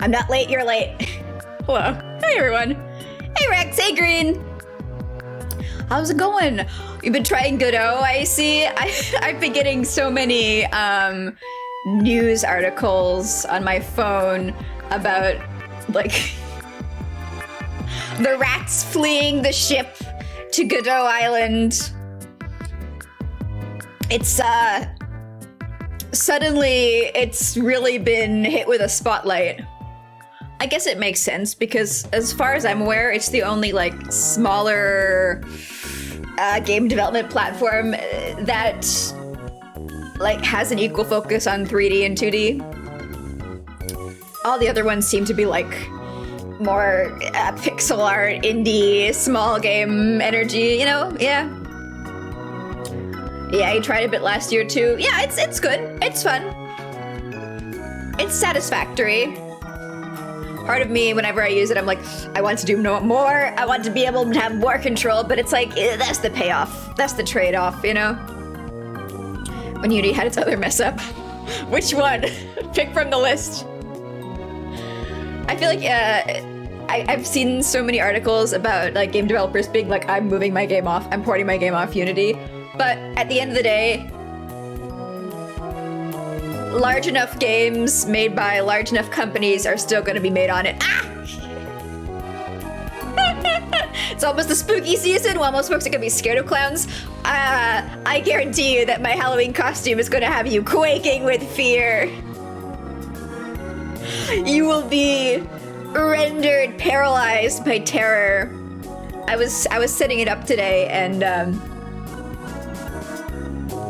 I'm not late, you're late. Hello. Hey, everyone. Hey, Rex. Hey, Green. How's it going? You've been trying Godot, I see. I've been getting so many news articles on my phone about, like, the rats fleeing the ship to Godot Island. It's, suddenly, it's really been hit with a spotlight. I guess it makes sense because, as far as I'm aware, it's the only, like, smaller game development platform that, like, has an equal focus on 3D and 2D. All the other ones seem to be, like, more pixel art, indie, small game energy, you know? Yeah. Yeah, I tried a bit last year, too. Yeah, it's good. It's fun. It's satisfactory. Part of me, whenever I use it, I'm like, I want to do more. I want to be able to have more control, but it's like, that's the payoff. That's the trade-off, you know? When Unity had its other mess up. Which one? Pick from the list. I feel like I've seen so many articles about like game developers being like, I'm moving my game off, I'm porting my game off Unity. But at the end of the day, large enough games made by large enough companies are still going to be made on it. Ah! It's almost the spooky season. While most folks are going to be scared of clowns, I guarantee you that my Halloween costume is going to have you quaking with fear. You will be rendered paralyzed by terror. I was setting it up today, and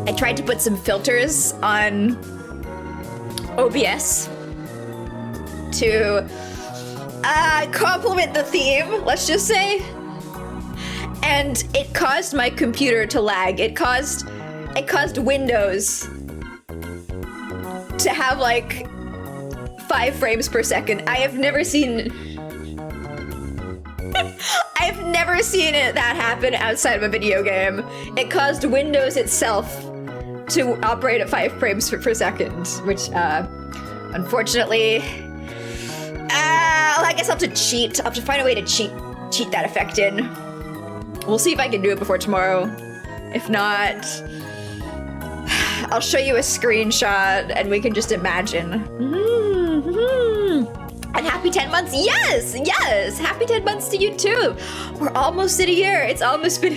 I tried to put some filters on OBS to complement the theme, let's just say. And it caused my computer to lag. It caused Windows to have like 5 frames per second. I've never seen that happen outside of a video game. It caused Windows itself to operate at 5 frames per second, which unfortunately, I guess I'll have to cheat. I'll have to find a way to cheat that effect in. We'll see if I can do it before tomorrow. If not, I'll show you a screenshot and we can just imagine. And happy 10 months. Yes, yes. Happy 10 months to you too. We're almost at a year. It's almost been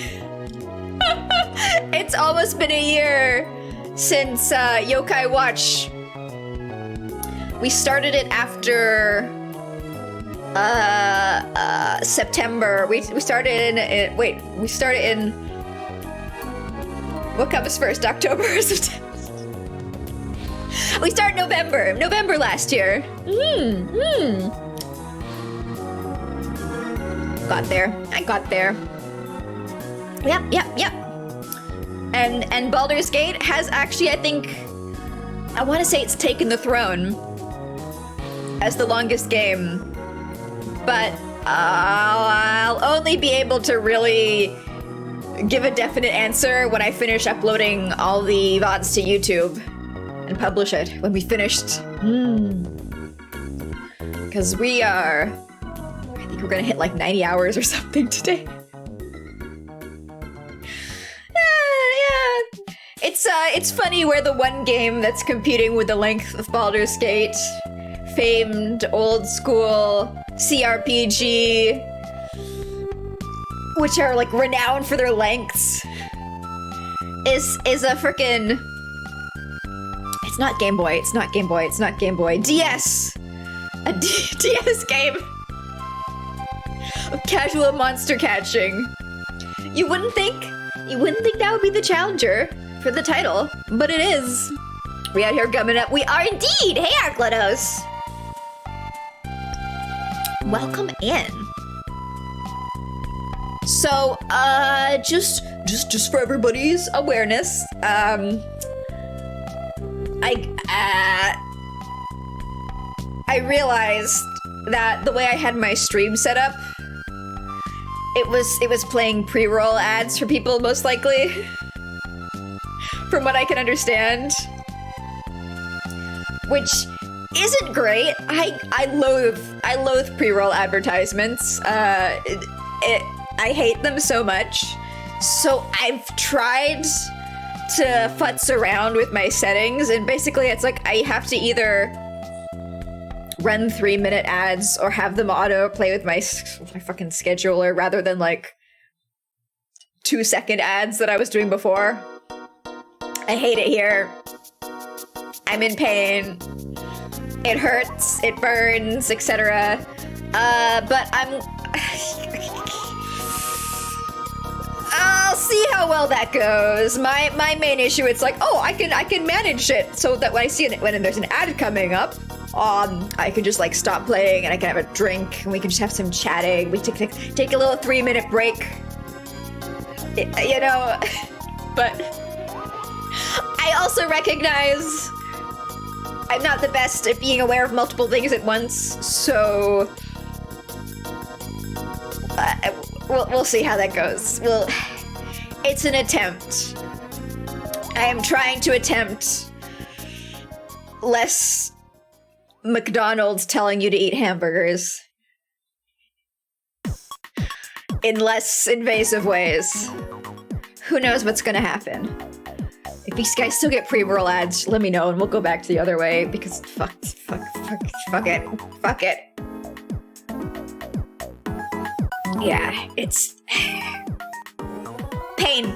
it's almost been a year since Yokai Watch. We started it after September. We started in what comes first, October or September? We started November last year. Got there. I got there. Yep. And Baldur's Gate has actually, I think, I want to say it's taken the throne as the longest game, but I'll only be able to really give a definite answer when I finish uploading all the VODs to YouTube and publish it when we finished. Because I think we're gonna hit like 90 hours or something today. It's funny where the one game that's competing with the length of Baldur's Gate, famed old school CRPG, which are like renowned for their lengths, is a frickin', it's not Game Boy, DS! A DS game of casual monster catching. You wouldn't think that would be the challenger for the title, but it is. We out here gumming up. We are indeed! Hey, Arclados! Welcome in. So, just for everybody's awareness, I realized that the way I had my stream set up, it was playing pre-roll ads for people, most likely. From what I can understand. Which isn't great. I loathe pre-roll advertisements. I hate them so much. So I've tried to futz around with my settings, and basically it's like I have to either run 3-minute ads or have them auto play with my fucking scheduler rather than like 2-second ads that I was doing before. I hate it here. I'm in pain. It hurts, it burns, etc. But I'll see how well that goes. My main issue, it's like, oh, I can manage it so that when I see it, when there's an ad coming up, I can just like stop playing and I can have a drink and we can just have some chatting. We take a little 3-minute break, you know. But I also recognize I'm not the best at being aware of multiple things at once, so we'll see how that goes. It's an attempt. I am trying to attempt less McDonald's telling you to eat hamburgers in less invasive ways. Who knows what's gonna happen? If these guys still get pre-roll ads, let me know and we'll go back to the other way because fuck it. Yeah, it's pain.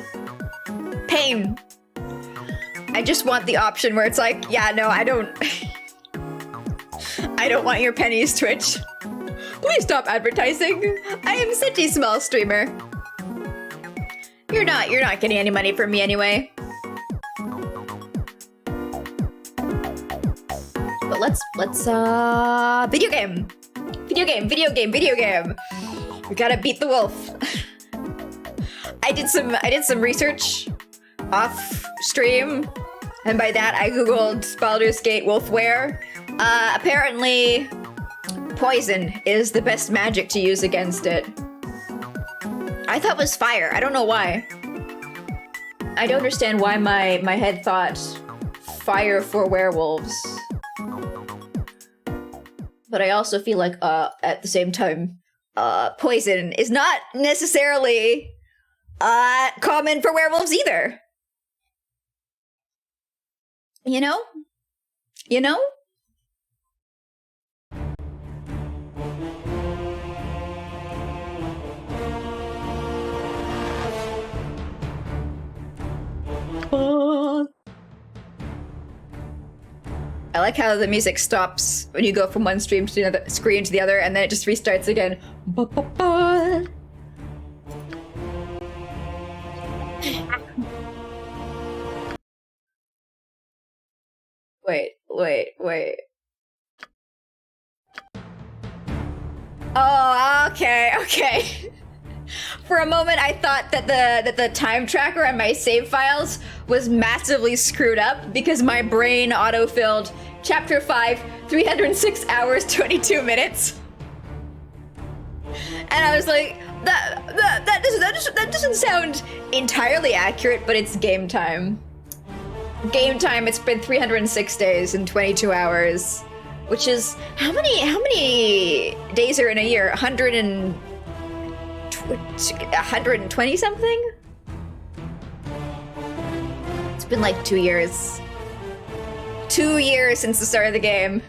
I just want the option where it's like, yeah, no, I don't want your pennies, Twitch. Please stop advertising. I am such a small streamer. You're not getting any money from me anyway. But let's video game. We gotta beat the wolf. I did some research off stream, and by that I googled Baldur's Gate wolfware. Apparently, poison is the best magic to use against it. I thought it was fire. I don't know why. I don't understand why my head thought fire for werewolves. But I also feel like at the same time, poison is not necessarily common for werewolves either. You know? I like how the music stops when you go from one stream to the other screen to the other, and then it just restarts again. Wait. Oh, okay. For a moment, I thought that the time tracker on my save files was massively screwed up because my brain autofilled Chapter 5, 306 hours, 22 minutes. And I was like, that doesn't sound entirely accurate, but it's game time. Game time, it's been 306 days and 22 hours, which is, how many days are in a year? 120 something? It's been like 2 years. 2 years since the start of the game.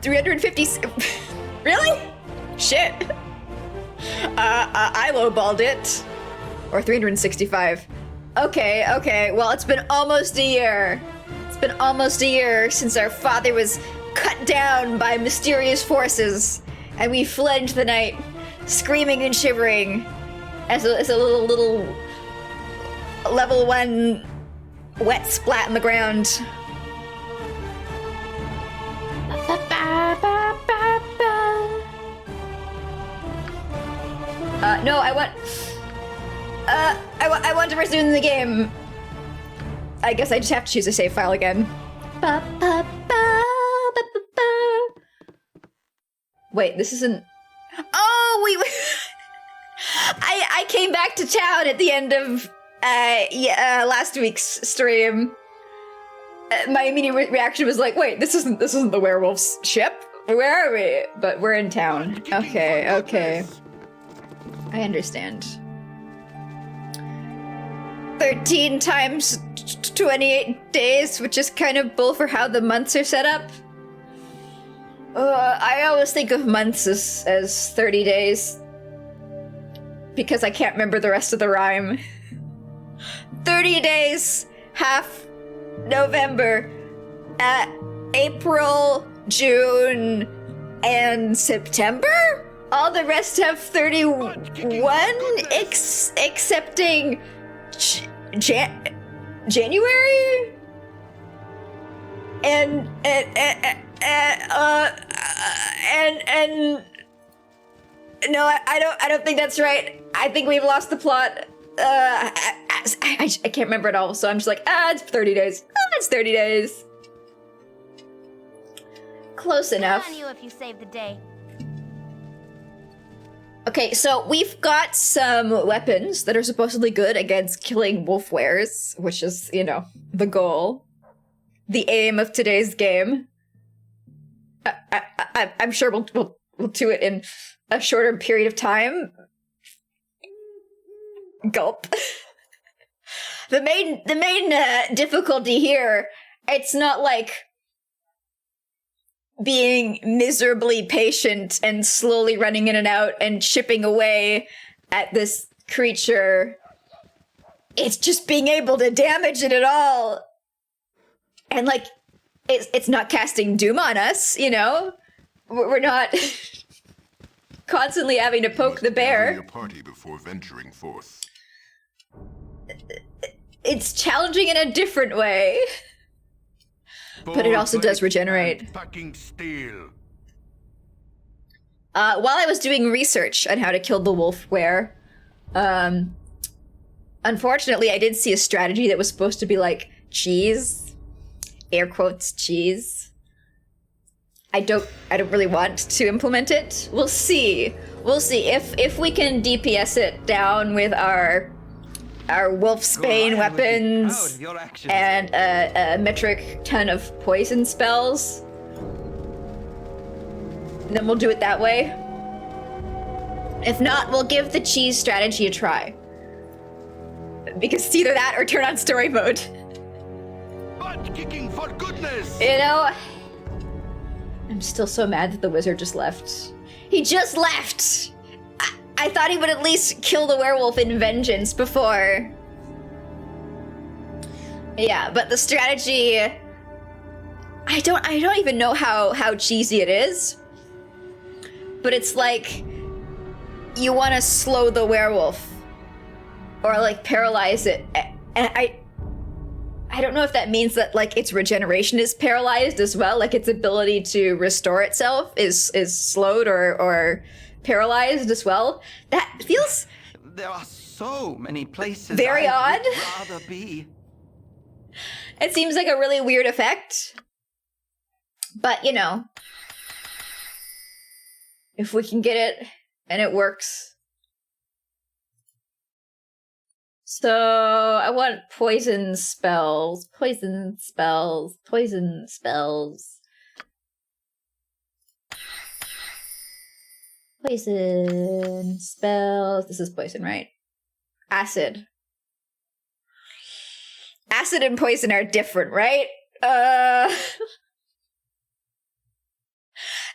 350. Really? Shit. I lowballed it. Or 365. Okay. Well, it's been almost a year. It's been almost a year since our father was cut down by mysterious forces, and we fled into the night, screaming and shivering, as a little level 1 wet splat on the ground. No, I want to resume the game. I guess I just have to choose a save file again. Wait, this isn't... Oh, wait. I came back to town at the end of last week's stream. my immediate reaction was like, wait, this isn't the werewolf's ship. Where are we? But we're in town. Okay. I understand. 13 times 28 days, which is kind of bull for how the months are set up. I always think of months as 30 days. Because I can't remember the rest of the rhyme. 30 days, half November, April, June, and September? All the rest have 31, excepting January? And no, I don't think that's right. I think we've lost the plot. I can't remember it all, so I'm just like, it's 30 days. It's 30 days. Close enough. Good on you if you save the day. Okay, so we've got some weapons that are supposedly good against killing wolf wares, which is, you know, the goal. The aim of today's game. I'm sure we'll do it in a shorter period of time. Gulp. The main difficulty here, it's not like being miserably patient and slowly running in and out and chipping away at this creature. It's just being able to damage it at all. And like, it's not casting doom on us, you know? We're not constantly having to poke the bear. A party before venturing forth. It's challenging in a different way. But it also does regenerate. Fucking steel. While I was doing research on how to kill the wolf were, unfortunately I did see a strategy that was supposed to be like cheese. Air quotes cheese. I don't really want to implement it. We'll see. We'll see if we can DPS it down with our wolfsbane weapons and a metric ton of poison spells. And then we'll do it that way. If not, we'll give the cheese strategy a try. Because it's either that or turn on story mode. Butt kicking for goodness! You know, I'm still so mad that the wizard just left. He just left! I thought he would at least kill the werewolf in vengeance before. Yeah, but the strategy, I don't even know how cheesy it is. But it's like you want to slow the werewolf or like paralyze it. And I don't know if that means that like its regeneration is paralyzed as well, like its ability to restore itself is slowed or paralyzed as well. That feels there are so many places very odd. I'd rather be. It seems like a really weird effect. But, you know, if we can get it and it works. So, I want poison spells. Poison spells. Poison spells. Poison spells. This is poison, right? Acid. Acid and poison are different, right?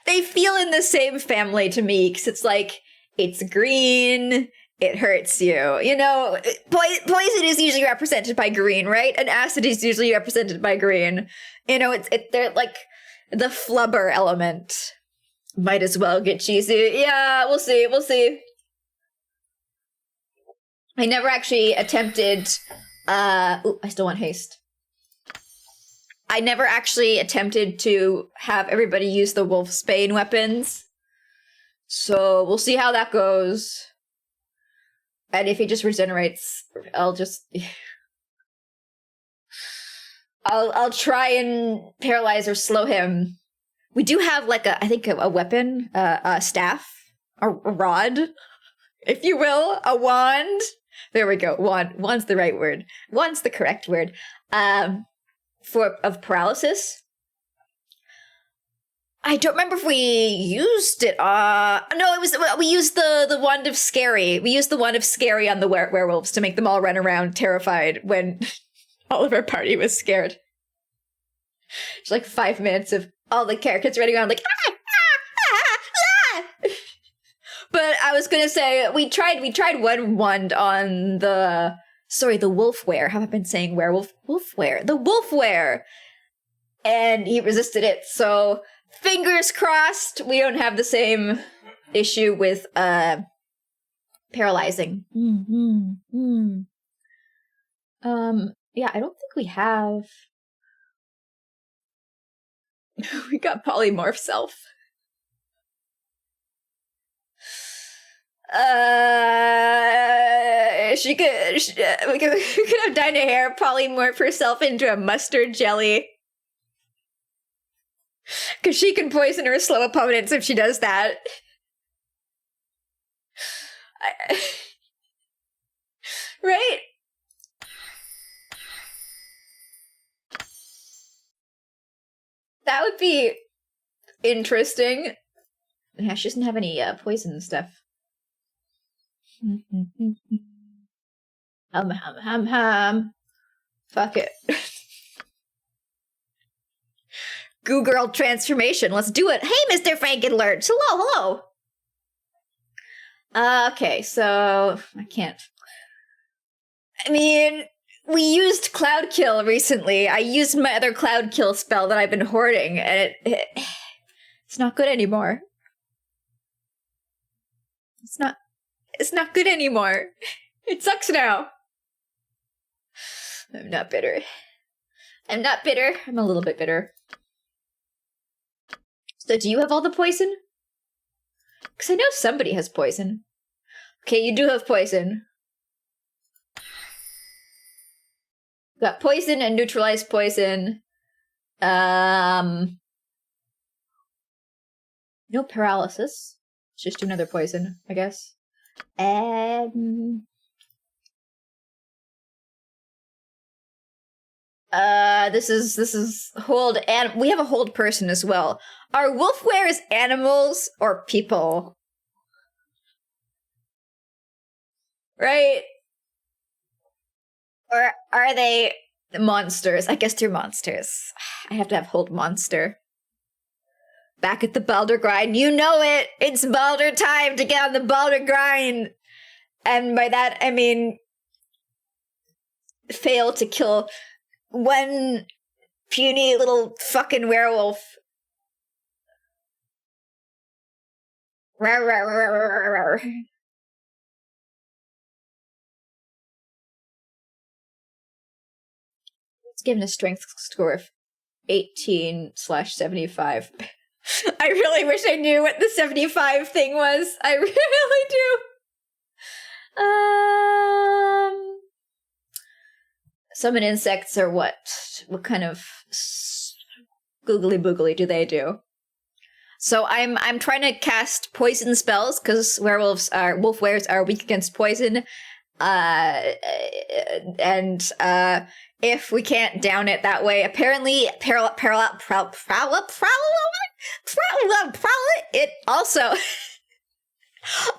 They feel in the same family to me, because it's like, it's green, it hurts you. You know, poison is usually represented by green, right? And acid is usually represented by green. You know, they're like the flubber element. Might as well get cheesy. Yeah, we'll see. I never actually attempted, I still want haste. I never actually attempted to have everybody use the wolfsbane weapons. So we'll see how that goes. And if he just regenerates, I'll try and paralyze or slow him. We do have like I think a weapon, a staff, a rod, if you will, a wand. There we go. Wand's the right word. Wand's the correct word. of paralysis. I don't remember if we used it. No, we used the wand of scary. We used the wand of scary on the werewolves to make them all run around terrified when all of our party was scared. It's like 5 minutes of all the characters running around like ah, ah, ah, ah. But I was gonna say we tried one wand on the wolfware. How have I been saying werewolf? Wolfware. The wolfware. And he resisted it, so fingers crossed we don't have the same issue with paralyzing. Yeah, I don't think we have. We got polymorph self. We could have Dinah Hare polymorph herself into a mustard jelly. Because she can poison her slow opponents if she does that. Right? That would be interesting. Yeah, she doesn't have any poison stuff. Hum. Fuck it. Goo Girl transformation. Let's do it. Hey, Mr. Frankenlurch. Hello. Okay, so I can't. I mean, we used Cloud Kill recently. I used my other Cloud Kill spell that I've been hoarding, and it's not good anymore. It's not good anymore. It sucks now. I'm not bitter. I'm a little bit bitter. So do you have all the poison? Because I know somebody has poison. Okay, you do have poison. Got poison and neutralized poison. No paralysis. Let's just do another poison, I guess. This is hold, and we have a hold person as well. Are wolfwares animals or people? Right? Or are they monsters? I guess they're monsters. I have to have hold monster. Back at the Baldur grind. You know it! It's Baldur time to get on the Baldur grind! And by that, I mean fail to kill one puny little fucking werewolf. Rawr, rawr, rawr, rawr, rawr. It's given a strength score of 18/75. I really wish I knew what the 75 thing was. I really do. Summon insects or what? What kind of googly boogly do they do? So I'm trying to cast poison spells because wolfwares are weak against poison. And if we can't down it that way, apparently it also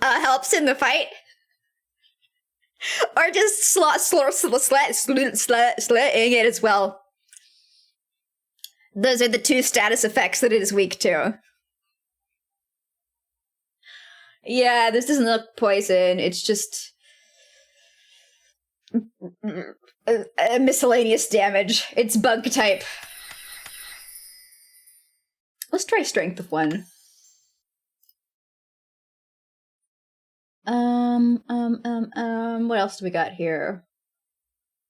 helps in the fight. Or just slaying it as well. Those are the two status effects that it is weak to. Yeah, this doesn't look poison. It's just a miscellaneous damage. It's bug type. Let's try strength of 1. What else do we got here?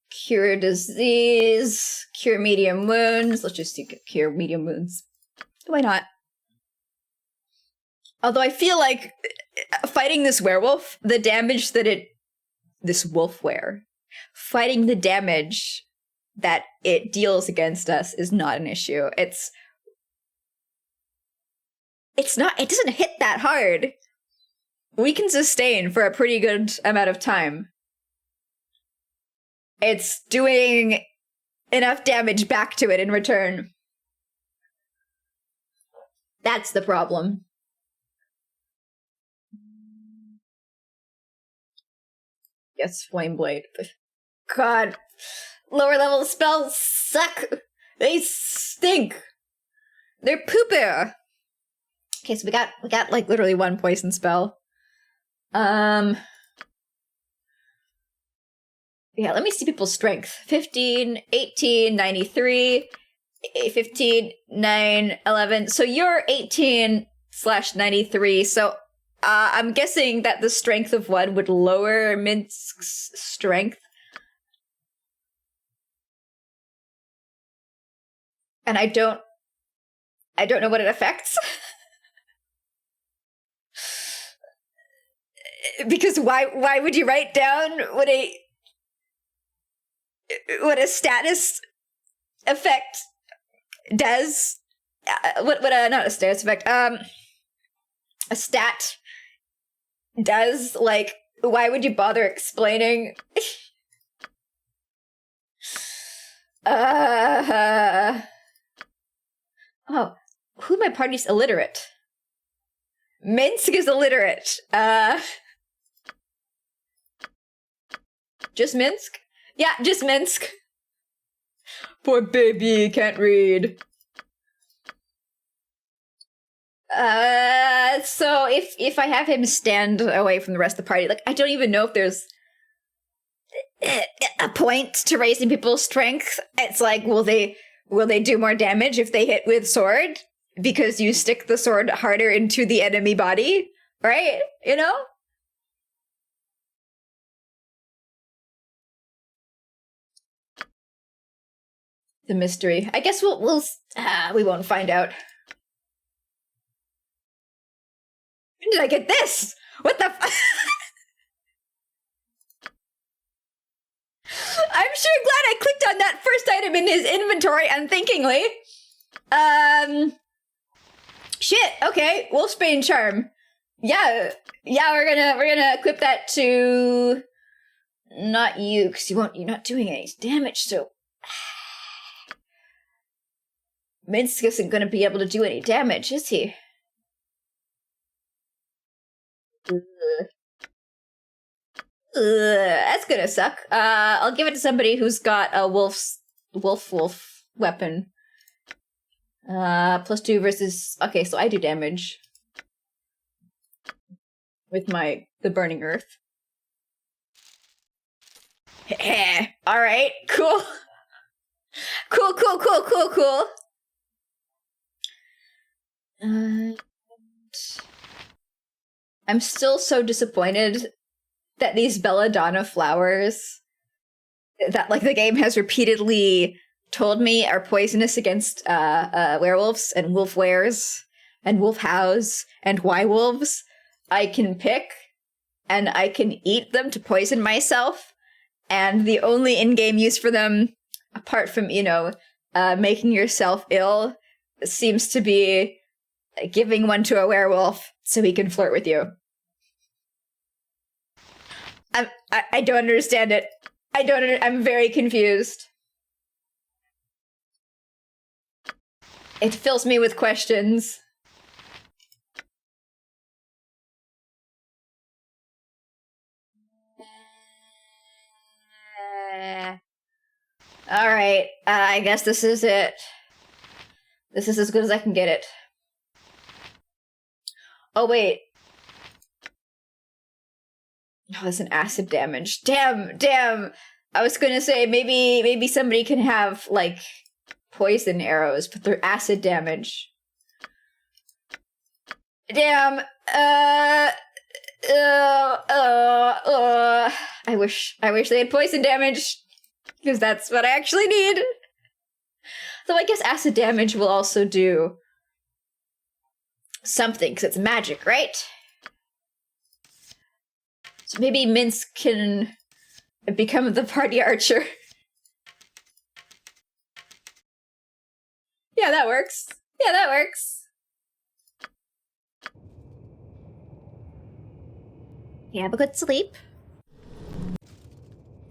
Cure disease, cure medium wounds. Let's just do cure medium wounds. Why not? Although I feel like fighting this werewolf, the damage that this wolfware, fighting the damage that it deals against us is not an issue. It doesn't hit that hard. We can sustain for a pretty good amount of time. It's doing enough damage back to it in return. That's the problem. Yes, Flame Blade. God, lower level spells suck. They stink. They're poo-poo. Okay, so we got like literally one poison spell. Yeah, let me see people's strength. 15, 18, 93, 15, 9, 11. So you're 18/93. So I'm guessing that the strength of one would lower Minsk's strength. And I don't know what it affects. Because why would you write down what a status effect does? Not a status effect. A stat does. Like, why would you bother explaining? Oh, who in my party's illiterate? Minsk is illiterate. Just Minsk? Yeah, just Minsk. Poor baby, can't read. So if I have him stand away from the rest of the party, like, I don't even know if there's a point to raising people's strength. It's like, will they do more damage if they hit with sword? Because you stick the sword harder into the enemy body, right? You know? The mystery. I guess we won't find out. When did I get this? What the f- I'm sure glad I clicked on that first item in his inventory unthinkingly. Shit, okay. Wolfsbane Charm. Yeah, we're gonna equip that to not you, because you're not doing any damage, so Minsk isn't gonna be able to do any damage, is he? That's gonna suck. I'll give it to somebody who's got a wolf weapon. +2 versus... Okay, so I do damage. With the Burning Earth. Alright, cool. Cool. I'm still so disappointed that these belladonna flowers that, like, the game has repeatedly told me are poisonous against werewolves and wolf wares and wolf hows and wolves, I can pick and I can eat them to poison myself, and the only in-game use for them, apart from, making yourself ill, seems to be giving one to a werewolf so he can flirt with you. I don't understand it. I'm very confused. It fills me with questions. Alright, I guess this is it. This is as good as I can get it. Oh, wait. Oh, it's an acid damage. Damn! I was gonna say, maybe somebody can have, like, poison arrows, but they're acid damage. Damn! I wish they had poison damage, because that's what I actually need. Though I guess acid damage will also do something, because it's magic, right? So maybe Minsk can become the party archer. Yeah, that works. You have a good sleep.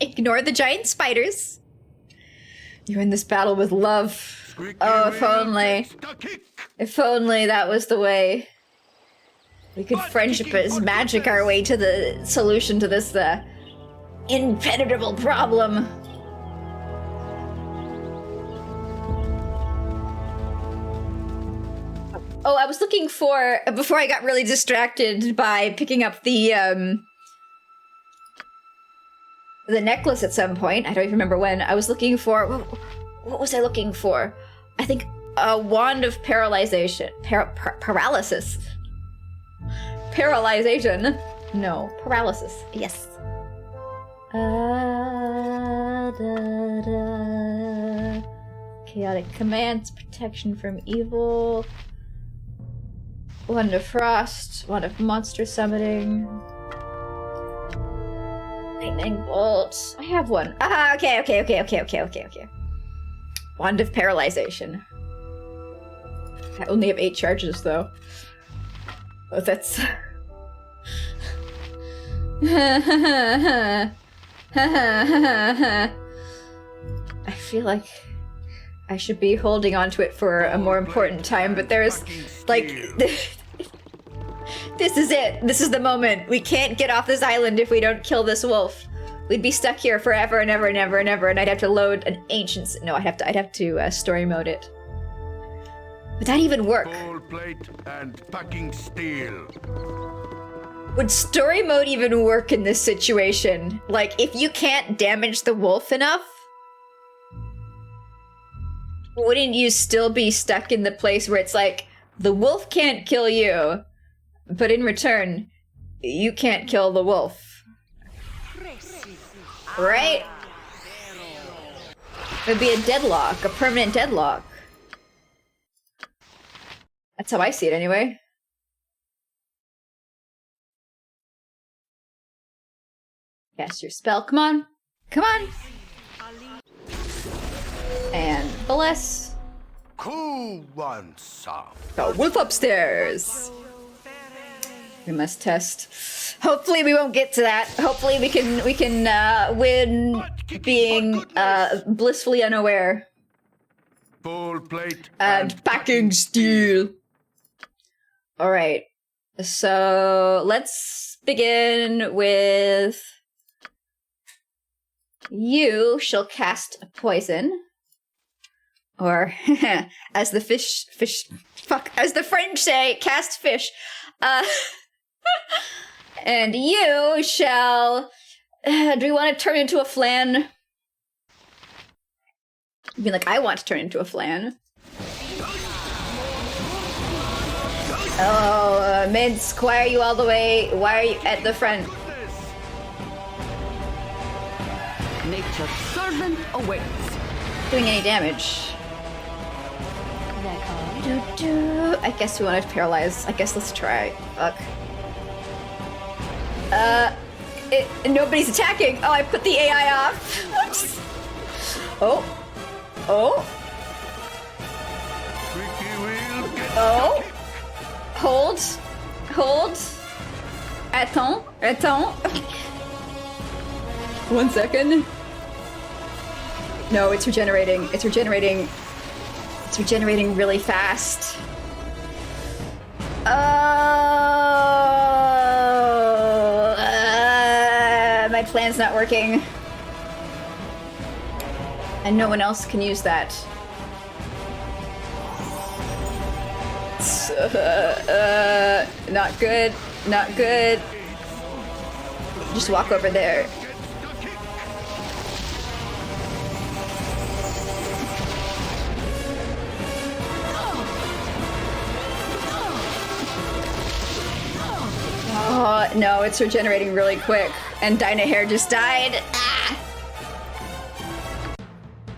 Ignore the giant spiders. You're in this battle with love. Squeaky Oh, if wheel only. gets the kick. If only that was the way. We could Butt friendship kicking as for magic our goodness. way to the solution to this impenetrable problem. Oh, I was looking for, before I got really distracted by picking up the necklace at some point, I don't even remember when, I was looking for, what was I looking for? I think a wand of paralyzation. Paralysis. Paralyzation. No, paralysis. Yes. Chaotic commands, protection from evil. Wand of frost, wand of monster summoning. Lightning bolt. I have one. Ah, okay. Wand of paralyzation. I only have 8 charges though. Oh, that's. I feel like I should be holding on to it for a more important time, but there's like this is it. This is the moment. We can't get off this island if we don't kill this wolf. We'd be stuck here forever and ever and ever and ever, and I'd have to load an ancient. No, I'd have to story mode it. Would that even work? Full plate and packing steel. Would story mode even work in this situation? Like, if you can't damage the wolf enough, wouldn't you still be stuck in the place where it's like, the wolf can't kill you, but in return, you can't kill the wolf? Right? It'd be a deadlock, a permanent deadlock. That's how I see it anyway. Cast your spell, come on. Come on! And bless. Who wants some? The wolf upstairs! We must test. Hopefully we won't get to that. Hopefully we can win being blissfully unaware. Full plate And packing steel. Alright. So let's begin with you shall cast a poison. Or as the as the French say, cast fish. And you shall... do we want to turn into a flan? I mean, like, I want to turn into a flan. Oh, Minsk, why are you all the way... Why are you at the front? Nature's servant awaits. Doing any damage? I guess we want to paralyze. I guess let's try. Fuck. Nobody's attacking. Oh, I put the AI off. Whoops. Oh. Squeaky wheel gets Oh. the kick. Hold. Attends. 1 second. No, it's regenerating. It's regenerating really fast. My plan's not working. And no one else can use that. Not good. Not good. Just walk over there. Gets the kick. Oh, no, it's regenerating really quick. And Dinah Hair just died. Ah!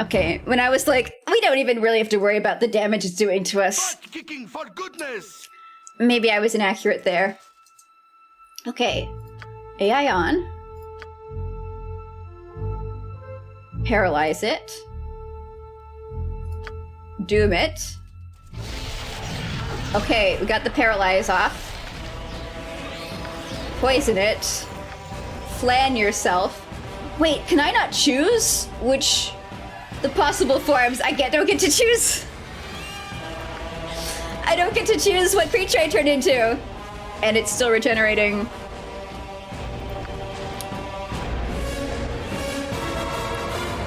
Okay, when I was like, we don't even really have to worry about the damage it's doing to us. Butt kicking for goodness. Maybe I was inaccurate there. Okay. AI on. Paralyze it. Doom it. Okay, we got the paralyze off. Poison it. Flan yourself. Wait, can I not choose which the possible forms. Don't get to choose. I don't get to choose what creature I turn into. And it's still regenerating.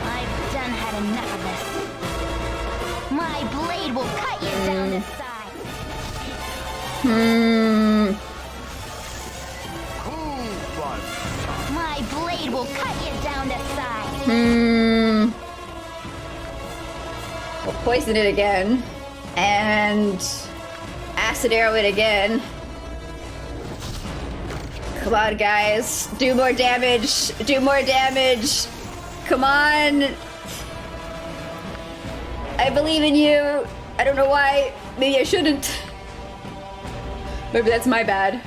I've done had enough of this. My blade will cut you down to size. Who wants some? My blade will cut you down to size. We'll poison it again. And acid arrow it again. Come on, guys. Do more damage. Do more damage. Come on. I believe in you. I don't know why. Maybe I shouldn't. Maybe that's my bad.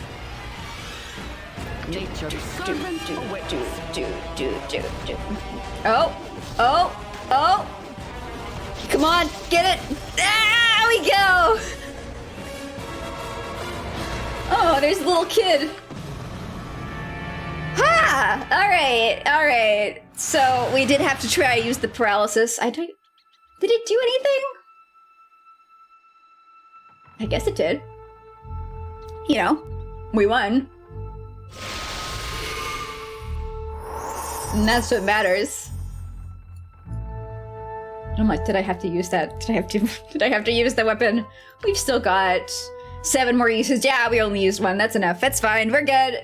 Nature's servant awaits. Oh. Come on, get it. There we go. Oh, there's a little kid. Ha! All right. So we did have to try use the paralysis. Did it do anything? I guess it did. You know, we won. And that's what matters. I'm like, did I have to use that? Did I have to use the weapon? We've still got 7 more uses. Yeah, we only used 1. That's enough. That's fine. We're good.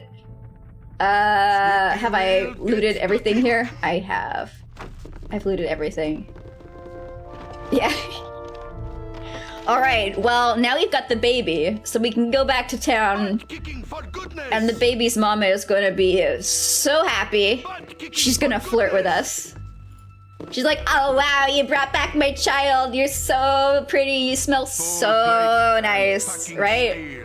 Have I looted everything here? I have. I've looted everything. Yeah. Alright, well, now we've got the baby, so we can go back to town. Kicking for goodness. And the baby's mama is gonna be so happy. She's gonna flirt with us. She's like, oh wow, you brought back my child. You're so pretty. You smell so nice, right?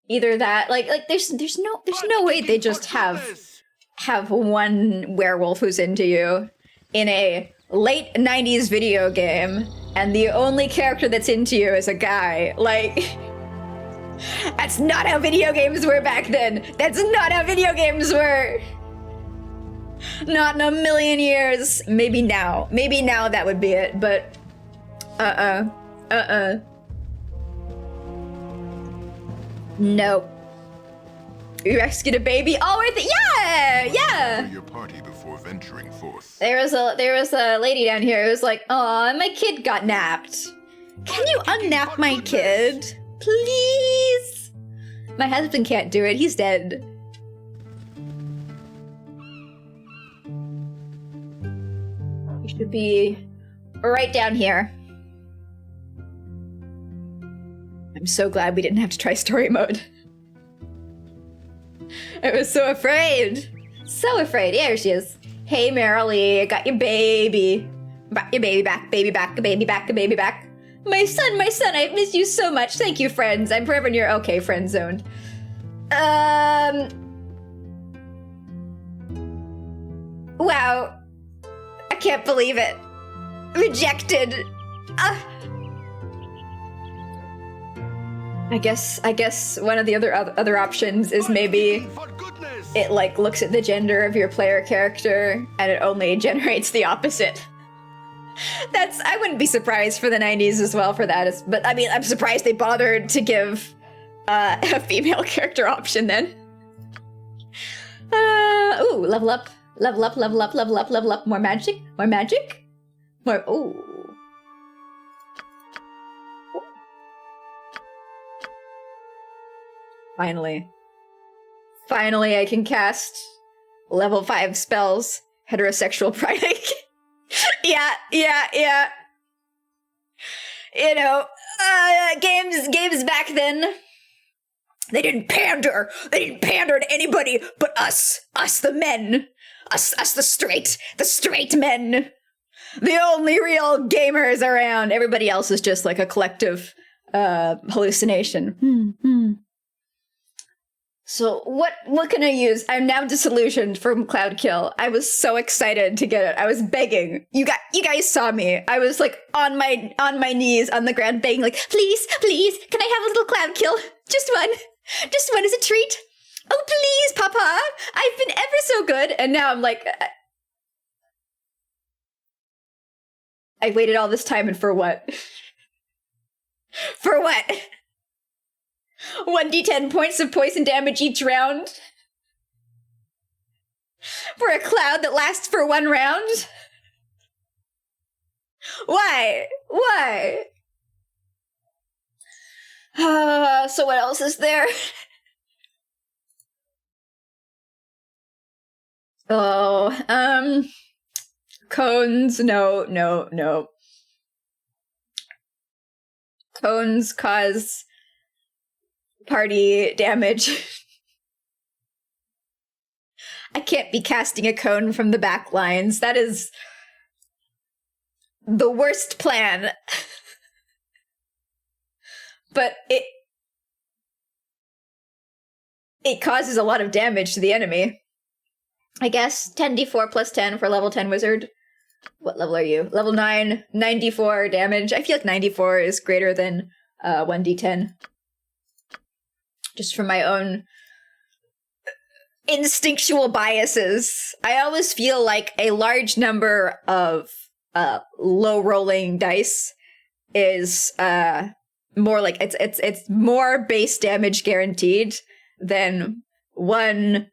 Either that, like there's no way they just have one werewolf who's into you in a late 90s video game, and the only character that's into you is a guy. Like, that's not how video games were back then. That's not how video games were. Not in a million years. Maybe now that would be it, but no. You rescued a baby? All worth it. Yeah. Your party before venturing forth. There was a lady down here who was like, "Oh, my kid got napped. Can you unnap my kid, please?" My husband can't do it. He's dead. You should be right down here. I'm so glad we didn't have to try story mode. I was so afraid. So afraid. Yeah, here she is. Hey, Marilee, I got your baby. Brought your baby back, baby back, a baby back, a baby back. My son, I've missed you so much. Thank you, friends. I'm forever in your okay, friend zoned. Wow. I can't believe it. Rejected. I guess one of the other options is maybe it like looks at the gender of your player character and it only generates the opposite. I wouldn't be surprised for the 90s as well for that. But I mean, I'm surprised they bothered to give a female character option then. Ooh, level up. More magic. Ooh. Finally I can cast level 5 spells. Heterosexual priding. Yeah. You know, games back then, they didn't pander to anybody but us the men. Us the straight men. The only real gamers around. Everybody else is just like a collective hallucination. So what can I use? I'm now disillusioned from Cloudkill. I was so excited to get it. I was begging. You guys saw me. I was like on my knees on the ground begging, like, please, can I have a little Cloudkill? Just one as a treat. Oh please, Papa. I've been ever so good. And now I'm like, I waited all this time and for what? For what? 1d10 points of poison damage each round? For a cloud that lasts for 1 round? Why? Why? So what else is there? Oh, cones, no. Cones cause party damage. I can't be casting a cone from the back lines. That is the worst plan. But it causes a lot of damage to the enemy. I guess 10d4 plus 10 for level 10 wizard. What level are you? Level 9, 94 damage. I feel like 94 is greater than 1d10. Just from my own instinctual biases. I always feel like a large number of low rolling dice is more like it's more base damage guaranteed than one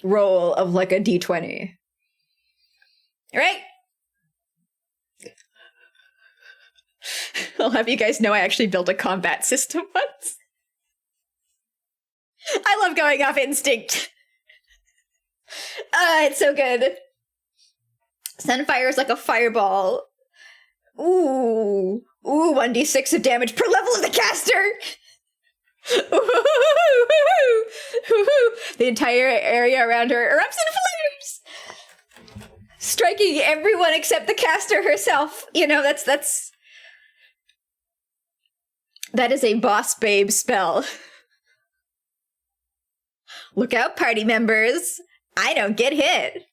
roll of like a d20. Right? I'll have you guys know I actually built a combat system once. I love going off instinct. It's so good. Sunfire is like a fireball. Ooh, 1d6 of damage per level of the caster. The entire area around her erupts in flames, striking everyone except the caster herself. You know, that is a boss babe spell. Look out, party members. I don't get hit.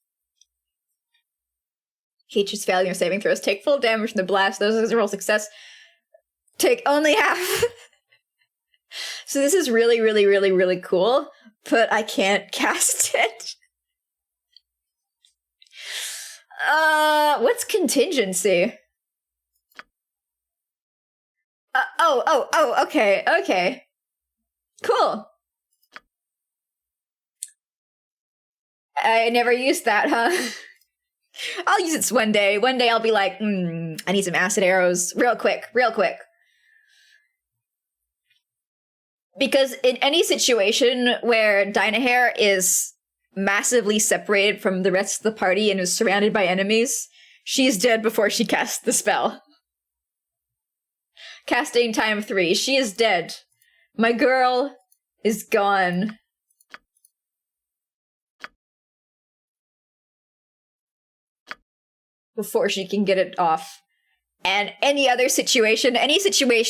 Creatures failing your saving throws take full damage from the blast. Those as a roll success take only half. So this is really, really, really, really cool, but I can't cast it. What's contingency? Okay. Cool. I never used that, huh? I'll use it one day. One day I'll be like, I need some acid arrows. Real quick. Because in any situation where Dynahair is massively separated from the rest of the party and is surrounded by enemies, she's dead before she casts the spell. Casting time 3. She is dead. My girl is gone. Before she can get it off. And any situation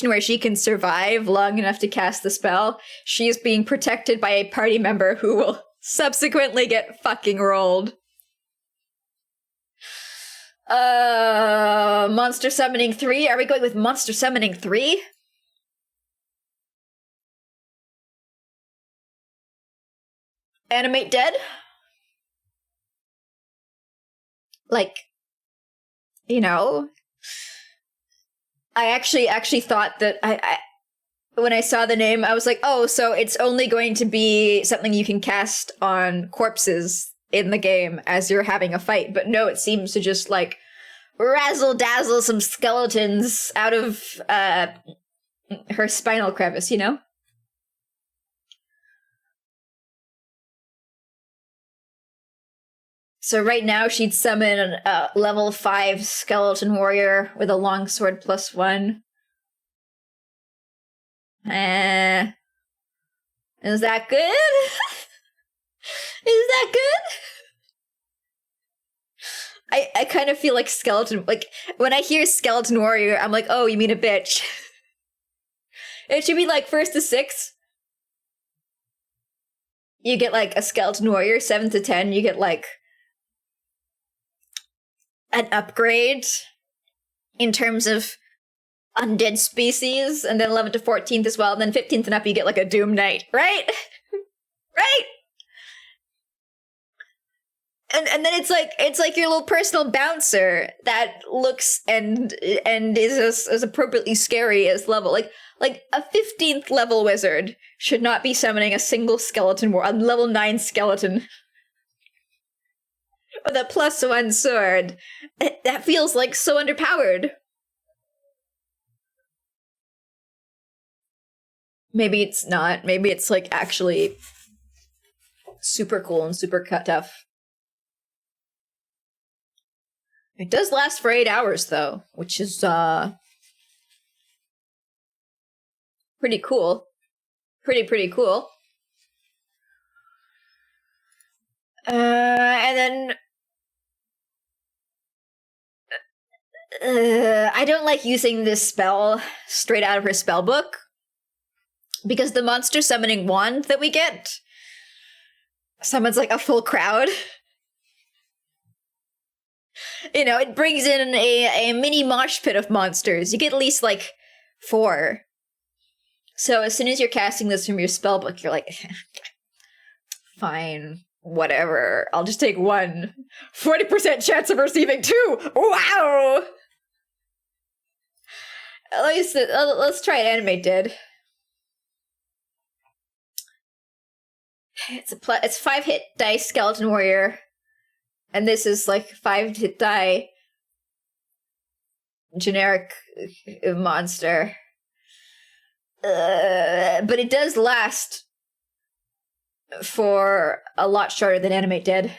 where she can survive long enough to cast the spell, she is being protected by a party member who will subsequently get fucking rolled. Monster Summoning 3? Are we going with Monster Summoning 3? Animate dead? Like, you know, I actually thought that I when I saw the name, I was like, oh, so it's only going to be something you can cast on corpses in the game as you're having a fight. But no, it seems to just like razzle-dazzle some skeletons out of her spinal crevice, you know? So right now she'd summon a level 5 skeleton warrior with a longsword +1. Is that good? Is that good? I kind of feel like skeleton, like when I hear skeleton warrior, I'm like, oh, you mean a bitch. It should be like 1st to 6. You get like a skeleton warrior, 7 to 10, you get like an upgrade in terms of undead species, and then 11 to 14th as well, and then 15th and up you get like a Doom Knight, right? Right? And then it's like your little personal bouncer that looks and is as appropriately scary as level. Like a 15th level wizard should not be summoning a single skeleton a level 9 skeleton with a +1 sword. That feels like so underpowered. Maybe it's not. Maybe it's like actually super cool and super tough. It does last for 8 hours though, which is pretty cool. Pretty cool. And then I don't like using this spell straight out of her spell book, because the monster summoning wand that we get summons like a full crowd. You know, it brings in a mini mosh pit of monsters. You get at least like 4. So as soon as you're casting this from your spellbook, you're like, fine, whatever. I'll just take 1. 40% chance of receiving 2. Wow! At least let's try it animated. It's 5 hit dice skeleton warrior, and this is like 5 hit die generic monster. But it does last for a lot shorter than Animate did.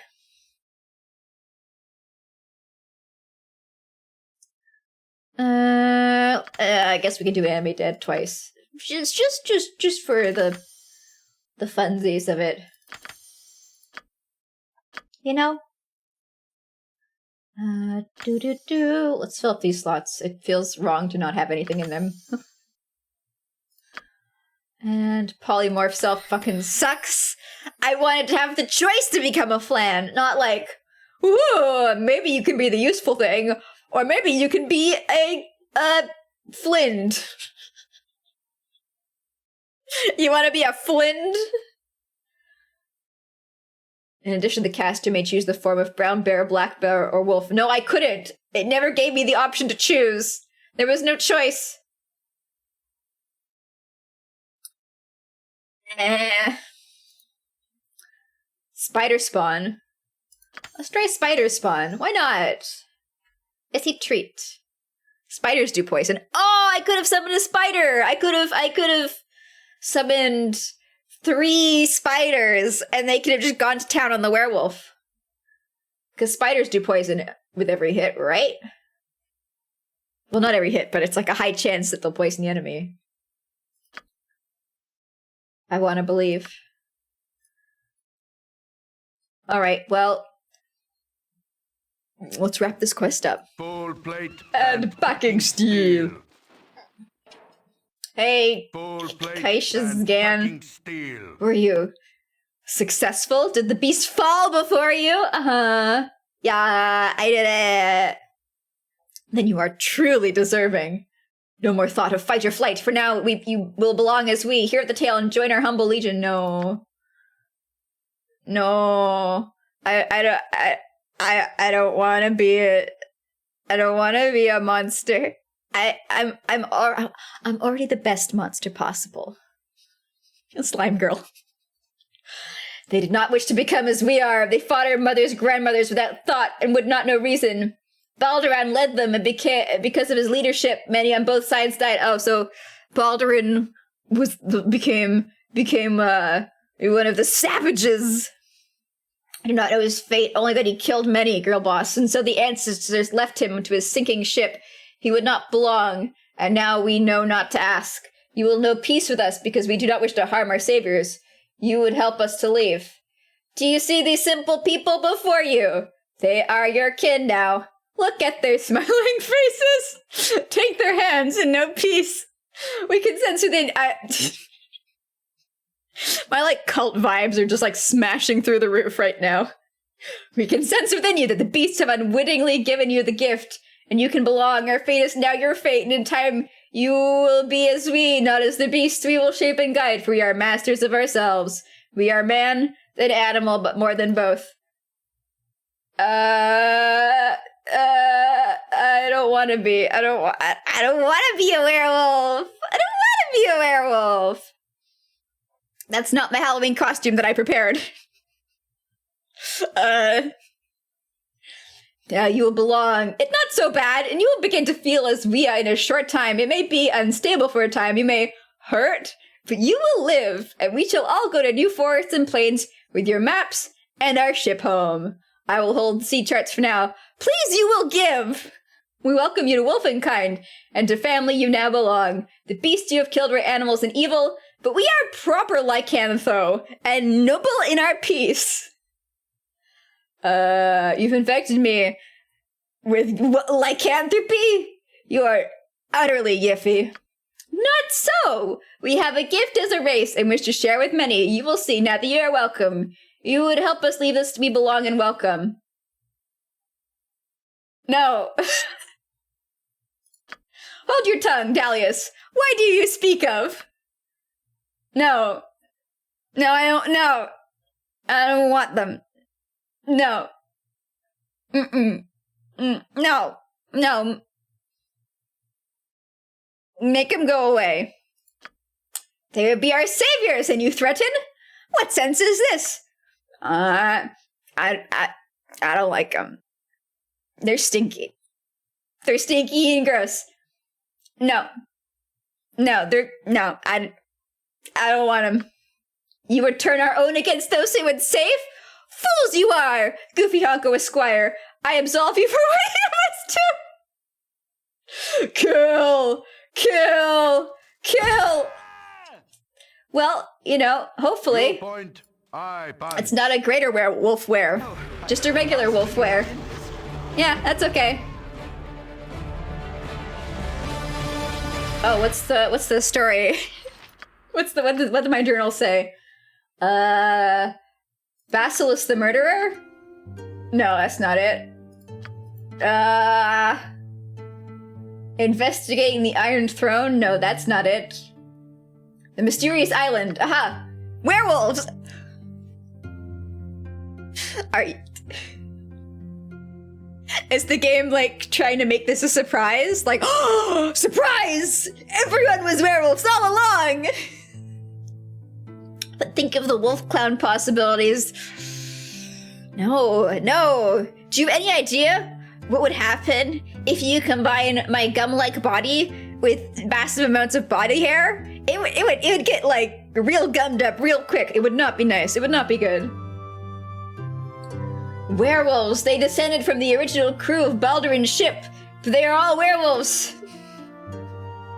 I guess we can do Animate Dead twice. Just for the funsies of it. You know? Let's fill up these slots. It feels wrong to not have anything in them. And polymorph self fucking sucks. I wanted to have the choice to become a flan, not like, ooh, maybe you can be the useful thing, or maybe you can be a flind. You want to be a flind? In addition, the caster may choose the form of brown bear, black bear, or wolf. No, I couldn't. It never gave me the option to choose. There was no choice. Spider spawn. Let's try spider spawn. Why not? It's a treat. Spiders do poison. Oh, I could have summoned a spider. I could have summoned 3 spiders, and they could have just gone to town on the werewolf. Because spiders do poison with every hit, right? Well, not every hit, but it's like a high chance that they'll poison the enemy. I want to believe. Alright, well, let's wrap this quest up. Full plate And backing steel. Hey, Full plate Kaisha's and Gan. packing steel. Were you successful? Did the beast fall before you? Uh-huh. Yeah, I did it. Then you are truly deserving. No more thought of fight or flight. For now, you will belong as we, here at the tail, and join our humble legion. No. No. I don't want to be I don't want to be a monster. I'm already the best monster possible. A slime girl. They did not wish to become as we are. They fought our mothers, grandmothers without thought and would not know reason. Balduran led them, and because of his leadership, many on both sides died. Oh, so Balduran became one of the savages. I do not know his fate, only that he killed many, girl boss, and so the ancestors left him to his sinking ship. He would not belong, and now we know not to ask. You will know peace with us, because we do not wish to harm our saviors. You would help us to leave. Do you see these simple people before you? They are your kin now. Look at their smiling faces. Take their hands and know peace. We can sense within... My, like, cult vibes are just, like, smashing through the roof right now. We can sense within you that the beasts have unwittingly given you the gift, and you can belong. Our fate is now your fate, and in time you will be as we, not as the beasts. We will shape and guide, for we are masters of ourselves. We are man, then animal, but more than both. I don't want to be. I don't want to be a werewolf. I don't want to be a werewolf. That's not my Halloween costume that I prepared. Yeah, you will belong. It's not so bad, and you will begin to feel as we are in a short time. It may be unstable for a time. You may hurt, but you will live, and we shall all go to new forests and plains with your maps and our ship home. I will hold sea charts for now. Please, you will give. We welcome you to Wolfenkind, and to family you now belong. The beasts you have killed were animals and evil, but we are proper lycantho, and noble in our peace. You've infected me with lycanthropy? You are utterly yiffy. Not so! We have a gift as a race and wish to share with many. You will see now that you are welcome. You would help us leave this we belong and welcome. No. Hold your tongue, Dalius. Why do you speak of? No. No, I don't. No. I don't want them. No. Mm-mm. No. No. Make them go away. They would be our saviors, and you threaten? What sense is this? I don't like them. They're stinky. They're stinky and gross. No. No, I don't want them. You would turn our own against those who would save? Fools you are, Goofy Honko Esquire. I absolve you for what you must do. Kill! Kill! Kill! Well, you know, hopefully Point. I punch. it's not a greater wolf wear. Just a regular wolf wear. Yeah, that's okay. Oh, what's the story? what did my journal say? Basilisk the murderer? No, that's not it. Investigating the Iron Throne? No, that's not it. The Mysterious Island. Aha! Werewolves! Are you... Is the game, like, trying to make this a surprise? Like, oh, surprise! Everyone was werewolves all along! But think of the wolf clown possibilities. No. Do you have any idea what would happen if you combine my gum-like body with massive amounts of body hair? It would get, like, real gummed up real quick. It would not be nice. It would not be good. Werewolves. They descended from the original crew of Balduran's ship. They are all werewolves.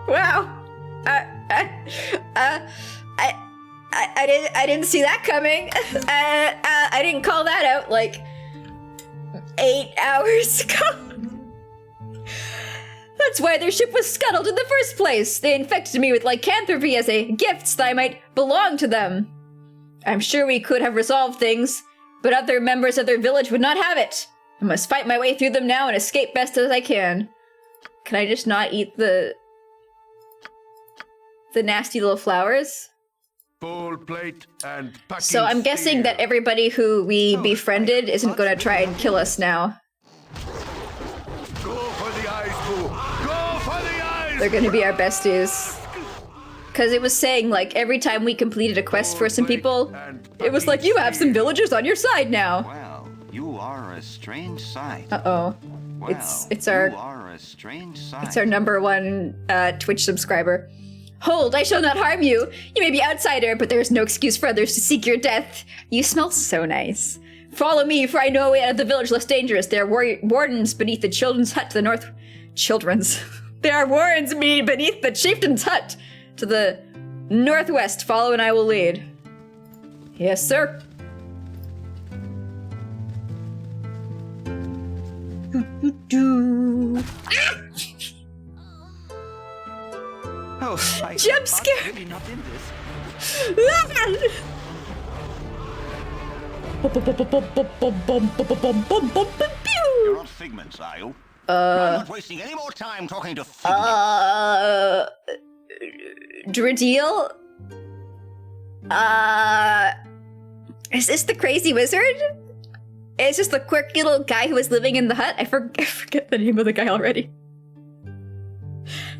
Wow. I didn't see that coming. I didn't call that out like 8 hours ago. That's why their ship was scuttled in the first place. They infected me with lycanthropy as a gift so that I might belong to them. I'm sure we could have resolved things, but other members of their village would not have it. I must fight my way through them now and escape best as I can. Can I just not eat the nasty little flowers? Full plate and packing So I'm guessing that everybody who we befriended isn't going to try and kill us now. Go for the eyes, boo! Go for the eyes! They're going to be our besties. Because it was saying, like, every time we completed a quest for some people, it was like, you have some villagers on your side now. Well, you are a strange sight. Uh-oh. Well, It's our... You are a strange sight. It's our #1 Twitch subscriber. Hold, I shall not harm you. You may be outsider, but there is no excuse for others to seek your death. You smell so nice. Follow me, for I know a way out of the village less dangerous. There are wardens beneath the children's hut to the north... Children's. There are wardens beneath the chieftain's hut to the northwest. Follow and I will lead. Yes, sir. Ah! Oh, Jump scare. Really not in this. You're not figments, are you? I'm not wasting any more time talking to figments. Dradeel? Is this the crazy wizard? It's just the quirky little guy who was living in the hut. I forget the name of the guy already.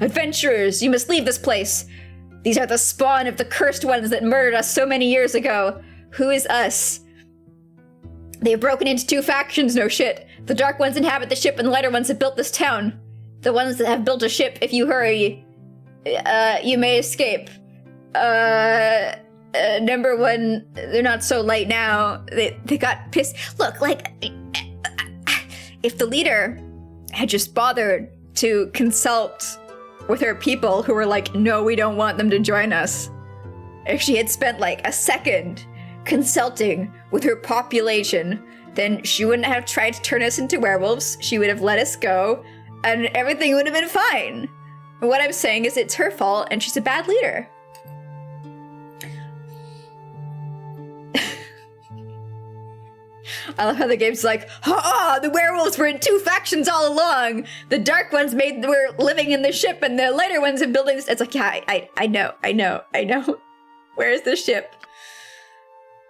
Adventurers, you must leave this place. These are the spawn of the cursed ones that murdered us so many years ago. Who is us? They've broken into 2 factions, no shit. The dark ones inhabit the ship and the lighter ones have built this town. The ones that have built a ship, if you hurry, you may escape. Number 1, they're not so light now. They got pissed. Look, like, if the leader had just bothered to consult with her people who were like, no, we don't want them to join us. If she had spent like a second consulting with her population, then she wouldn't have tried to turn us into werewolves. She would have let us go and everything would have been fine. What I'm saying is it's her fault and she's a bad leader. I love how the game's like, ha! The werewolves were in 2 factions all along. The dark ones were living in the ship, and the lighter ones in buildings. It's like, yeah, I know. Where is the ship?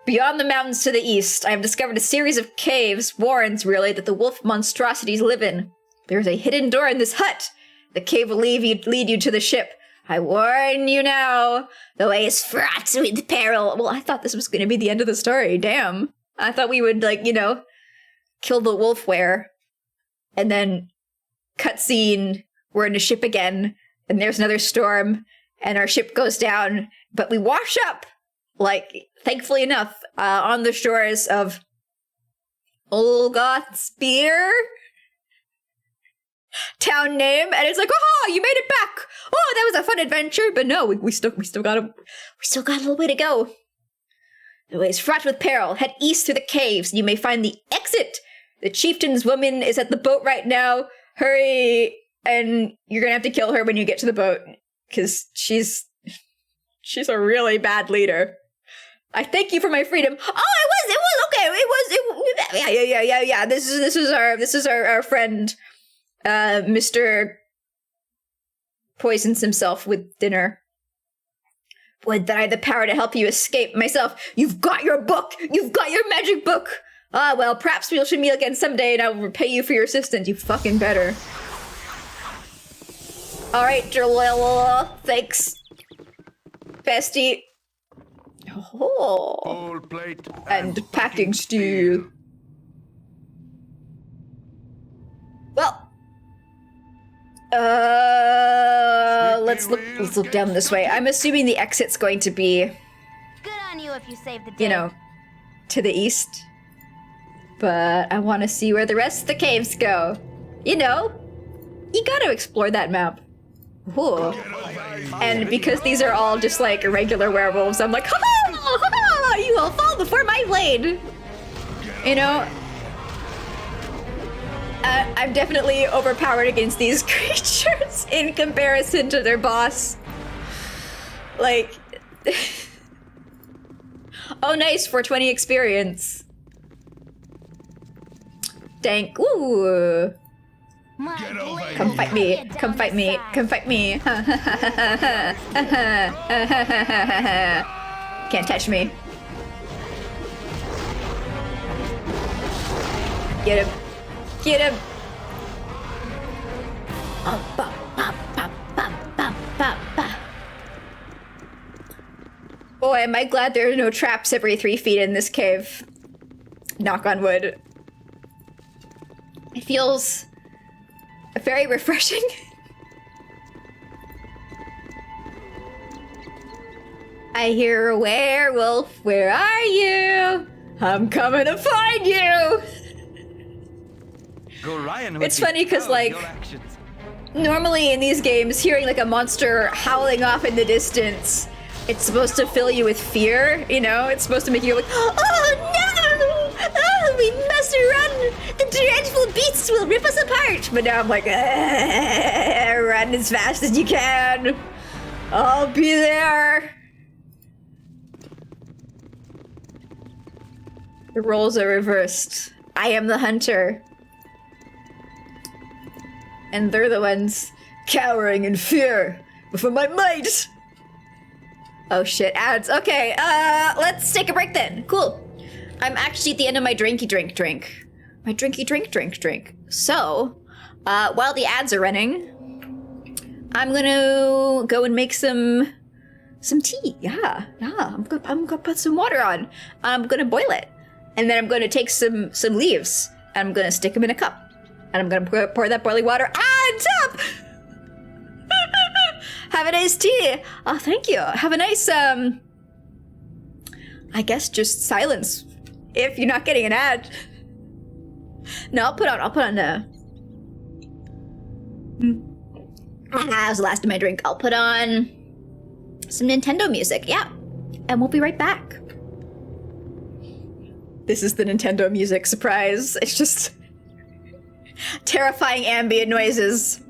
Beyond the mountains to the east, I have discovered a series of caves, warrens really, that the wolf monstrosities live in. There is a hidden door in this hut. The cave will lead you to the ship. I warn you now. The way is fraught with peril. Well, I thought this was going to be the end of the story. Damn. I thought we would, like, kill the wolf were, and then cutscene, we're in a ship again, and there's another storm, and our ship goes down, but we wash up, like, thankfully enough, on the shores of Olgoth Spear? Town name, and it's like, oh, you made it back! Oh, that was a fun adventure, but no, we still got a little way to go. The way is fraught with peril. Head east through the caves, and you may find the exit. The chieftain's woman is at the boat right now. Hurry, and you're gonna have to kill her when you get to the boat, because she's a really bad leader. I thank you for my freedom. Oh, it was okay. Yeah. This is our friend, Mr. Poisons himself with dinner. Would that I had the power to help you escape myself. You've got your book! You've got your magic book! Ah, well, perhaps we shall meet again someday and I will repay you for your assistance. You fucking better. Alright, thanks. Bestie. Oh. Full plate And packing steel. Well. Let's look down this way. I'm assuming the exit's going to be, Good on you if you saved the day. to the east. But I want to see where the rest of the caves go. You gotta explore that map. Ooh. And because these are all just like regular werewolves, I'm like, ha! You will fall before my blade. I'm definitely overpowered against these creatures in comparison to their boss. Like, oh nice, 420 experience. Dank, ooh. Come fight me, come fight me, come fight me. Can't touch me. Get him. Get him! Boy, am I glad there are no traps every 3 feet in this cave. Knock on wood. It feels very refreshing. I hear a werewolf. Where are you? I'm coming to find you! Go Ryan. It's funny because, like, normally in these games, hearing like a monster howling off in the distance, it's supposed to fill you with fear, It's supposed to make you like, oh no! Oh, we must run! The dreadful beasts will rip us apart! But now I'm like, run as fast as you can! I'll be there! The roles are reversed. I am the hunter. And they're the ones cowering in fear before my might. Oh shit, ads. Okay, let's take a break then. Cool. I'm actually at the end of my drinky drink. My drinky drink. So, while the ads are running, I'm gonna go and make some tea. Yeah. I'm gonna put some water on. I'm gonna boil it, and then I'm gonna take some leaves and I'm gonna stick them in a cup, and I'm gonna pour that boiling water on top. Have a nice tea. Oh, thank you. Have a nice I guess just silence if you're not getting an ad. No, I'll put on that was the last of my drink. I'll put on some Nintendo music, yeah. And we'll be right back. This is the Nintendo music surprise. It's just terrifying ambient noises.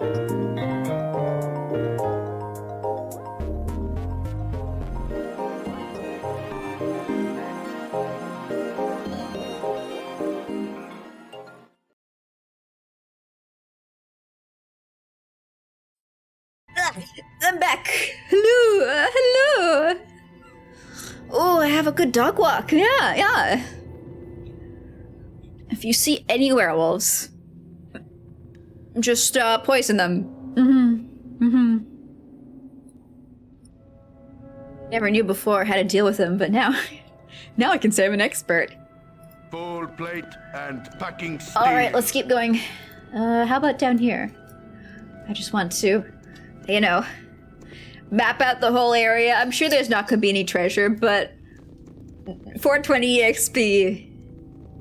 I'm back. Hello, hello. Oh, I have a good dog walk. Yeah, yeah. If you see any werewolves, just poison them. Never knew before how to deal with them, but now, now I can say I'm an expert. Full plate and packing steel. All right, let's keep going. How about down here? I just want to, you know, map out the whole area. I'm sure there's not gonna be any treasure, but 420 EXP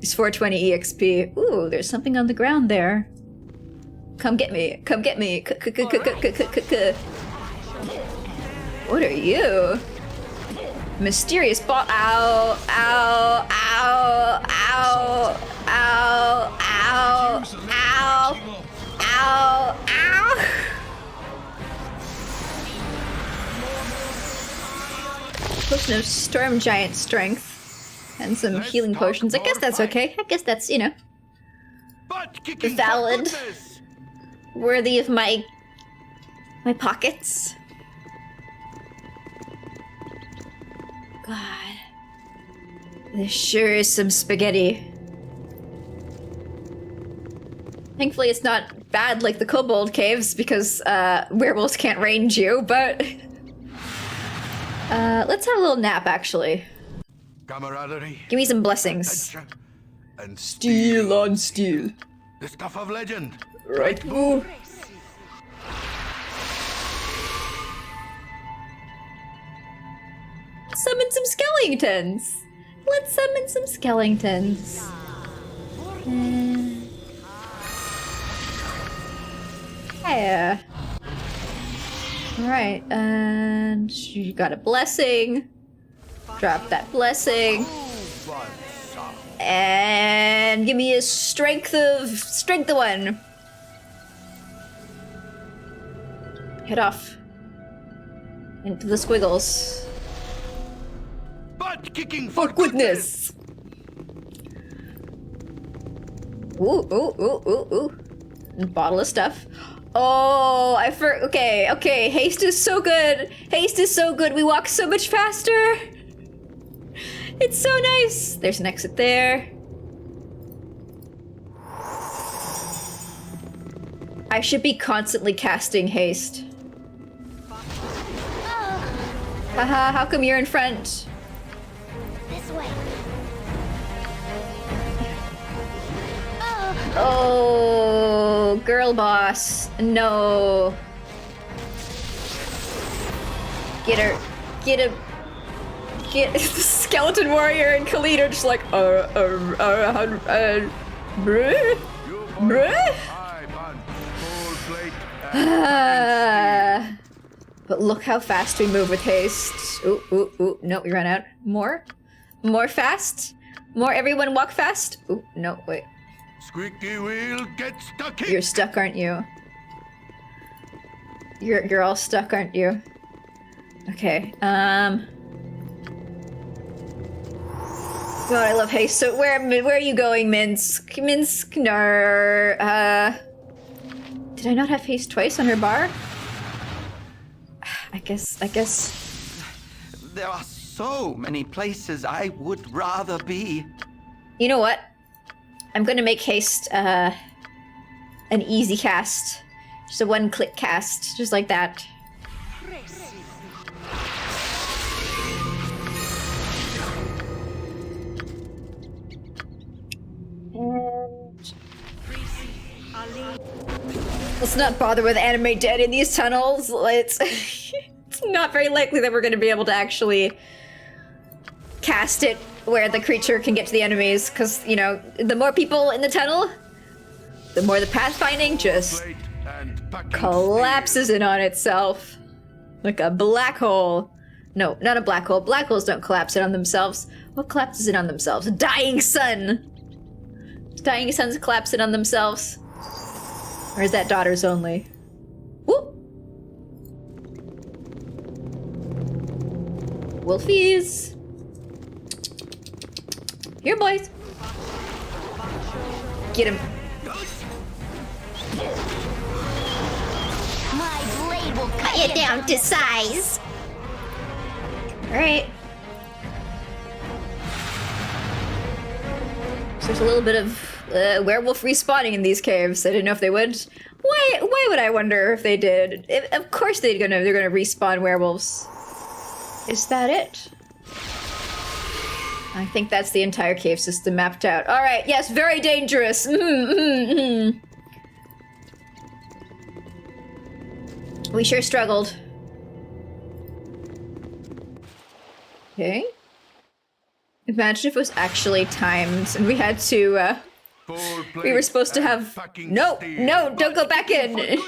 is 420 EXP. Ooh, there's something on the ground there. Come get me. Come get me. What are you? Mysterious ball. Ow, ow, ow, ow, ow, ow, ow, ow, ow. Potion of Storm Giant Strength and some healing potions. I guess that's okay. I guess that's, you know, Butt-kicking valid. for goodness. Worthy of my pockets. God. This sure is some spaghetti. Thankfully it's not bad like the kobold caves because werewolves can't range you, but let's have a little nap actually. Camaraderie. Give me some blessings. adventure, and Steel on steel. the stuff of legend. Right, boo. Summon some skeletons. Let's summon some skeletons. Yeah. Alright, and you got a blessing. Drop that blessing. And give me a strength of one. Head off. Into the squiggles. Butt-kicking For goodness! Ooh, ooh, ooh, ooh, ooh. And bottle of stuff. Oh, okay. Haste is so good. Haste is so good. We walk so much faster. It's so nice. There's an exit there. I should be constantly casting haste. Haha, how come you're in front? This way. Oh, girl boss. No. Get her. Get him. Get the skeleton warrior and Khalid are just like, bruh? Bruh? But look how fast we move with haste. Ooh, ooh, ooh. No, we ran out. More? More fast? More everyone walk fast? Ooh, no, wait. Squeaky wheel, get stuck in. You're stuck, aren't you? You're all stuck, aren't you? Okay, God, I love haste. So where are you going, Minsk? Minsk, no. Did I not have haste twice on her bar? I guess. There are so many places I would rather be. You know what? I'm gonna make haste, an easy cast. Just a one-click cast, just like that. Let's not bother with anime dead in these tunnels. It's it's not very likely that we're going to be able to actually cast it where the creature can get to the enemies, because, you know, the more people in the tunnel, the more the pathfinding just collapses in on itself. Like a black hole. No, not a black hole. Black holes don't collapse in on themselves. What collapses in on themselves? A dying sun! Dying suns collapse in on themselves. Or is that daughters only? Wolfies. Here, boys. Get him. My blade will cut Cut you down to size. Alright. So there's a little bit of werewolf respawning in these caves. I didn't know if they would. Why would I wonder if they did? Of course they're gonna respawn werewolves. Is that it? I think that's the entire cave system mapped out. Alright, yes, very dangerous. We sure struggled. Okay. Imagine if it was actually timed and we had to, we were supposed to have... No, don't go back in!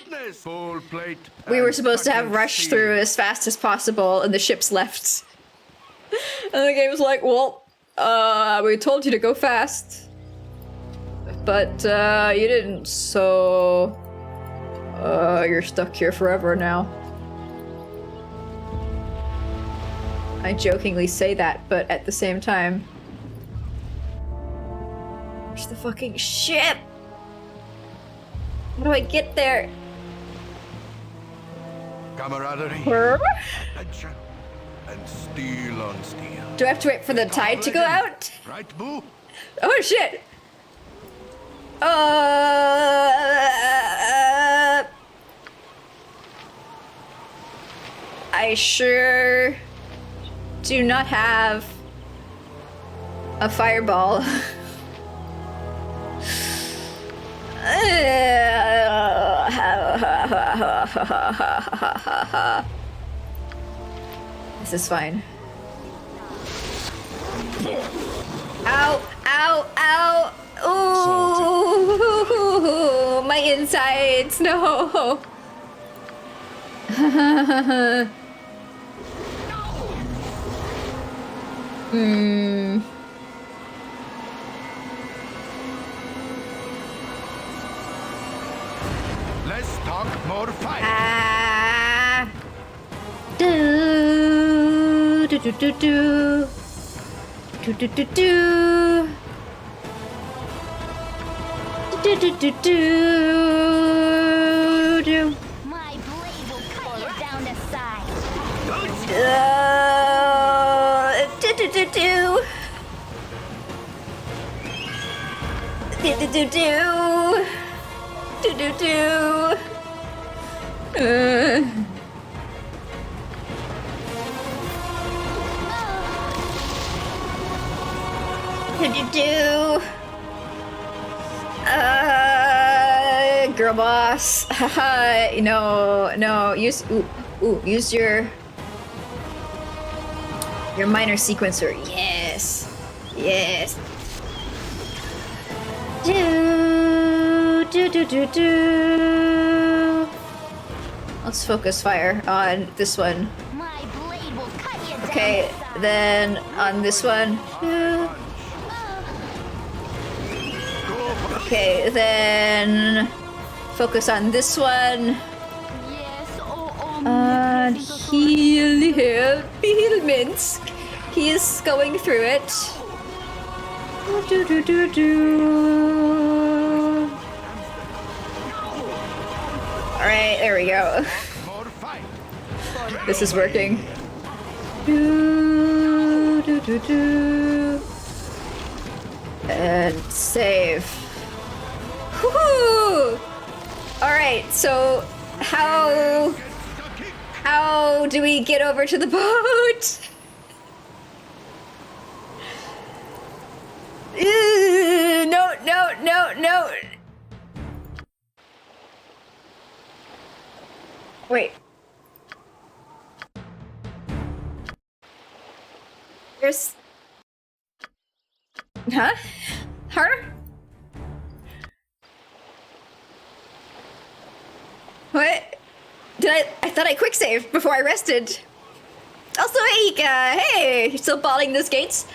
We were supposed to have rushed through as fast as possible and the ships left. And the game was like, well, we told you to go fast. But, you didn't, so... you're stuck here forever now. I jokingly say that, but at the same time... Where's the fucking ship? How do I get there? Camaraderie, Brr? adventure, and steel on steel. Do I have to wait for the tide to go out? Right, Boo? Oh shit! I sure do not have a fireball. This is fine. Ow! Ow! Ow! Ooh! My insides! No! Let's talk more fight. Ah! Do do do do do do do do do do do do do. My blade will cut you down to size. Do do do do. Do do do do. Do do do. Do do do. Girl boss. Haha. No. Use use your minor sequencer. Yes. Do. Let's focus fire on this one. My blade will cut you down Okay, to size. then on this one. Okay, then focus on this one. Yes, On heal Minsk. He is going through it. Alright, there we go. More fight. This is working. Do. And save. Woohoo! Alright, so how do we get over to the boat? No. Wait. There's... Huh? Her? What? I thought I quick saved before I rested. Also, hey, you're still balling those gates?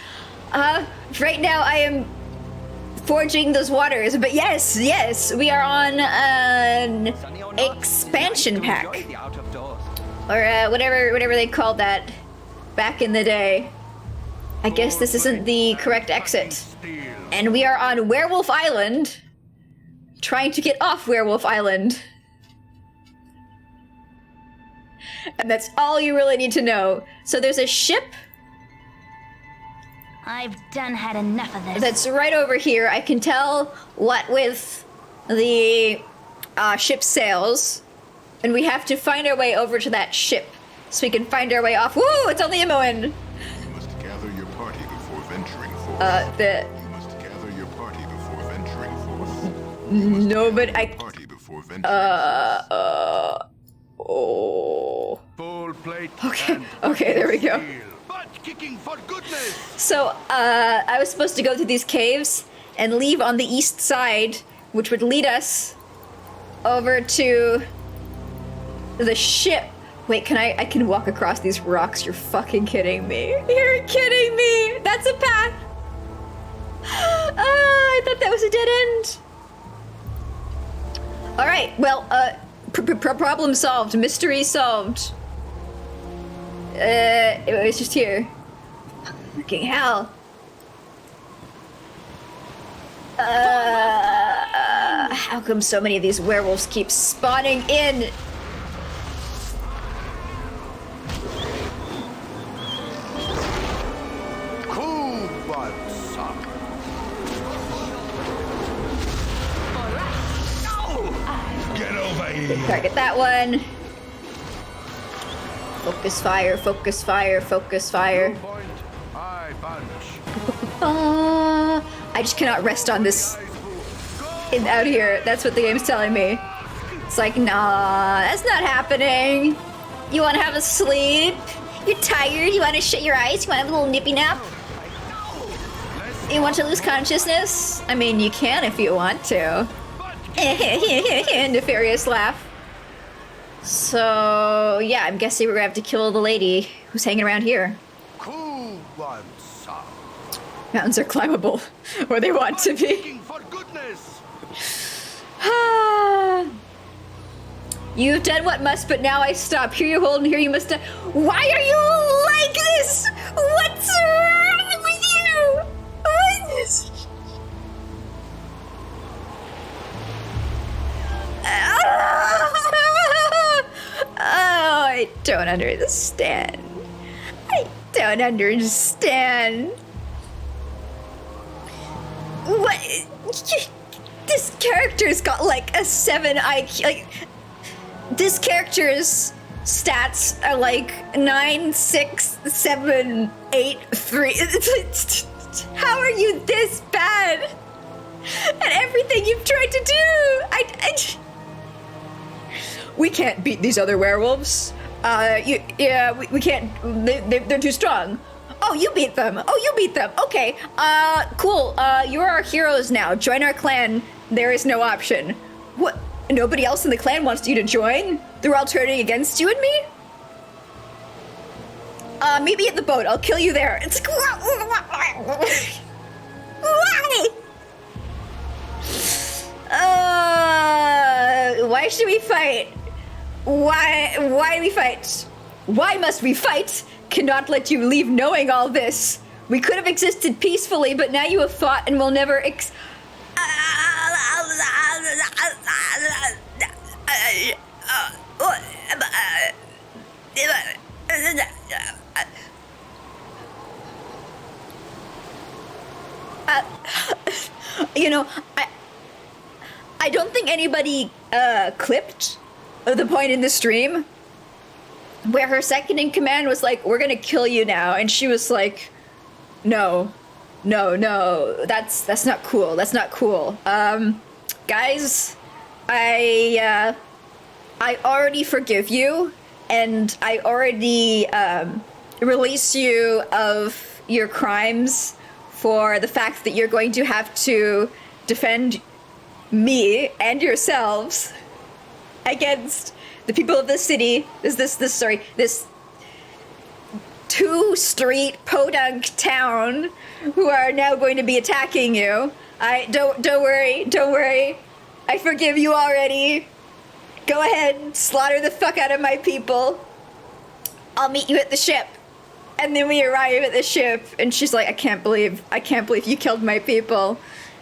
Right now I am forging those waters, but yes, we are on an expansion pack. Or whatever they call that. back in the day. I guess this isn't the correct exit. And we are on Werewolf Island, trying to get off Werewolf Island. And that's all you really need to know. So there's a ship I've done had enough of this. that's right over here. I can tell what with the ship's sails. And we have to find our way over to that ship so we can find our way off. Woo! It's only a Moen! You must gather your party before venturing forth. You must gather your party before venturing forth. No, but I... Party before venturing Oh... Full plate. Okay, and okay, there we go. steel. Butt kicking for goodness. So, I was supposed to go through these caves and leave on the east side, which would lead us over to the ship. Wait, I can walk across these rocks? You're fucking kidding me. You're kidding me. That's a path. I thought that was a dead end. All right, well, problem solved. Mystery solved. It was just here. Fucking hell. How come so many of these werewolves keep spawning in? Cool one, son. Get over here. Target that one. Focus fire, focus fire, focus fire. Point. I punch. I just cannot rest on this out here. That's what the game's telling me. It's like, nah, that's not happening. You want to have a sleep? You're tired? You want to shut your eyes? You want to have a little nippy nap? You want to lose consciousness? I mean, you can if you want to. Nefarious laugh. So, yeah, I'm guessing we're gonna have to kill the lady who's hanging around here. Cool one, son. Mountains are climbable, or they want to be. Kicking for goodness. You've done what must, but now I stop. Here you hold, and here you must. Why are you like this? What's wrong with you? What is... Oh, I don't understand. I don't understand. What? This character's got like a 7 IQ. Like, this character's stats are like 9, 6, 7, 8, 3. How are you this bad at everything you've tried to do? We can't beat these other werewolves. We can't. They're too strong. Oh, you beat them. Okay. Cool. You're our heroes now. Join our clan. There is no option. What? Nobody else in the clan wants you to join? They're all turning against you and me? Meet me at the boat. I'll kill you there. It's why should we fight? Why we fight? Why must we fight? Cannot let you leave knowing all this. We could have existed peacefully, but now you have fought and will never you know, I don't think anybody clipped the point in the stream where her second in command was like, we're gonna kill you now, and she was like, no, that's not cool. Guys, I already forgive you, and I already release you of your crimes for the fact that you're going to have to defend me and yourselves against the people of this city. This 2-street podunk town who are now going to be attacking you. Don't worry. I forgive you already. Go ahead, slaughter the fuck out of my people. I'll meet you at the ship. And then we arrive at the ship, and she's like, I can't believe you killed my people.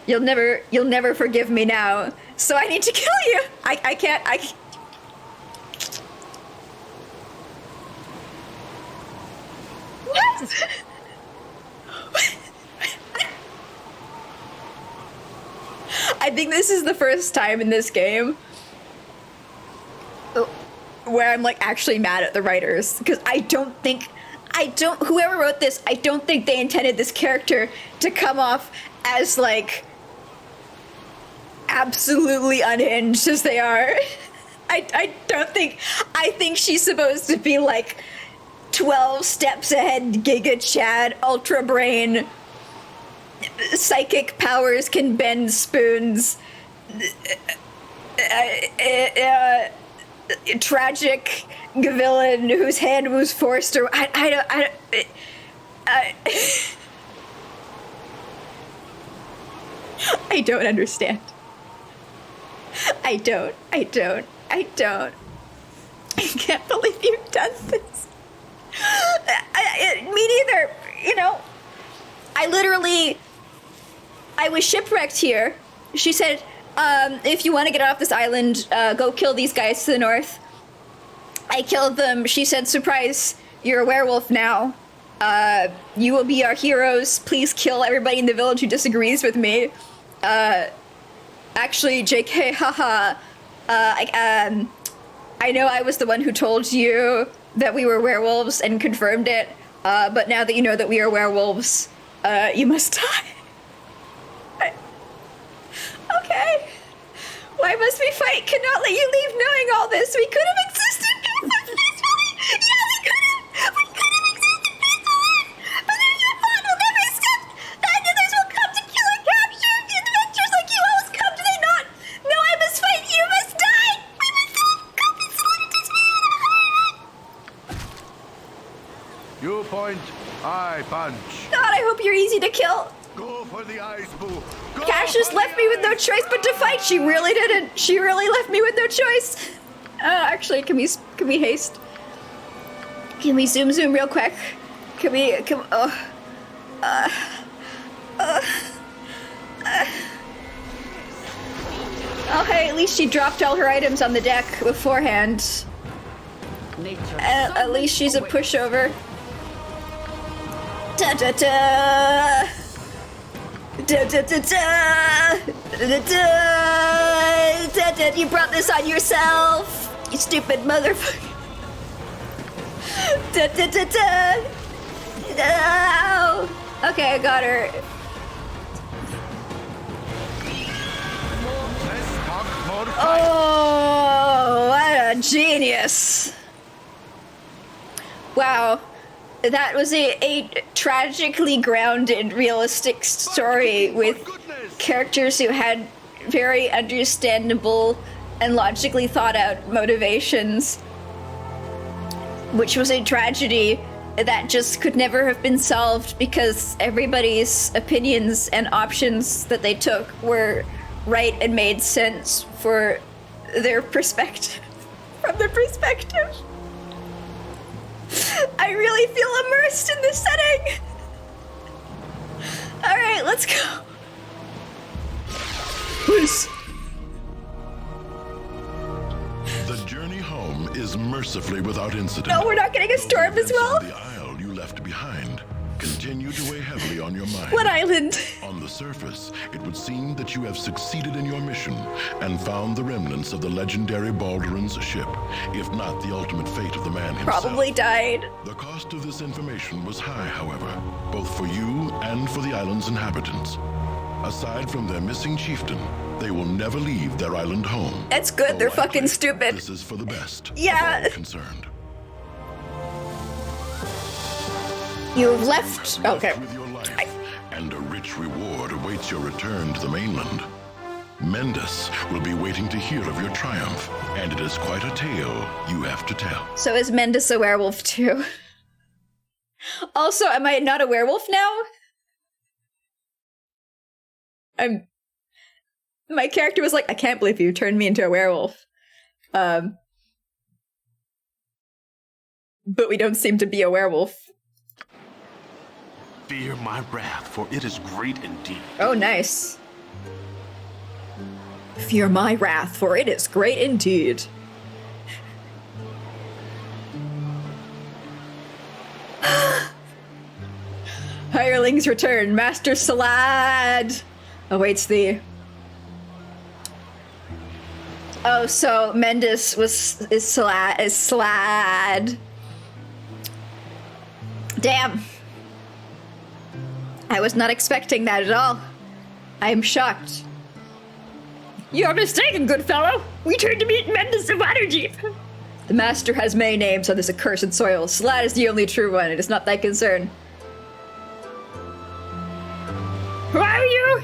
You'll never forgive me now. So I need to kill you. I can't. What? I think this is the first time in this game where I'm like actually mad at the writers, because whoever wrote this, I don't think they intended this character to come off as like absolutely unhinged as they are. I think she's supposed to be like 12 steps ahead, Giga Chad, Ultra Brain, psychic powers, can bend spoons, tragic villain whose hand was forced, or I don't understand. I can't believe you've done this. Me neither. You know, I was shipwrecked here. She said, if you want to get off this island, go kill these guys to the north. I killed them. She said, surprise, you're a werewolf now. You will be our heroes. Please kill everybody in the village who disagrees with me. Actually, JK, haha. I know I was the one who told you that we were werewolves and confirmed it, but now that you know that we are werewolves, you must die. Okay. Why must we fight? Cannot let you leave knowing all this. We could have existed peacefully. Yeah, we could have. We could have existed peacefully. But then your bond will never accept. And others will come to kill and capture. Adventures like you always come, do they not? No, I must fight. You must die. We must come and teach me how to fight. You point, I punch. God, I hope you're easy to kill. Go for the eyes, boo. Go Cassius for left the me with no eyes. choice but to fight. She really didn't. She really left me with no choice. Actually, can we haste? Can we zoom real quick? Oh, hey, at least she dropped all her items on the deck beforehand. At least she's a pushover. Da da da. Da da da da. Da da da da. You brought this on yourself, you stupid motherfucker. Da da da da. No. Okay, I got her. Less talk, more fight. Oh, what a genius. Wow. That was a tragically grounded, realistic story with characters who had very understandable and logically thought out motivations, which was a tragedy that just could never have been solved because everybody's opinions and options that they took were right and made sense for their perspective, from their perspective. I really feel immersed in this setting. All right, let's go. Please. The journey home is mercifully without incident. No, we're not getting a storm as well. The isle you left behind continue to weigh heavily on your mind. What island? On the surface, it would seem that you have succeeded in your mission and found the remnants of the legendary Balduran's ship, if not the ultimate fate of the man himself. Probably died. The cost of this information was high, however, both for you and for the island's inhabitants. Aside from their missing chieftain, they will never leave their island home. That's good, they're Likely, fucking stupid. This is for the best Yeah. of all concerned. You've left. Okay. With your life, and a rich reward awaits your return to the mainland. Mendus will be waiting to hear of your triumph, and it is quite a tale you have to tell. So is Mendus a werewolf too? Also, am I not a werewolf now? My character was like, I can't believe you turned me into a werewolf. But we don't seem to be a werewolf. Fear my wrath, for it is great indeed. Oh, nice. Fear my wrath, for it is great indeed. Hirelings return. Master Salad awaits thee. Oh, so Mendus is Salad. Damn. I was not expecting that at all. I am shocked. You're mistaken, good fellow. We turned to meet Mendus of Waterdeep. The master has many names on this accursed soil. Slad is the only true one. It is not thy concern. Who are you?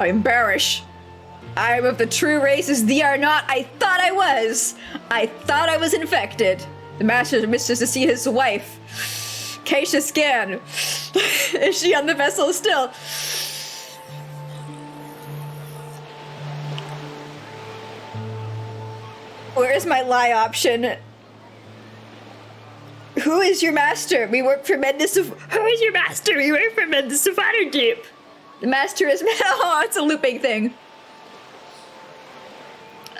I am Barish. I am of the true race as thee are not. I thought I was. I thought I was infected. The master misses to see his wife. Keisha Scan. Is she on the vessel still? Where's my lie option? Who is your master? We work for Mendus of... Who is your master? We work for Mendus of Waterdeep. The master is... Oh, it's a looping thing.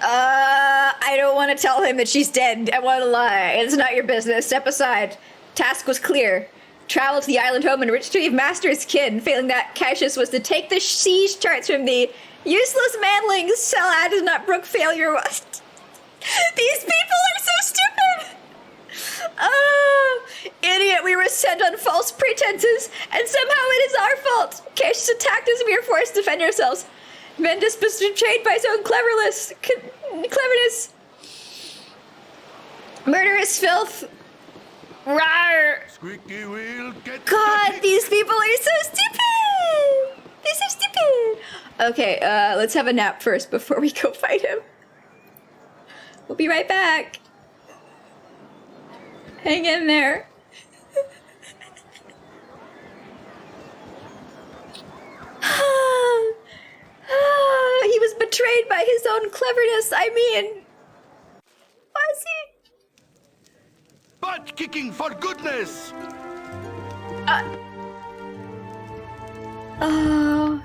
I don't want to tell him that she's dead. I want to lie. It's not your business. Step aside. Task was clear. Travel to the island home and retrieve master's kin. Failing that, Cassius was to take the siege charts from the useless manlings. Salad does not brook failure. These people are so stupid. Oh, idiot, we were sent on false pretenses, and somehow it is our fault. Cassius attacked us and we were forced to defend ourselves. Mendus was betrayed by his own cleverness. Murderous filth. Rawr. Squeaky wheel, get God, these people are so stupid. They're so stupid. Okay, let's have a nap first before we go fight him. We'll be right back. Hang in there. He was betrayed by his own cleverness. I mean, was he? butt kicking for goodness. Oh.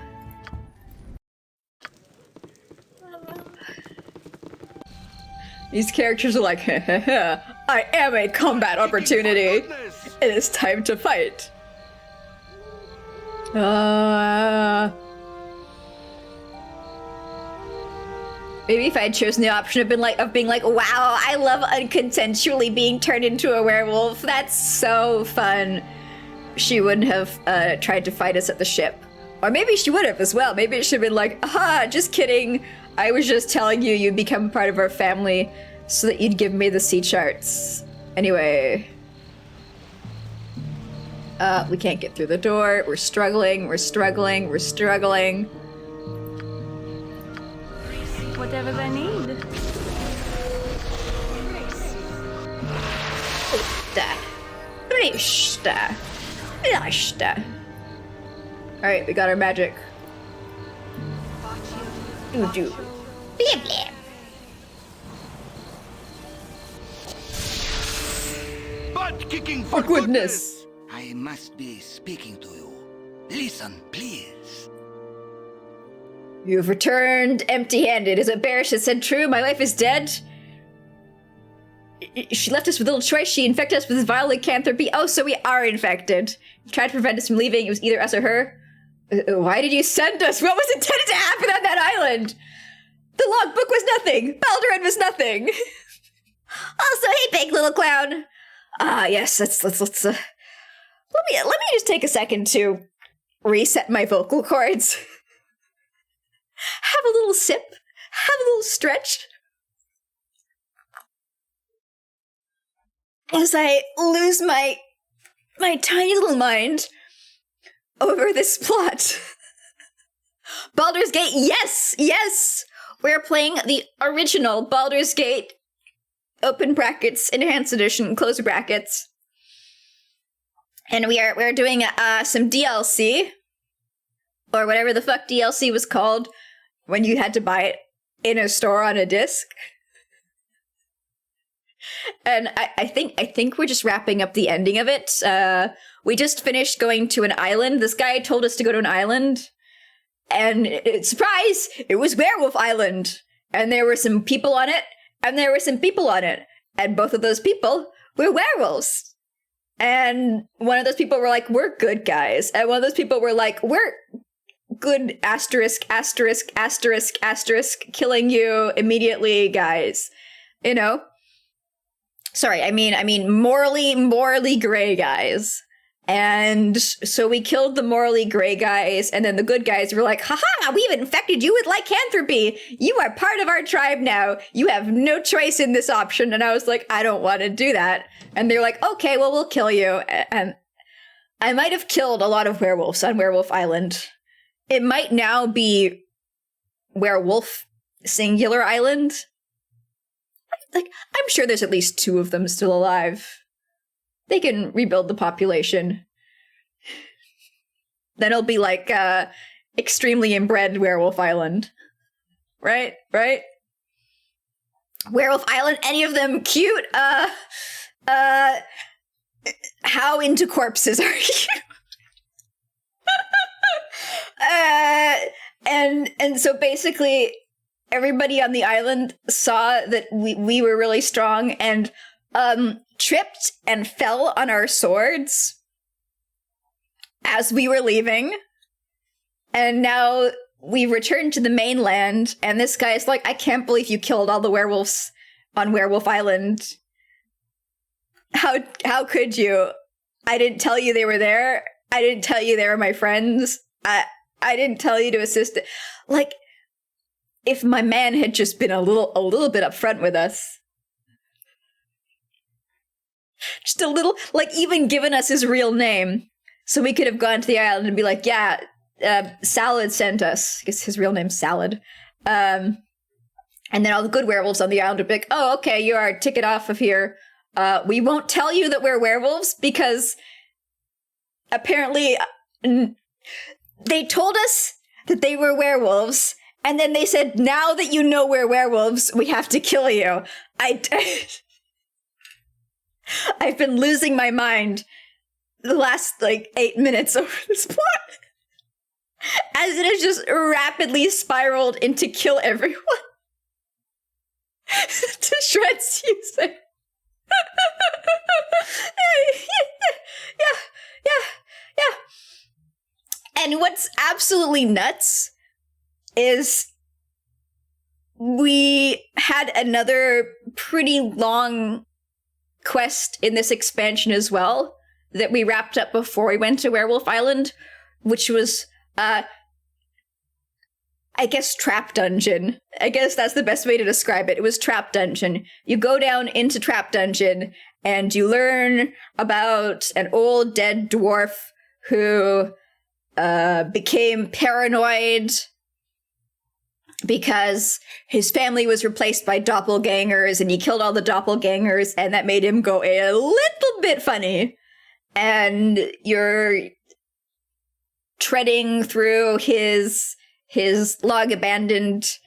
These characters are like, I am a combat opportunity. It is time to fight. Maybe if I had chosen the option of being like, wow, I love unconsensually being turned into a werewolf. That's so fun. She wouldn't have tried to fight us at the ship. Or maybe she would have as well. Maybe it should have been like, aha, just kidding. I was just telling you you'd become part of our family so that you'd give me the sea charts. Anyway. We can't get through the door. We're struggling. Whatever they need. Alright, we got our magic. Do. Blah, blah. Butt kicking for Goodness. I must be speaking to you. Listen, please. You've returned empty-handed. Is it Barish that said true? My wife is dead? She left us with little choice. She infected us with vile lycanthropy. Oh, so we are infected. You tried to prevent us from leaving. It was either us or her. Why did you send us? What was intended to happen on that island? The logbook was nothing. Balduran was nothing. Also, hey, big little clown. Yes. Let's. Let me just take a second to reset my vocal cords. Have a little sip. Have a little stretch. As I lose my tiny little mind over this plot. Baldur's Gate, yes! We're playing the original Baldur's Gate, open brackets, enhanced edition, close brackets. And we're doing some DLC, or whatever the fuck DLC was called when you had to buy it in a store on a disc. And I think we're just wrapping up the ending of it. We just finished going to an island. This guy told us to go to an island, and surprise, it was Werewolf Island. And there were some people on it, and there were some people on it, and both of those people were werewolves. And one of those people were like, "We're good guys," and one of those people were like, "We're good asterisk asterisk asterisk asterisk killing you immediately, guys." You know. Sorry, I mean morally gray guys. And so we killed the morally gray guys, and then the good guys were like, "Haha, we've infected you with lycanthropy. You are part of our tribe now. You have no choice in this option." And I was like, "I don't want to do that." And they're like, "Okay, well, we'll kill you." And I might have killed a lot of werewolves on Werewolf Island. It might now be Werewolf Singular Island. Like, I'm sure there's at least 2 of them still alive. They can rebuild the population. Then it'll be like extremely inbred Werewolf Island. Right? Werewolf Island, any of them cute? How into corpses are you? And so basically everybody on the island saw that we were really strong and tripped and fell on our swords as we were leaving. And now we returned to the mainland, and this guy's like, "I can't believe you killed all the werewolves on Werewolf Island. How could you? I didn't tell you they were there. I didn't tell you they were my friends. I didn't tell you to assist." Like, if my man had just been a little bit upfront with us. Just a little, like, even given us his real name, so we could have gone to the island and be like, "Yeah, Salad sent us." I guess his real name's Salad. And then all the good werewolves on the island would be like, "Oh, okay, you're our ticket off of here. We won't tell you that we're werewolves because apparently they told us that they were werewolves, and then they said, now that you know we're werewolves, we have to kill you." I've been losing my mind the last, 8 minutes over this plot. As it has just rapidly spiraled into kill everyone. To shreds, you say. Yeah. And what's absolutely nuts is we had another pretty long quest in this expansion as well that we wrapped up before we went to Werewolf Island, which was, I guess, Trap Dungeon. I guess that's the best way to describe it. It was Trap Dungeon. You go down into Trap Dungeon and you learn about an old dead dwarf who became paranoid because his family was replaced by doppelgangers, and he killed all the doppelgangers, and that made him go a little bit funny. And you're treading through his long-abandoned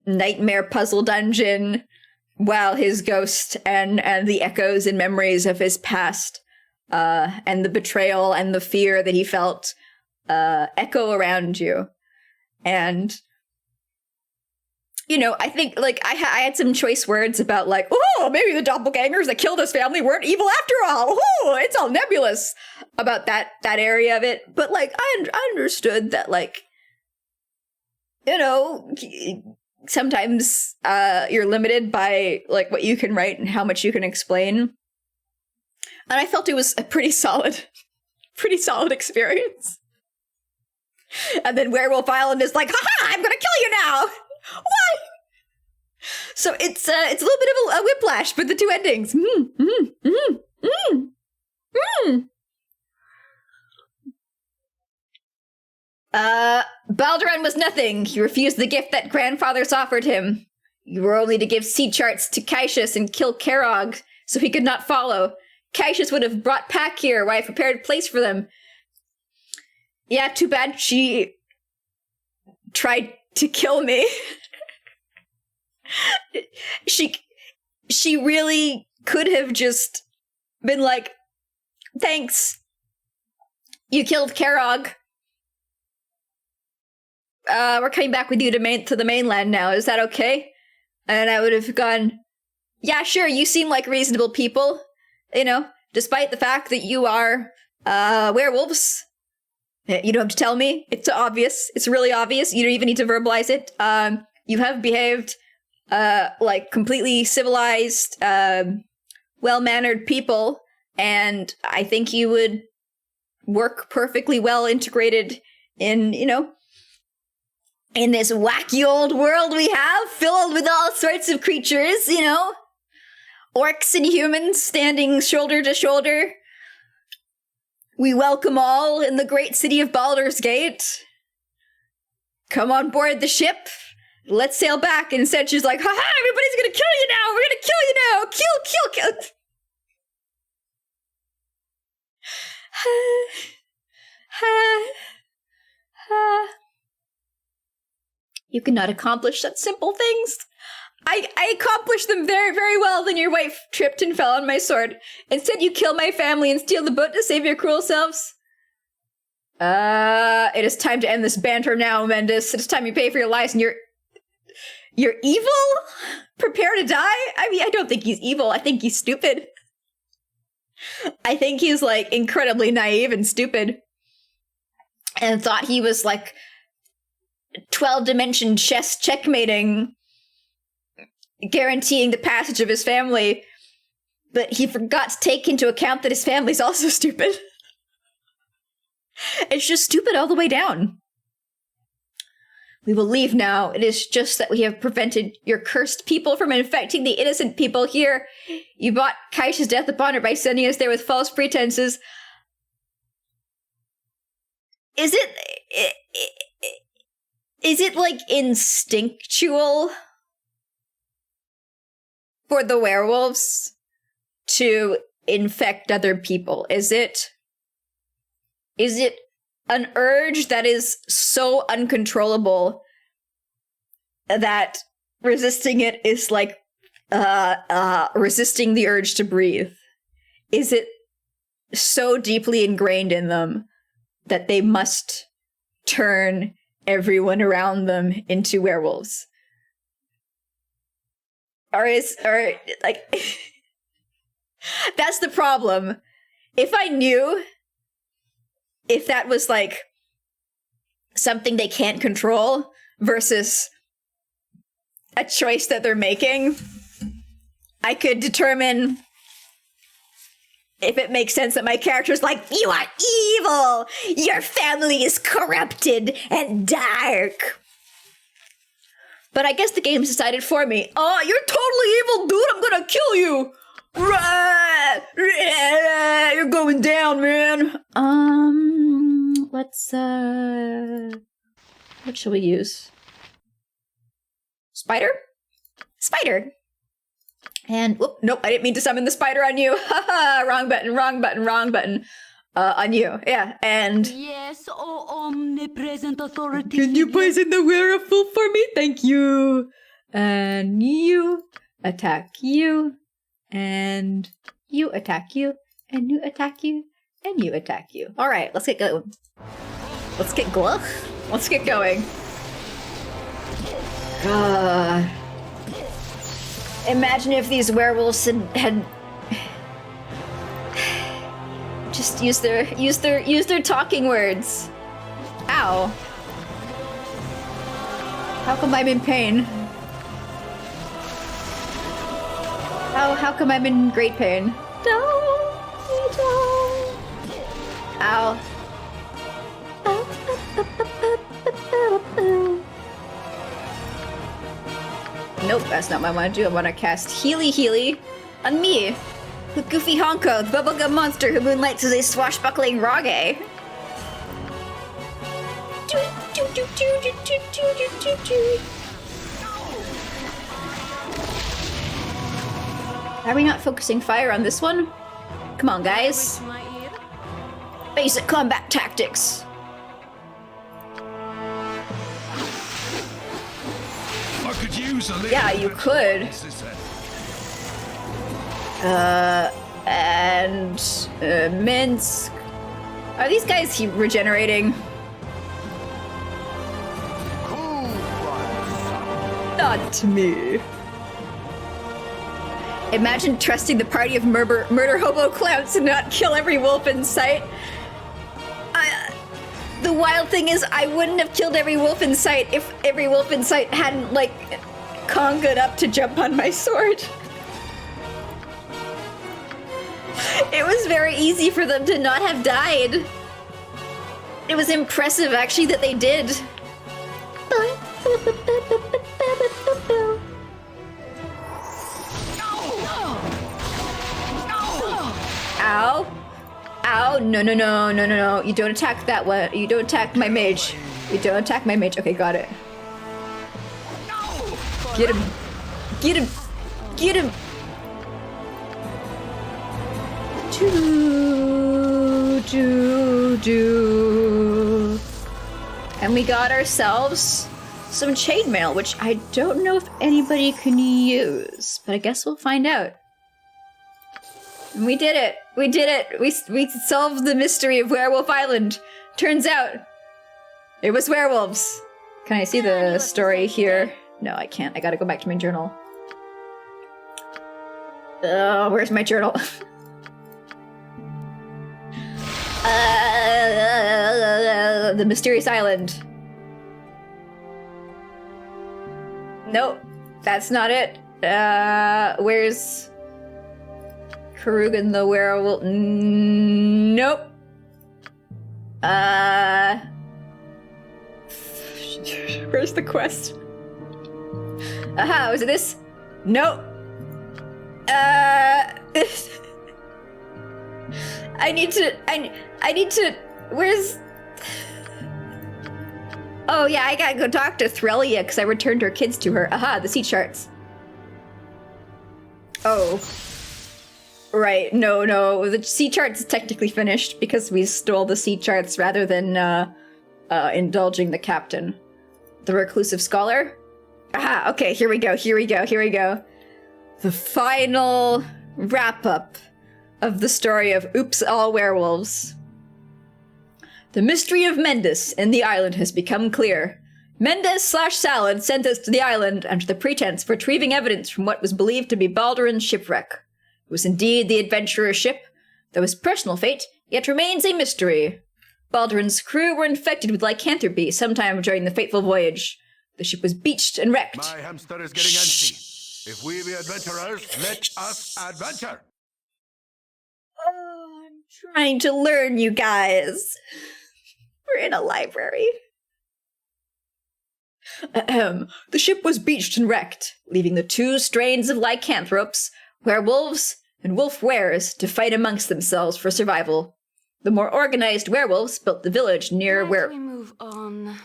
nightmare puzzle dungeon while his ghost and the echoes and memories of his past and the betrayal and the fear that he felt echo around you. And, I think, I had some choice words about, "Oh, maybe the doppelgangers that killed his family weren't evil after all. Oh, it's all nebulous," about that area of it. But, I understood that, sometimes you're limited by, what you can write and how much you can explain. And I felt it was a pretty solid experience. And then Werewolf Island is like, "Haha, I'm gonna kill you now!" What? So it's a little bit of a whiplash, but the 2 endings. Balduran was nothing. He refused the gift that grandfathers offered him. You were only to give sea charts to Cassius and kill Karog, so he could not follow. Cassius would have brought Pack here, where I prepared a place for them. Yeah, too bad she tried to kill me. she really could have just been like, thanks. You killed Karog. We're coming back with you to the mainland now. Is that okay? And I would have gone, yeah, sure, you seem like reasonable people. You know, despite the fact that you are werewolves. You don't have to tell me. It's obvious. It's really obvious. You don't even need to verbalize it. You have behaved like completely civilized, well-mannered people, and I think you would work perfectly well integrated in, you know, in this wacky old world we have, filled with all sorts of creatures, you know? Orcs and humans standing shoulder to shoulder. We welcome all in the great city of Baldur's Gate. Come on board the ship. Let's sail back. And instead she's like, haha, everybody's gonna kill you now. We're gonna kill you now. Kill. You cannot accomplish such simple things. I accomplished them very, very well. Then your wife tripped and fell on my sword. Instead, you kill my family and steal the boat to save your cruel selves. It is time to end this banter now, Mendus. It's time you pay for your lies, and you're evil? Prepare to die? I mean, I don't think he's evil. I think he's stupid. I think he's, like, incredibly naive and stupid. And thought he was, like, 12-dimension chess checkmating, guaranteeing the passage of his family. But he forgot to take into account that his family's also stupid. It's just stupid all the way down. We will leave now. It is just that we have prevented your cursed people from infecting the innocent people here. You brought Kaisha's death upon her by sending us there with false pretenses. Is it like instinctual for the werewolves to infect other people? Is it an urge that is so uncontrollable that resisting it is like resisting the urge to breathe? Is it so deeply ingrained in them that they must turn everyone around them into werewolves? Or like that's the problem. If I knew if that was like something they can't control versus a choice that they're making, I could determine if it makes sense that my character's like, you are evil! Your family is corrupted and dark. But I guess the game's decided for me. Oh, you're totally evil, dude! I'm gonna kill you! You're going down, man! Let's, what shall we use? Spider? Spider! And, whoop, nope, I didn't mean to summon the spider on you. Haha, wrong button. On you, yeah, and... Yes, oh omnipresent authority. Can you poison the werewolf for me? Thank you. And you attack you. And you attack you. And you attack you. And you attack you. Alright, let's get going. Let's get going. Imagine if these werewolves had just use their talking words. Ow. How come I'm in pain? How come I'm in great pain? Don't. Ow. Nope, that's not what I want to do. I want to cast Healy on me. The goofy Honko, the bubblegum monster who moonlights as a swashbuckling Rage. Are we not focusing fire on this one? Come on, guys. Basic combat tactics. How could use a little Yeah, you could. And Minsk. Are these guys regenerating? Not to me. Imagine trusting the party of murder hobo clowns to not kill every wolf in sight. The wild thing is, I wouldn't have killed every wolf in sight if every wolf in sight hadn't, like, congaed up to jump on my sword. It was very easy for them to not have died. It was impressive, actually, that they did. Ow. Ow. No, no, no, no, no, no. You don't attack that one. You don't attack my mage. You don't attack my mage. Okay, got it. Get him. Get him. Get him. Do. And we got ourselves some chainmail, which I don't know if anybody can use, but I guess we'll find out. And we did it. We did it. We solved the mystery of Werewolf Island. Turns out it was werewolves. Can I see the story here? No, I can't. I gotta go back to my journal. Oh, where's my journal? The mysterious island. Nope, that's not it. Where's Karugan the werewolf? Nope. Where's the quest? Aha, was it this? Nope. I need to, where's... Oh yeah, I gotta go talk to Threlia because I returned her kids to her. Aha, the sea charts. Oh. Right, no, the sea charts is technically finished because we stole the sea charts rather than indulging the captain. The reclusive scholar? Aha, okay, here we go. The final wrap-up of the story of Oops All Werewolves. The mystery of Mendes in the island has become clear. Mendes/Salad sent us to the island under the pretense of retrieving evidence from what was believed to be Balduran's shipwreck. It was indeed the adventurer's ship, though his personal fate yet remains a mystery. Balduran's crew were infected with lycanthropy sometime during the fateful voyage. The ship was beached and wrecked. My hamster is getting antsy. If we be adventurers, let us adventure. Oh, I'm trying to learn, you guys. We're in a library. The ship was beached and wrecked, leaving the two strains of lycanthropes, werewolves and wolf wares, to fight amongst themselves for survival. The more organized werewolves built the village near where... we move on?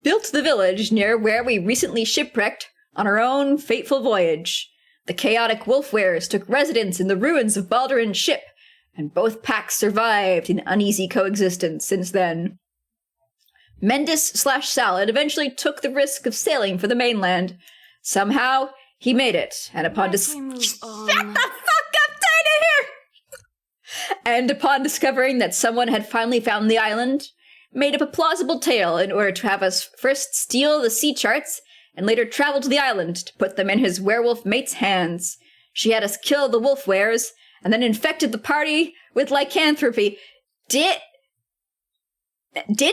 Built the village near where we recently shipwrecked on our own fateful voyage. The chaotic wolf wares took residence in the ruins of Balduran's ship, and both packs survived in uneasy coexistence since then. Mendes/Salad eventually took the risk of sailing for the mainland. Somehow, he made it, and upon Shut the fuck up, Dana! And upon discovering that someone had finally found the island, made up a plausible tale in order to have us first steal the sea charts and later travel to the island to put them in his werewolf mate's hands. She had us kill the wolf wares and then infected the party with lycanthropy. Did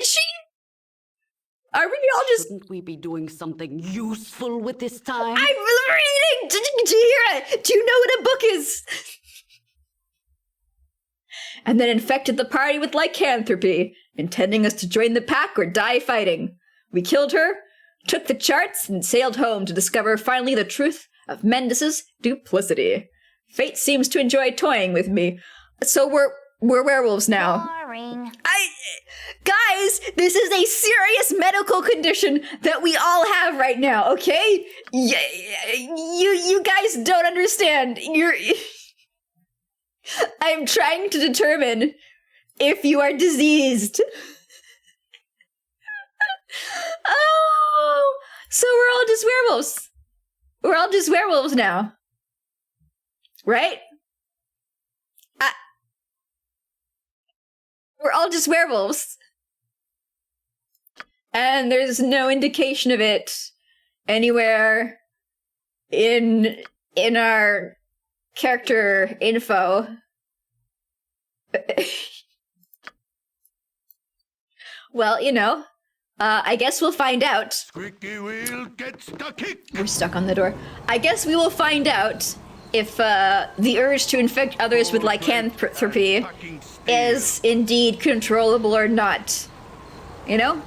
she? Are we all just... Shouldn't we be doing something useful with this time? I'm reading! Did you hear it? Do you know what a book is? And then infected the party with lycanthropy, intending us to join the pack or die fighting. We killed her, took the charts, and sailed home to discover finally the truth of Mendes's duplicity. Fate seems to enjoy toying with me. So we're werewolves now. Boring. Guys, this is a serious medical condition that we all have right now, okay? You guys don't understand. I'm trying to determine if you are diseased. just werewolves. We're all just werewolves now. Right? We're all just werewolves. And there's no indication of it anywhere in our character info. Well, you know, I guess we'll find out. Squeaky wheel gets the kick. We're stuck on the door. I guess we will find out if the urge to infect others with lycanthropy is indeed controllable or not. You know?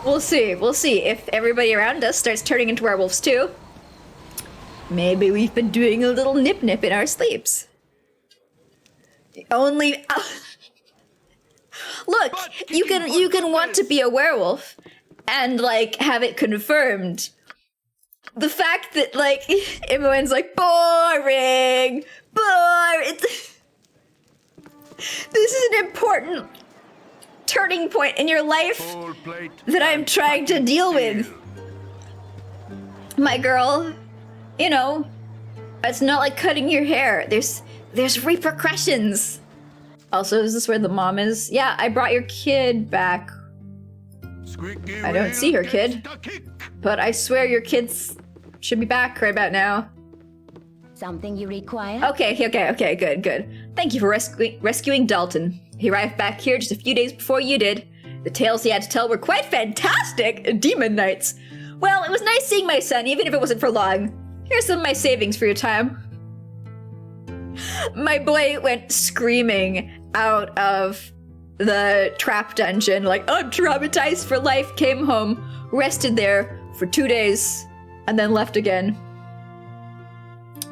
We'll see. We'll see if everybody around us starts turning into werewolves too. Maybe we've been doing a little nip-nip in our sleeps. Only... Look, you can want to be a werewolf and, like, have it confirmed. The fact that, like, everyone's like, boring! This is an important turning point in your life that I'm trying to deal with. My girl, you know, it's not like cutting your hair. There's repercussions. Also, is this where the mom is? Yeah, I brought your kid back. I don't see her kid, but I swear your kids should be back right about now. Something you require? Okay, good. Thank you for rescuing Dalton. He arrived back here just a few days before you did. The tales he had to tell were quite fantastic, demon nights. Well, it was nice seeing my son, even if it wasn't for long. Here's some of my savings for your time. My boy went screaming out of the trap dungeon, like, I'm traumatized for life, came home, rested there for 2 days, and then left again.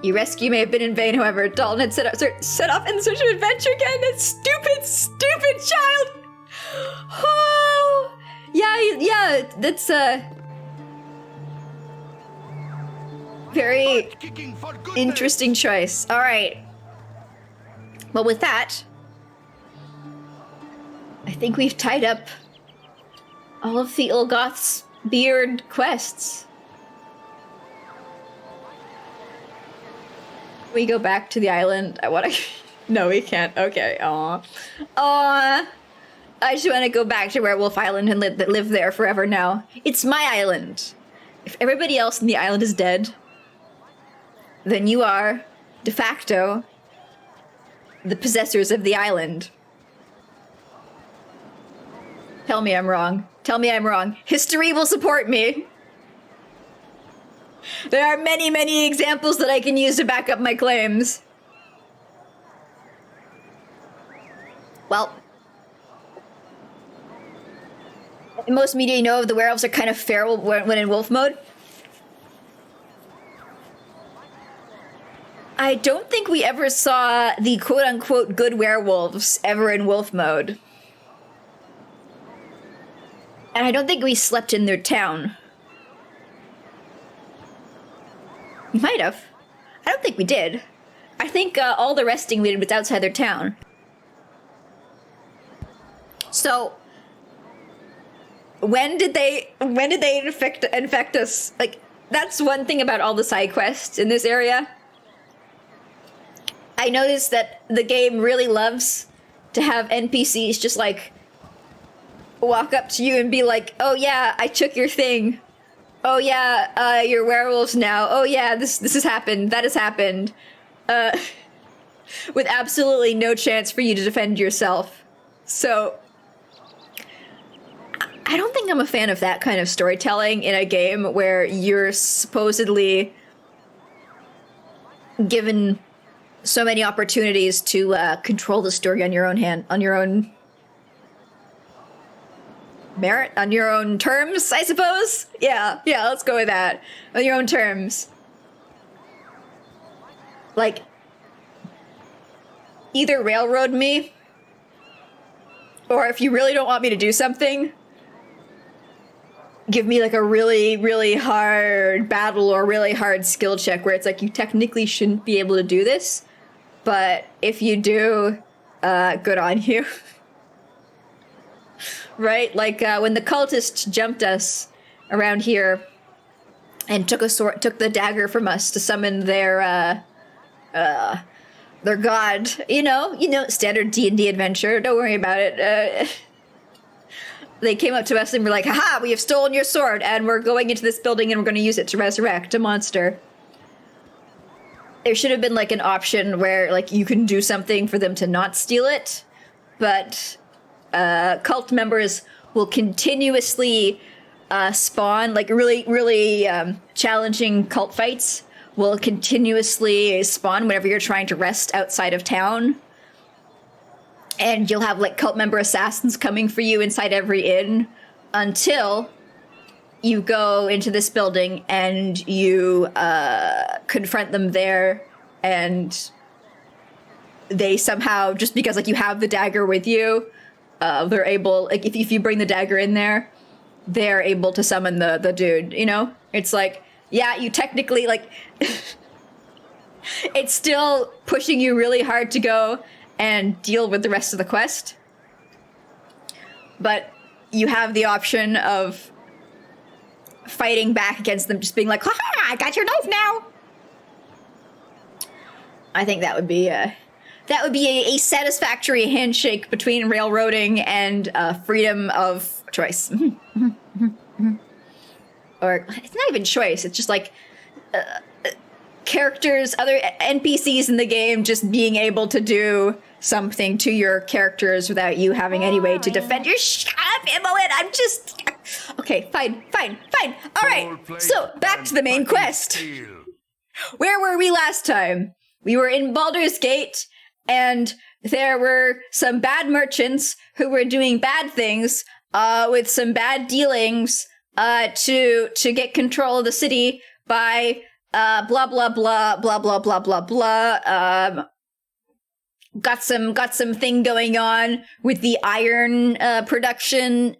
Your rescue may have been in vain, however. Dalton had set off in search of adventure again. That stupid child! Oh! Yeah, that's, very interesting choice. Alright. Well, with that, I think we've tied up all of the Olgoth's beard quests. We go back to the island. I want to... No, we can't. Okay. Aw. I just want to go back to Werewolf Island and live there forever now. It's my island. If everybody else in the island is dead, then you are, de facto, the possessors of the island. Tell me I'm wrong. Tell me I'm wrong. History will support me. There are many, many examples that I can use to back up my claims. Well, in most media, you know, the werewolves are kind of feral when in wolf mode. I don't think we ever saw the quote-unquote good werewolves ever in wolf mode. And I don't think we slept in their town. We might have. I don't think we did. I think all the resting we did was outside their town. So, when did they infect us? Like, that's one thing about all the side quests in this area. I noticed that the game really loves to have NPCs just like walk up to you and be like, oh yeah, I took your thing. Oh yeah, you're werewolves now. Oh yeah, this has happened. That has happened. With absolutely no chance for you to defend yourself. So, I don't think I'm a fan of that kind of storytelling in a game where you're supposedly given so many opportunities to control the story on your own merit, on your own terms, I suppose? Yeah, let's go with that. On your own terms. Like, either railroad me, or if you really don't want me to do something, give me like a really, really hard battle or really hard skill check where it's like, you technically shouldn't be able to do this, but if you do, good on you. Right? Like when the cultists jumped us around here and took the dagger from us to summon their god. You know, standard D&D adventure. Don't worry about it. They came up to us and were like, haha, we have stolen your sword and we're going into this building and we're going to use it to resurrect a monster. There should have been like an option where like you can do something for them to not steal it, but cult members will continuously spawn, like really challenging cult fights will continuously spawn whenever you're trying to rest outside of town. And you'll have like cult member assassins coming for you inside every inn until you go into this building and you confront them there, and they somehow, just because like you have the dagger with you, they're able, like if you bring the dagger in there, they're able to summon the dude, you know? It's like, yeah, you technically like it's still pushing you really hard to go and deal with the rest of the quest. But you have the option of fighting back against them, just being like, haha, I got your knife now. I think that would be a satisfactory handshake between railroading and freedom of choice. Or it's not even choice, it's just like characters, other NPCs in the game just being able to do something to your characters without you having any way to defend your shut up, Imoen. I'm just okay, fine. All right, so back to the main quest. Where were we last time? We were in Baldur's Gate, and there were some bad merchants who were doing bad things with some bad dealings to get control of the city by blah blah blah blah blah blah blah blah. Got some thing going on with the iron production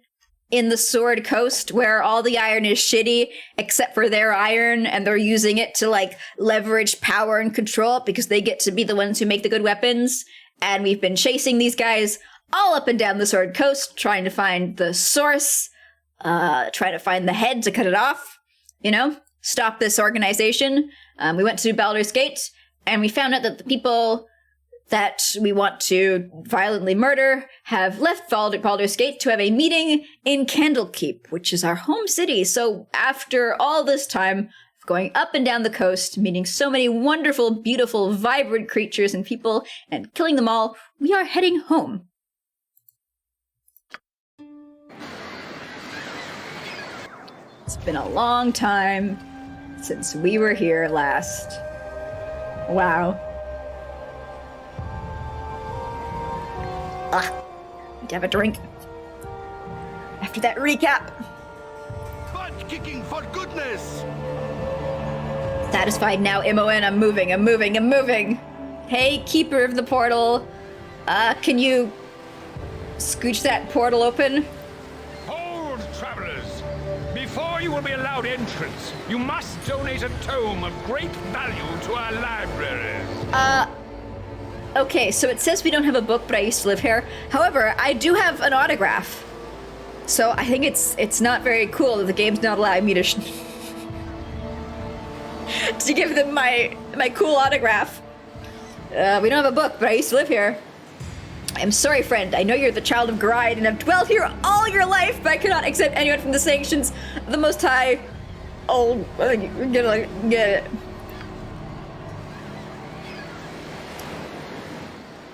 in the Sword Coast, where all the iron is shitty except for their iron, and they're using it to like leverage power and control because they get to be the ones who make the good weapons. And we've been chasing these guys all up and down the Sword Coast, trying to find the source, trying to find the head to cut it off, you know, stop this organization. We went to Baldur's Gate, and we found out that the people that we want to violently murder have left Baldur's Gate to have a meeting in Candlekeep, which is our home city. So after all this time of going up and down the coast, meeting so many wonderful, beautiful, vibrant creatures and people, and killing them all, we are heading home. It's been a long time since we were here last. Wow. Need to have a drink after that recap. Butt kicking for goodness! Satisfied now, Imoen. I'm moving. Hey, keeper of the portal. Can you scooch that portal open? Hold, travelers! Before you will be allowed entrance, you must donate a tome of great value to our library. Okay, so it says we don't have a book, but I used to live here. However, I do have an autograph. So I think it's not very cool that the game's not allowing me to to give them my cool autograph. We don't have a book, but I used to live here. I'm sorry, friend. I know you're the child of Gride and have dwelt here all your life, but I cannot accept anyone from the sanctions of the Most High. Oh, I'm gonna get it.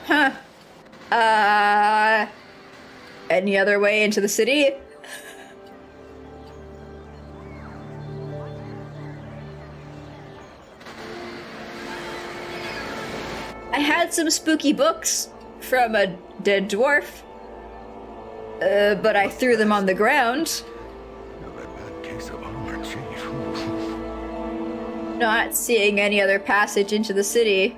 Huh. Any other way into the city? I had some spooky books from a dead dwarf, but I threw them on the ground. Not seeing any other passage into the city.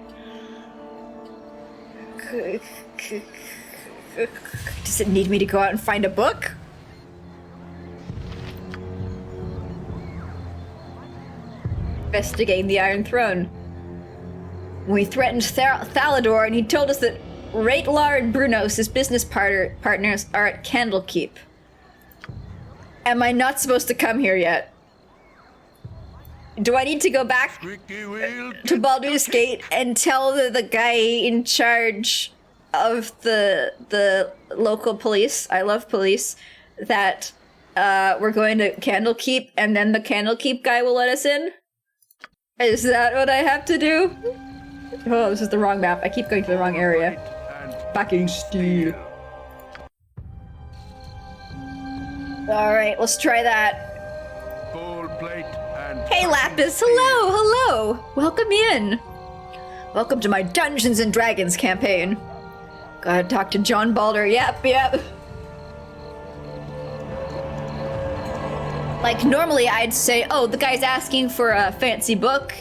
Does it need me to go out and find a book? Investigating the Iron Throne. We threatened Thalador, and he told us that Raitlar and Brunos, his business partners, are at Candlekeep. Am I not supposed to come here yet? Do I need to go back to Baldur's Gate and tell the guy in charge of the local police, I love police, that we're going to Candlekeep, and then the Candlekeep guy will let us in? Is that what I have to do? Oh, this is the wrong map. I keep going to the wrong area. Fucking steel. Alright, let's try that. Full plate and Hey Lapis, hello, hello! Welcome in. Welcome to my Dungeons and Dragons campaign. Gotta talk to John Balder, yep. Like, normally I'd say, oh, the guy's asking for a fancy book.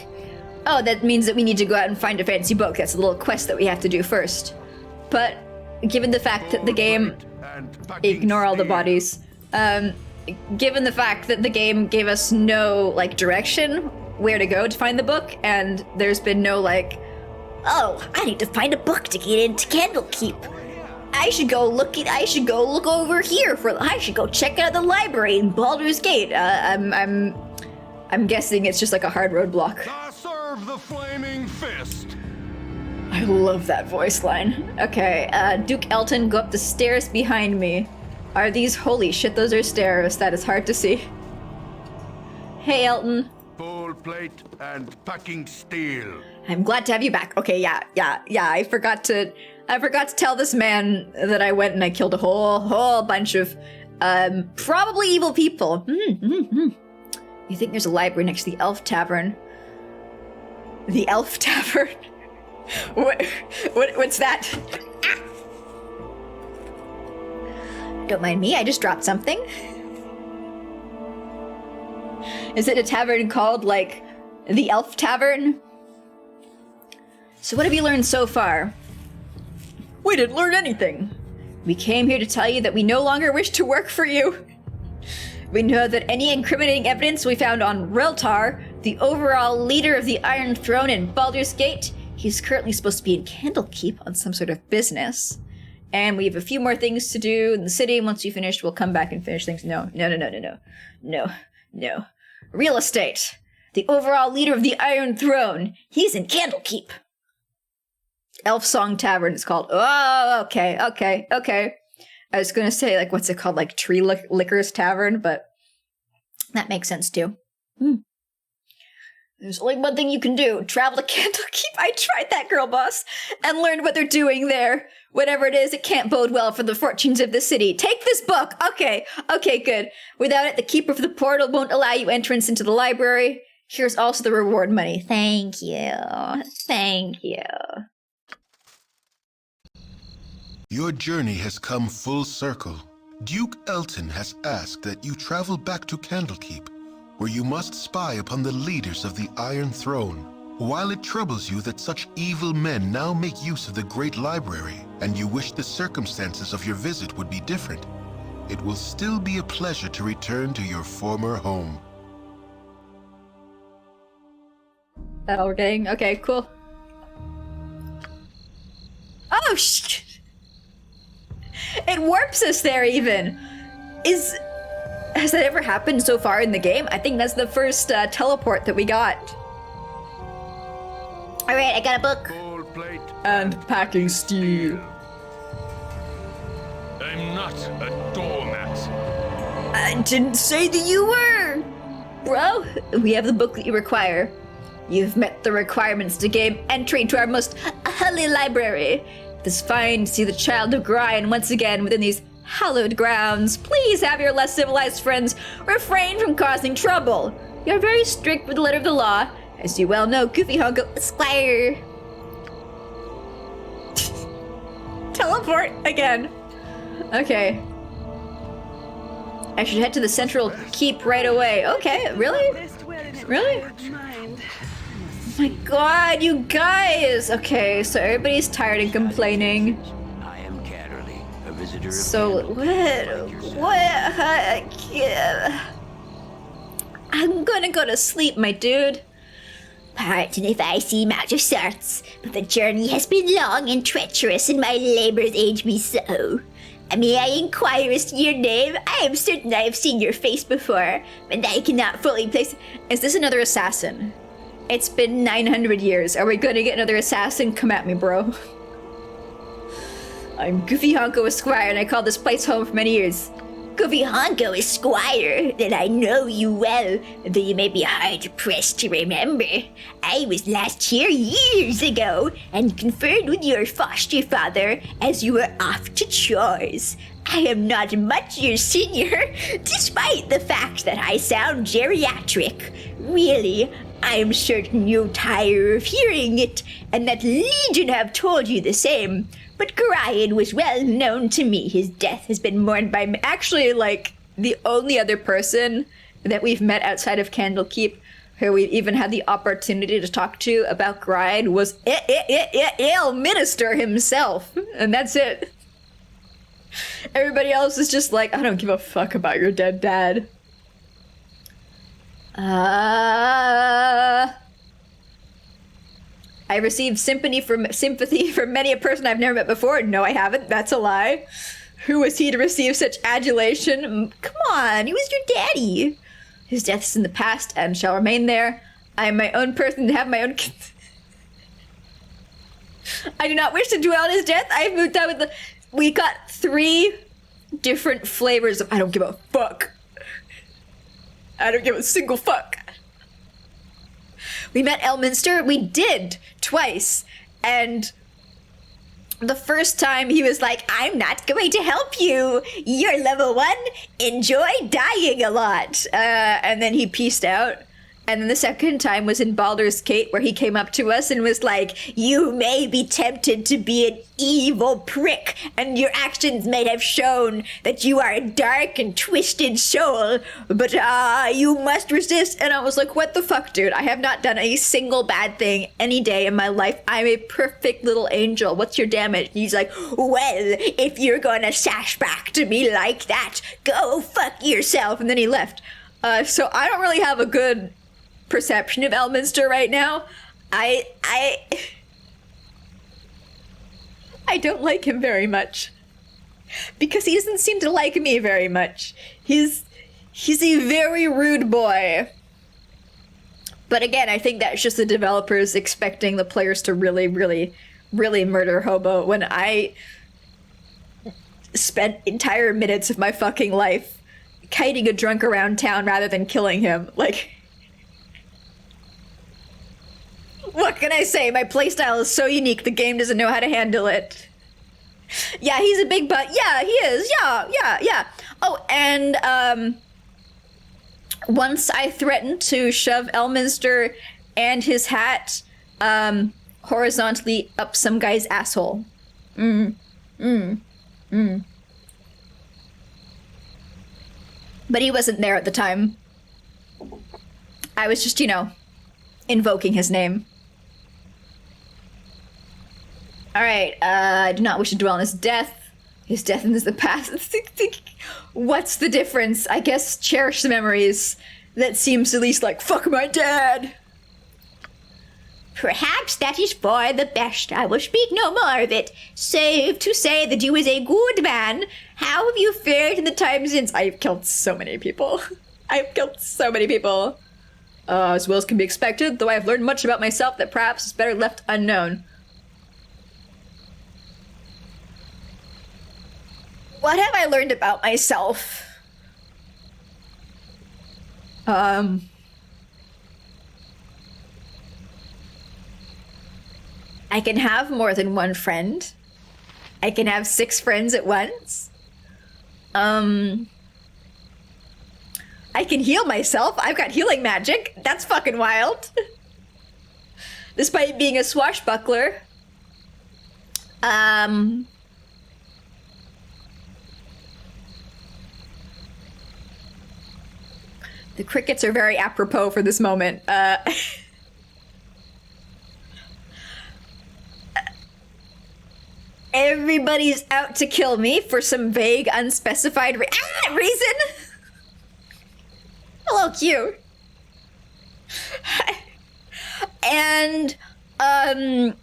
Oh, that means that we need to go out and find a fancy book. That's a little quest that we have to do first. But, given the fact that the game... Ignore all the bodies. Given the fact that the game gave us no, like, direction where to go to find the book, and there's been no, like, oh, I need to find a book to get into Candlekeep. I should go look over here I should go check out the library in Baldur's Gate. I'm guessing it's just like a hard roadblock. I serve the flaming fist. I love that voice line. Okay, Duke Elton, go up the stairs behind me. Are these... Holy shit, those are stairs. That is hard to see. Hey, Elton. Full plate and packing steel. I'm glad to have you back. Okay, yeah. I forgot to tell this man that I went and I killed a whole bunch of, probably evil people. You think there's a library next to the Elf Tavern? The Elf Tavern? What's that? Ah! Don't mind me, I just dropped something. Is it a tavern called, like, the Elf Tavern? So what have you learned so far? We didn't learn anything. We came here to tell you that we no longer wish to work for you. We know that any incriminating evidence we found on Reltar, the overall leader of the Iron Throne in Baldur's Gate, he's currently supposed to be in Candlekeep on some sort of business. And we have a few more things to do in the city. Once you finish, we'll come back and finish things. No. Real estate. The overall leader of the Iron Throne. He's in Candlekeep. Elf Song Tavern is called. Oh, okay. I was gonna say, like, what's it called? Like Tree Liquors Tavern, but that makes sense too. There's only one thing you can do. Travel to Candlekeep. I tried that, girl boss, and learned what they're doing there. Whatever it is, it can't bode well for the fortunes of the city. Take this book! Okay, good. Without it, the keeper of the portal won't allow you entrance into the library. Here's also the reward money. Thank you. Your journey has come full circle. Duke Elton has asked that you travel back to Candlekeep, where you must spy upon the leaders of the Iron Throne. While it troubles you that such evil men now make use of the Great Library, and you wish the circumstances of your visit would be different, it will still be a pleasure to return to your former home. That all we're getting? Okay, cool. Oh, it warps us there even. Has that ever happened so far in the game? I think that's the first teleport that we got. All right, I got a book. Full plate And packing steel. I'm not a doormat. I didn't say that you were. Bro, we have the book that you require. You've met the requirements to gain entry to our most holy library. It is fine to see the child of Grian once again within these hallowed grounds. Please have your less civilized friends refrain from causing trouble. You're very strict with the letter of the law, as you well know, Goofy Hongo Esquire. Teleport again. Okay. I should head to the central keep right away. Okay, really? Really? Oh my god, you guys! Okay, so everybody's tired and complaining. I am Catterley, a visitor of So, what? I'm gonna go to sleep, my dude. Pardon if I seem out of sorts, but the journey has been long and treacherous, and my labors age me so. May I inquire as to your name? I am certain I have seen your face before, but I cannot fully place... Is this another assassin? It's been 900 years. Are we gonna get another assassin? Come at me, bro. I'm Goofy Honko Esquire, and I called this place home for many years. Goofy Honko Esquire, then I know you well, though you may be hard-pressed to remember. I was last here years ago, and conferred with your foster father as you were off to chores. I am not much your senior, despite the fact that I sound geriatric. Really, I am certain you tire of hearing it, and that Legion have told you the same. But Gorion was well known to me. His death has been mourned by me. Actually, like, the only other person that we've met outside of Candlekeep who we've even had the opportunity to talk to about Gorion was Il Minister himself. And that's it. Everybody else is just like, I don't give a fuck about your dead dad. I received sympathy from many a person I've never met before. No, I haven't. That's a lie. Who was he to receive such adulation? Come on, he was your daddy. His death is in the past and shall remain there. I am my own person to have my own... I do not wish to dwell on his death. I have moved on with the... We got 3 different flavors of I don't give a fuck. I don't give a single fuck. We met Elminster. We did twice. And the first time he was like, I'm not going to help you. You're level 1. Enjoy dying a lot. And then he peaced out. And then the second time was in Baldur's Gate, where he came up to us and was like, you may be tempted to be an evil prick, and your actions may have shown that you are a dark and twisted soul, but you must resist. And I was like, what the fuck, dude? I have not done a single bad thing any day in my life. I'm a perfect little angel. What's your damage? And he's like, well, if you're gonna sash back to me like that, go fuck yourself. And then he left. So I don't really have a good perception of Elminster right now. I don't like him very much, because he doesn't seem to like me very much. He's a very rude boy. But again, I think that's just the developers expecting the players to really, really, really murder Hobo, when I spent entire minutes of my fucking life kiting a drunk around town rather than killing him. Like, what can I say? My playstyle is so unique, the game doesn't know how to handle it. Yeah, he's a big butt. Yeah, he is. Yeah. Oh, and once I threatened to shove Elminster and his hat horizontally up some guy's asshole. But he wasn't there at the time. I was just, invoking his name. Alright, I do not wish to dwell on his death. His death is the past. What's the difference? I guess cherish the memories. That seems at least like, fuck my dad. Perhaps that is for the best. I will speak no more of it, save to say that you is a good man. How have you fared in the time since? I've killed so many people. As well as can be expected, though I have learned much about myself that perhaps is better left unknown. What have I learned about myself? I can have more than one friend. I can have 6 friends at once. I can heal myself. I've got healing magic. That's fucking wild. Despite being a swashbuckler. The crickets are very apropos for this moment. Everybody's out to kill me for some vague, unspecified reason. Hello, Q. And I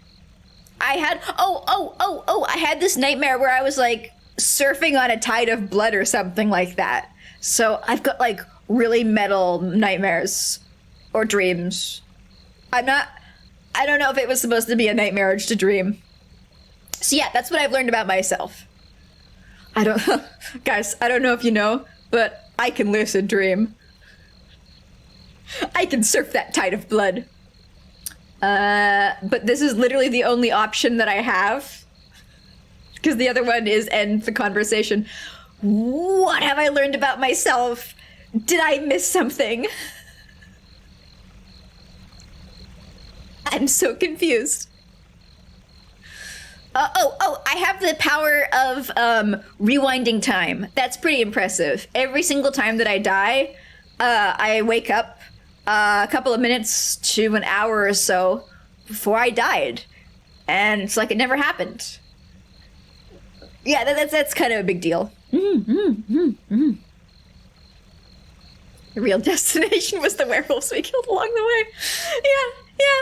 had this nightmare where I was like surfing on a tide of blood or something like that. So I've got like really metal nightmares or dreams. I don't know if it was supposed to be a nightmare or just a dream. So yeah, that's what I've learned about myself. Guys, I don't know if you know, but I can lucid dream. I can surf that tide of blood. But this is literally the only option that I have. Because the other one is end the conversation. What have I learned about myself? Did I miss something? I'm so confused. I have the power of rewinding time. That's pretty impressive. Every single time that I die, I wake up a couple of minutes to an hour or so before I died. And it's like it never happened. Yeah, that's kind of a big deal. The real destination was the werewolves we killed along the way. Yeah.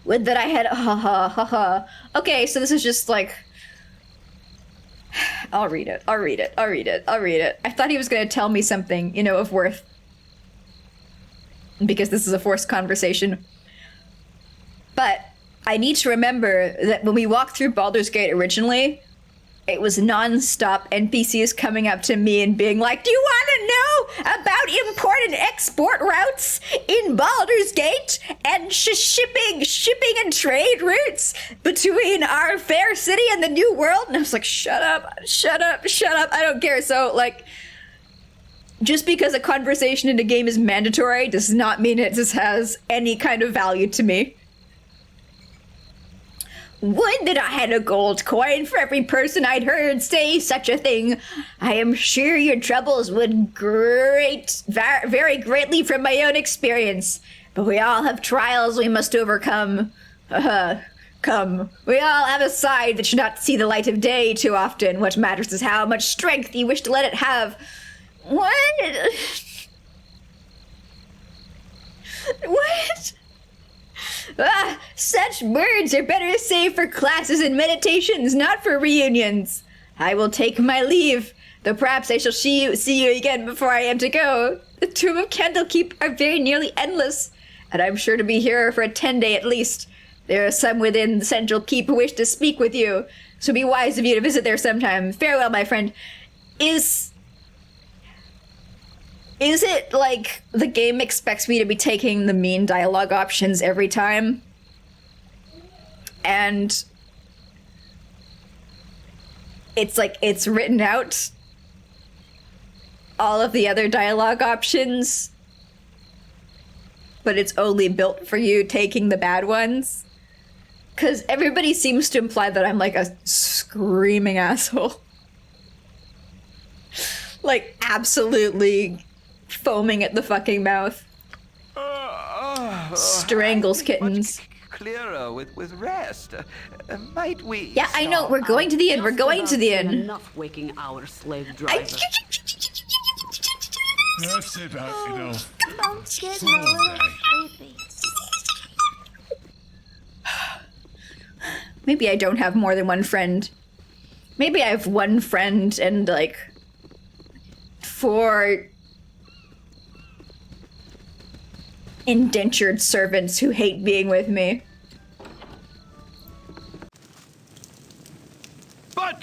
Would that I had Okay, so this is just like I'll read it. I thought he was gonna tell me something, of worth. Because this is a forced conversation. But I need to remember that when we walked through Baldur's Gate originally, it was non-stop NPCs coming up to me and being like, do you want to know about import and export routes in Baldur's Gate and shipping and trade routes between our fair city and the new world? And I was like, shut up, I don't care. So, like, just because a conversation in a game is mandatory does not mean it just has any kind of value to me. Would that I had a gold coin for every person I'd heard say such a thing. I am sure your troubles would vary greatly from my own experience. But we all have trials we must overcome. Come. We all have a side that should not see the light of day too often. What matters is how much strength you wish to let it have. What? What? Such words are better saved for classes and meditations, not for reunions. I will take my leave, though perhaps I shall see you again before I am to go. The Tomb of Candlekeep are very nearly endless, and I'm sure to be here for a 10-day at least. There are some within the central keep who wish to speak with you, so be wise of you to visit there sometime. Farewell, my friend. Is it like the game expects me to be taking the mean dialogue options every time? And it's like it's written out all of the other dialogue options, but it's only built for you taking the bad ones? Because everybody seems to imply that I'm like a screaming asshole. Like, absolutely foaming at the fucking mouth. Strangles kittens. Clearer with rest. Might we? Yeah, I know. We're going to the inn. We're going to the inn. Enough waking our slave driver. That's it, Don't get a little creepy. Maybe I don't have more than one friend. Maybe I have one friend and, like, 4 indentured servants who hate being with me.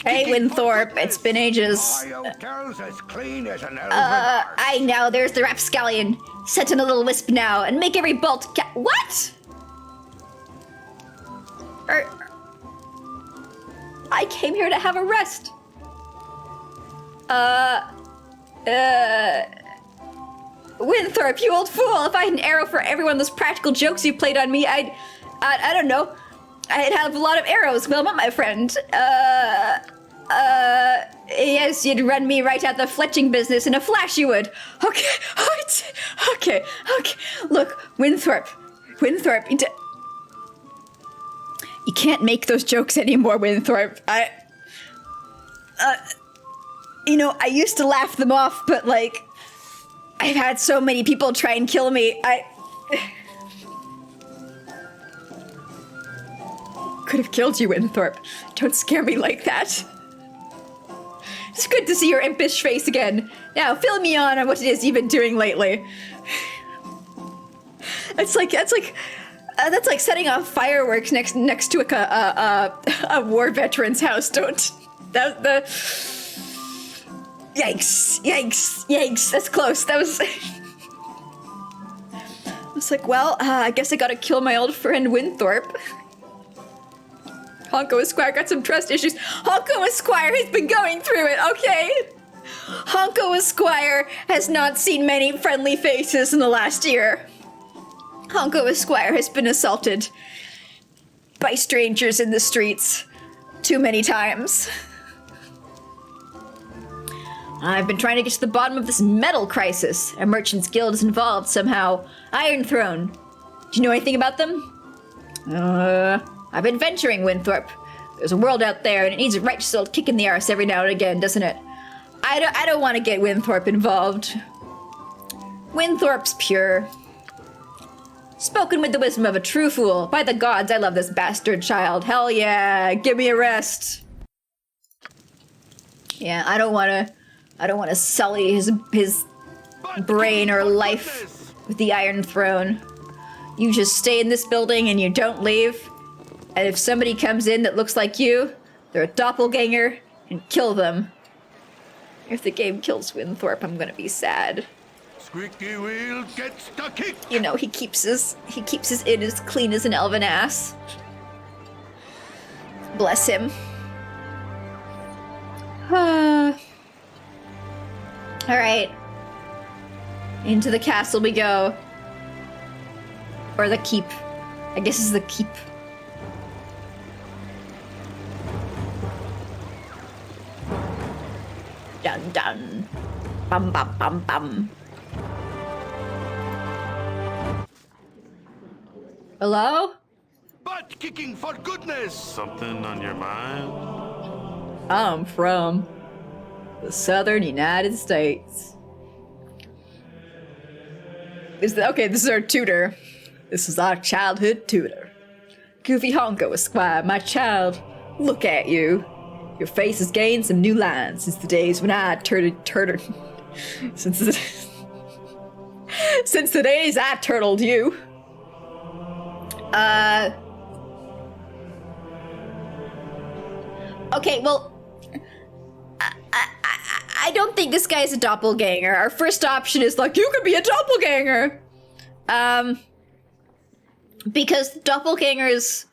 Hey, Winthorpe, it's been ages. As clean as an I know, there's the rapscallion. Set in a little wisp now, and make every bolt what? I came here to have a rest. Winthorpe, you old fool! If I had an arrow for every one of those practical jokes you played on me, I don't know. I'd have a lot of arrows. Well, my friend. Yes, you'd run me right out the fletching business in a flash, you would. Okay. Look, Winthorpe, you can't make those jokes anymore, Winthorpe. I used to laugh them off, but, like, I've had so many people try and kill me. could have killed you, Winthorpe. Don't scare me like that. It's good to see your impish face again. Now, fill me on what it is you've been doing lately. That's like setting off fireworks next to a war veteran's house. Don't the yikes! That's close. That was. I was like, well, I guess I gotta kill my old friend Winthorpe. Honko Esquire got some trust issues. Honko Esquire has been going through it, okay? Honko Esquire has not seen many friendly faces in the last year. Honko Esquire has been assaulted by strangers in the streets too many times. I've been trying to get to the bottom of this metal crisis. A merchant's guild is involved somehow. Iron Throne. Do you know anything about them? I've been venturing, Winthorpe. There's a world out there, and it needs a righteous old kick in the arse every now and again, doesn't it? I don't want to get Winthorpe involved. Winthorpe's pure. Spoken with the wisdom of a true fool. By the gods, I love this bastard child. Hell yeah, give me a rest. Yeah, I don't want to sully his brain or life with the Iron Throne. You just stay in this building and you don't leave. And if somebody comes in that looks like you, they're a doppelganger, and kill them. If the game kills Winthorpe, I'm gonna be sad. Squeaky wheel gets the kick. You know, he keeps his inn as clean as an elven ass. Bless him. Alright. Into the castle we go. Or the keep. I guess it's the keep. Dun dun. Bum bum bum bum. Hello? Butt kicking for goodness. Something on your mind? I'm from the southern United States. Okay, this is our tutor. This is our childhood tutor. Goofy Honko Esquire, my child, look at you. Your face has gained some new lines since the days when I since the days I turtled you. Okay, well, I don't think this guy's a doppelganger. Our first option is like, you could be a doppelganger. Because doppelgangers,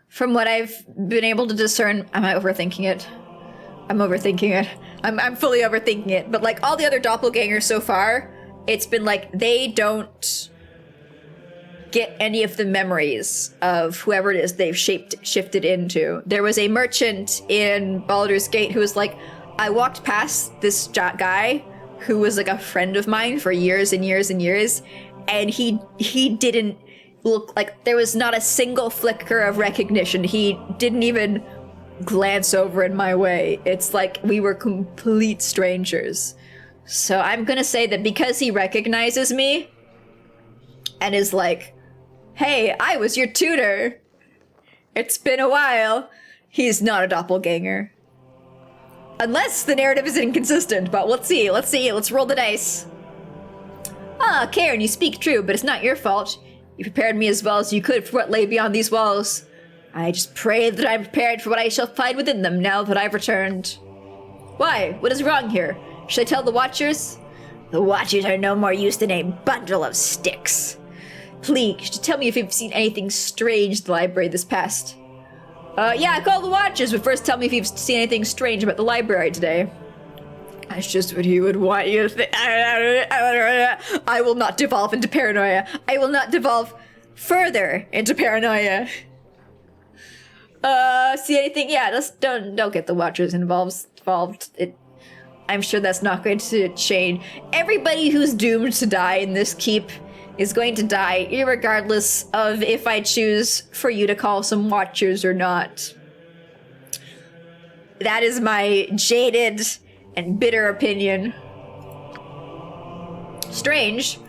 from what I've been able to discern, am I overthinking it? I'm overthinking it. I'm fully overthinking it. But like all the other doppelgangers so far, it's been like they don't get any of the memories of whoever it is they've shifted into. There was a merchant in Baldur's Gate who was like, I walked past this guy who was like a friend of mine for years and years and years, and he didn't look like, there was not a single flicker of recognition. He didn't even glance over in my way. It's like we were complete strangers. So I'm gonna say that because he recognizes me and is like, hey, I was your tutor. It's been a while. He's not a doppelganger. Unless the narrative is inconsistent, but let's see. Let's roll the dice. Ah, Karen, you speak true, but it's not your fault. You prepared me as well as you could for what lay beyond these walls. I just pray that I'm prepared for what I shall find within them now that I've returned. Why? What is wrong here? Should I tell the Watchers? The Watchers are no more use than a bundle of sticks. Please, tell me if you've seen anything strange in the library this past. Yeah, call the Watchers, but first tell me if you've seen anything strange about the library today. That's just what he would want you to think. I will not devolve into paranoia. I will not devolve further into paranoia. See anything? Yeah, just don't get the Watchers involved. I'm sure that's not going to change. Everybody who's doomed to die in this keep is going to die, irregardless of if I choose for you to call some Watchers or not. That is my jaded and bitter opinion. Strange.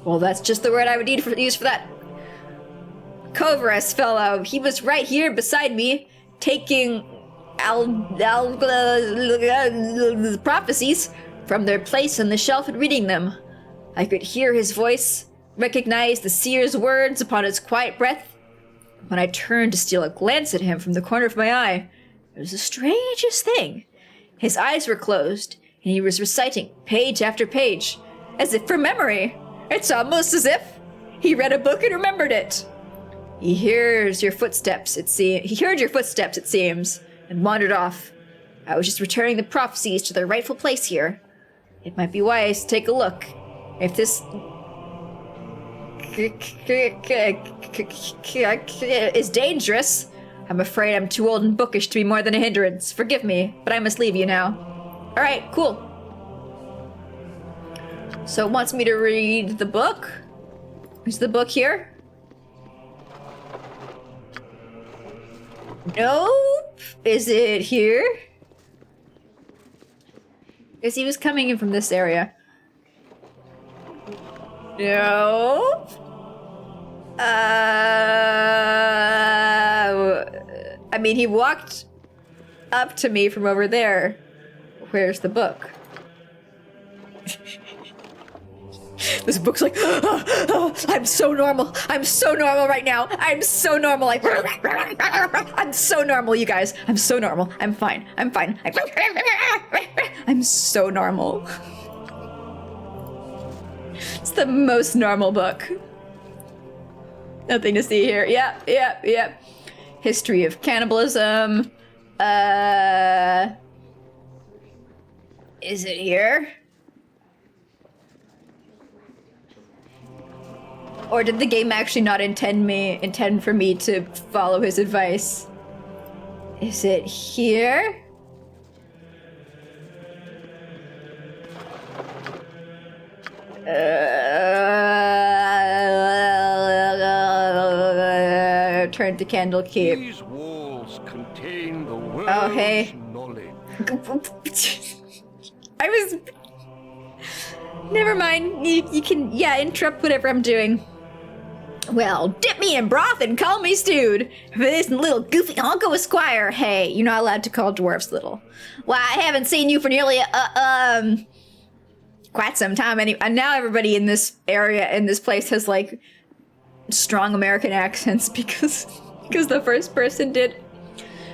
Well, that's just the word I would use for that. Kovras fellow. He was right here beside me, taking prophecies from their place on the shelf and reading them. I could hear his voice, recognize the seer's words upon his quiet breath. When I turned to steal a glance at him from the corner of my eye, it was the strangest thing. His eyes were closed, and he was reciting page after page, as if from memory. It's almost as if he read a book and remembered it. He heard your footsteps, it seems, and wandered off. I was just returning the prophecies to their rightful place here. It might be wise to take a look. If this is dangerous, I'm afraid I'm too old and bookish to be more than a hindrance. Forgive me, but I must leave you now. Alright, cool. So it wants me to read the book? Is the book here? Nope. Is it here? Because he was coming in from this area. Nope. I mean, he walked up to me from over there. Where's the book? This book's like, I'm so normal. I'm so normal right now. I'm so normal. Like, I'm so normal, you guys. I'm so normal. I'm fine. I'm fine. I'm so normal. It's the most normal book. Nothing to see here. Yep. History of cannibalism. Is it here? Or did the game actually not intend for me to follow his advice? Is it here? Turn to Candlekeep. These walls contain the world's knowledge. I was... Never mind. You can, interrupt whatever I'm doing. Well, dip me in broth and call me stewed. For this little goofy honko esquire. Hey, you're not allowed to call dwarfs little. Why, I haven't seen you for nearly, quite some time. And now everybody in this area, in this place, has, like, strong American accents because the first person did.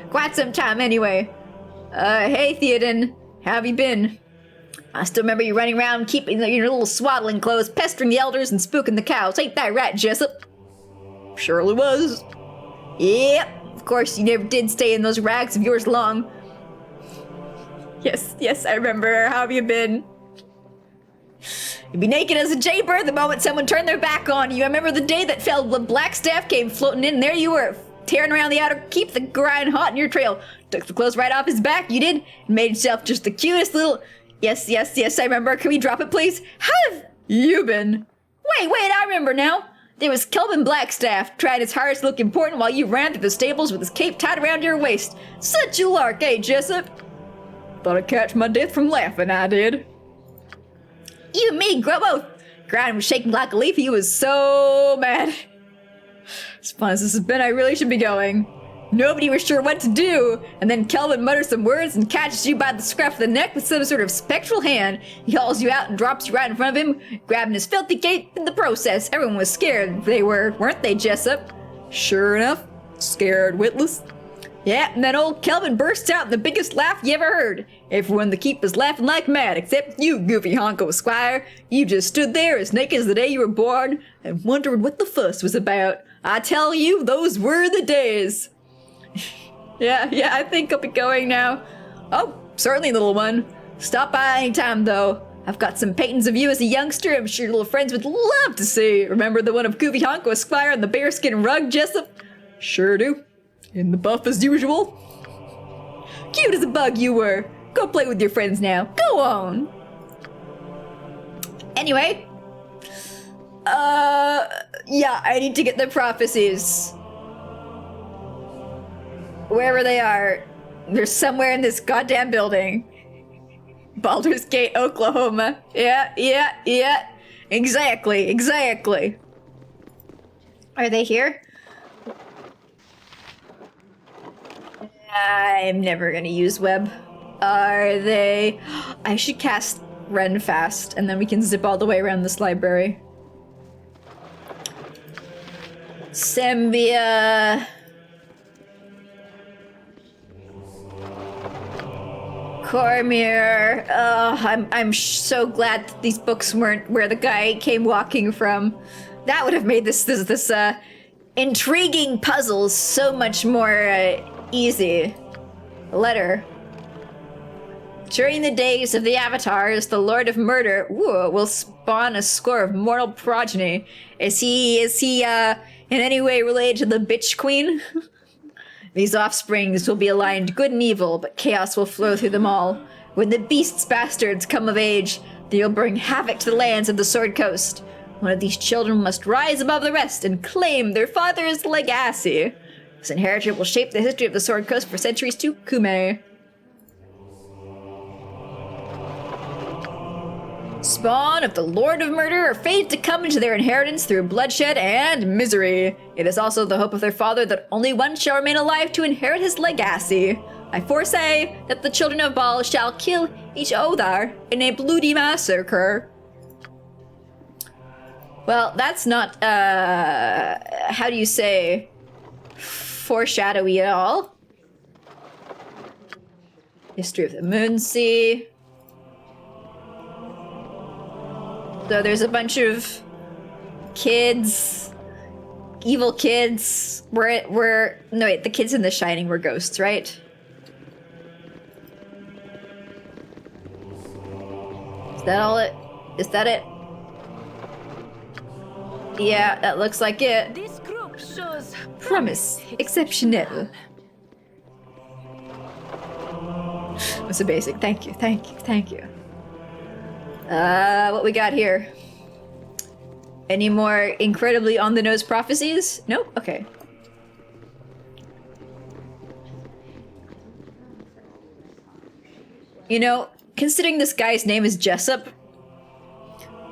Quite some time, anyway. Hey, Theoden. How have you been? I still remember you running around keeping your little swaddling clothes, pestering the elders and spooking the cows. Ain't that right, Jessup? Surely was. Yep. Of course, you never did stay in those rags of yours long. Yes, I remember. How have you been? You'd be naked as a jaybird the moment someone turned their back on you. I remember the day that fell, the Blackstaff came floating in, and there you were, tearing around the outer keep, the grind hot in your trail. Took the clothes right off his back, you did, and made yourself just the cutest little... Yes, I remember. Can we drop it, please? How have you been? Wait, I remember now. There was Kelvin Blackstaff, tried his hardest to look important while you ran through the stables with his cape tied around your waist. Such a lark, eh, Jessup? Thought I'd catch my death from laughing, I did. You and me, Grubbo. Ground was shaking like a leaf. He was so mad. As fun as this has been, I really should be going. Nobody was sure what to do, and then Kelvin mutters some words and catches you by the scruff of the neck with some sort of spectral hand. He hauls you out and drops you right in front of him, grabbing his filthy cape in the process. Everyone was scared. They were, weren't they, Jessup? Sure enough, scared witless. Yeah, and then old Kelvin bursts out in the biggest laugh you ever heard. Everyone in the keep was laughing like mad, except you, goofy honko esquire. You just stood there as naked as the day you were born and wondered what the fuss was about. I tell you, those were the days. Yeah, I think I'll be going now. Oh, certainly, little one. Stop by anytime, though. I've got some paintings of you as a youngster I'm sure your little friends would love to see. Remember the one of Goofy Honko Esquire on the bearskin rug, Jessup? Sure do. In the buff as usual. Cute as a bug you were. Go play with your friends now. Go on. Anyway. Yeah, I need to get the prophecies. Wherever they are, they're somewhere in this goddamn building. Baldur's Gate, Oklahoma. Yeah. Exactly. Are they here? I'm never gonna use web. Are they? I should cast Ren fast, and then we can zip all the way around this library. Sembia. Cormier. Oh, I'm so glad that these books weren't where the guy came walking from. That would have made this intriguing puzzle so much more easy. Letter. During the days of the Avatars, the Lord of Murder will spawn a score of mortal progeny. Is he in any way related to the Bitch Queen? These offsprings will be aligned good and evil, but chaos will flow through them all. When the beast's bastards come of age, they will bring havoc to the lands of the Sword Coast. One of these children must rise above the rest and claim their father's legacy. This inheritor will shape the history of the Sword Coast for centuries to come. Spawn of the Lord of Murder are fated to come into their inheritance through bloodshed and misery. It is also the hope of their father that only one shall remain alive to inherit his legacy. I foresay that the children of Baal shall kill each other in a bloody massacre. Well, that's not, how do you say, foreshadowy at all. History of the Moonsea. So there's a bunch of kids, evil kids. No wait, the kids in The Shining were ghosts, right? Is that all it? Is that it? Yeah, that looks like it. This group shows Promise exceptional. That's a basic. Thank you, thank you, thank you. What we got here? Any more incredibly on-the-nose prophecies? Nope? Okay. You know, considering this guy's name is Jessup,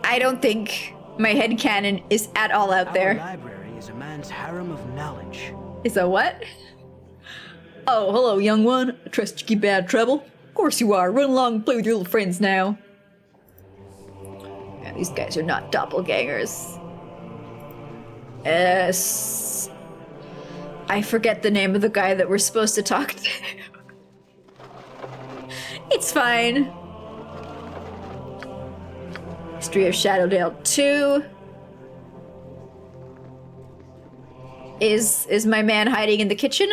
I don't think my headcanon is at all out there. Our library is a man's harem of knowledge. Is a what? Oh, hello, young one. I trust you keep out of trouble. Of course you are. Run along and play with your little friends now. Yeah, these guys are not doppelgangers. I forget the name of the guy that we're supposed to talk to. It's fine. History of Shadowdale 2. Is my man hiding in the kitchen?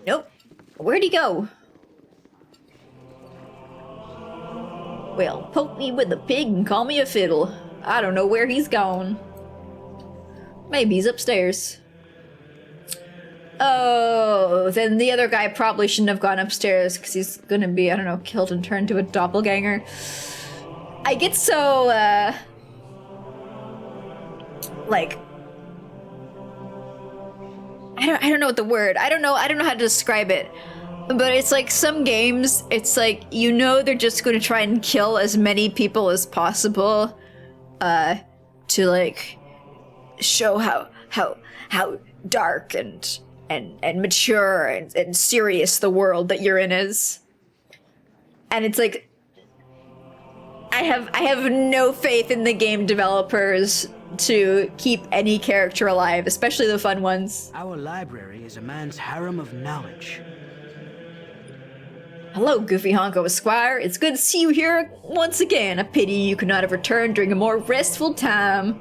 Nope. Where'd he go? Well, poke me with a pig and call me a fiddle. I don't know where he's gone. Maybe he's upstairs. Oh, then the other guy probably shouldn't have gone upstairs because he's gonna be, I don't know, killed and turned to a doppelganger. I get so, like, I don't know what the word, I don't know how to describe it. But it's like some games, it's like, you know they're just gonna try and kill as many people as possible, to like, show how dark and mature and serious the world that you're in is. And it's like, I have no faith in the game developers to keep any character alive, especially the fun ones. Our library is a man's harem of knowledge. Hello, Goofy Honko Esquire. It's good to see you here once again. A pity you could not have returned during a more restful time.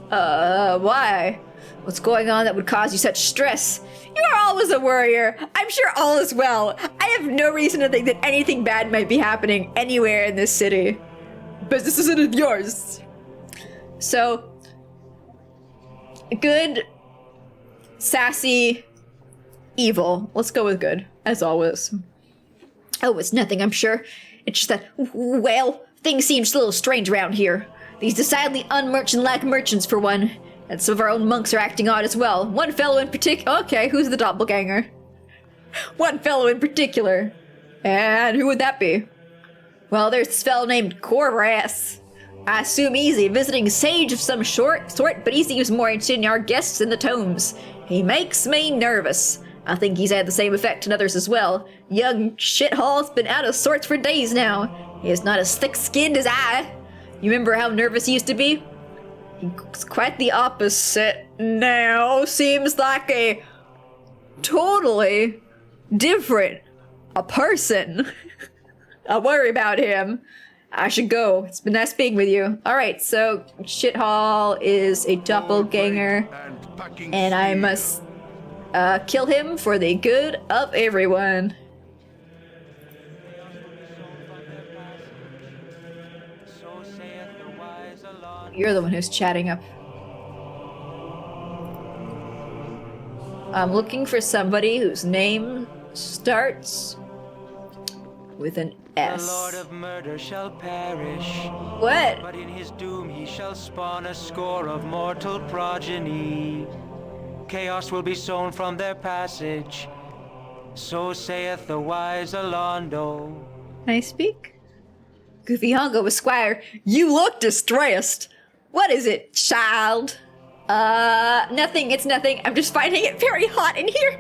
Why? What's going on that would cause you such stress? You are always a worrier. I'm sure all is well. I have no reason to think that anything bad might be happening anywhere in this city. Business isn't yours. So, good, sassy, evil. Let's go with good, as always. Oh, it's nothing, I'm sure. It's just that, well, things seem a little strange around here. These decidedly unmerchant-like merchants, for one. And some of our own monks are acting odd as well. One fellow in particular. Okay, who's the doppelganger? One fellow in particular. And who would that be? Well, there's this fellow named Corvus. I assume easy, visiting sage of some sort, but he seems more interested in our guests in the tomes. He makes me nervous. I think he's had the same effect on others as well. Young shithall's been out of sorts for days now. He is not as thick-skinned as I. You remember how nervous he used to be? He's quite the opposite now. Seems like a totally different person. I worry about him. I should go. It's been nice being with you. Alright, so Shithall is a doppelganger, and I must kill him for the good of everyone. You're the one who's chatting up. I'm looking for somebody whose name starts with an S. The Lord of murder shall perish. What? But in his doom he shall spawn a score of mortal progeny. Chaos will be sown from their passage. So saith the wise Alondo. Can I speak? Goofy Hongo, Esquire, you look distressed. What is it, child? Nothing, it's nothing. I'm just finding it very hot in here.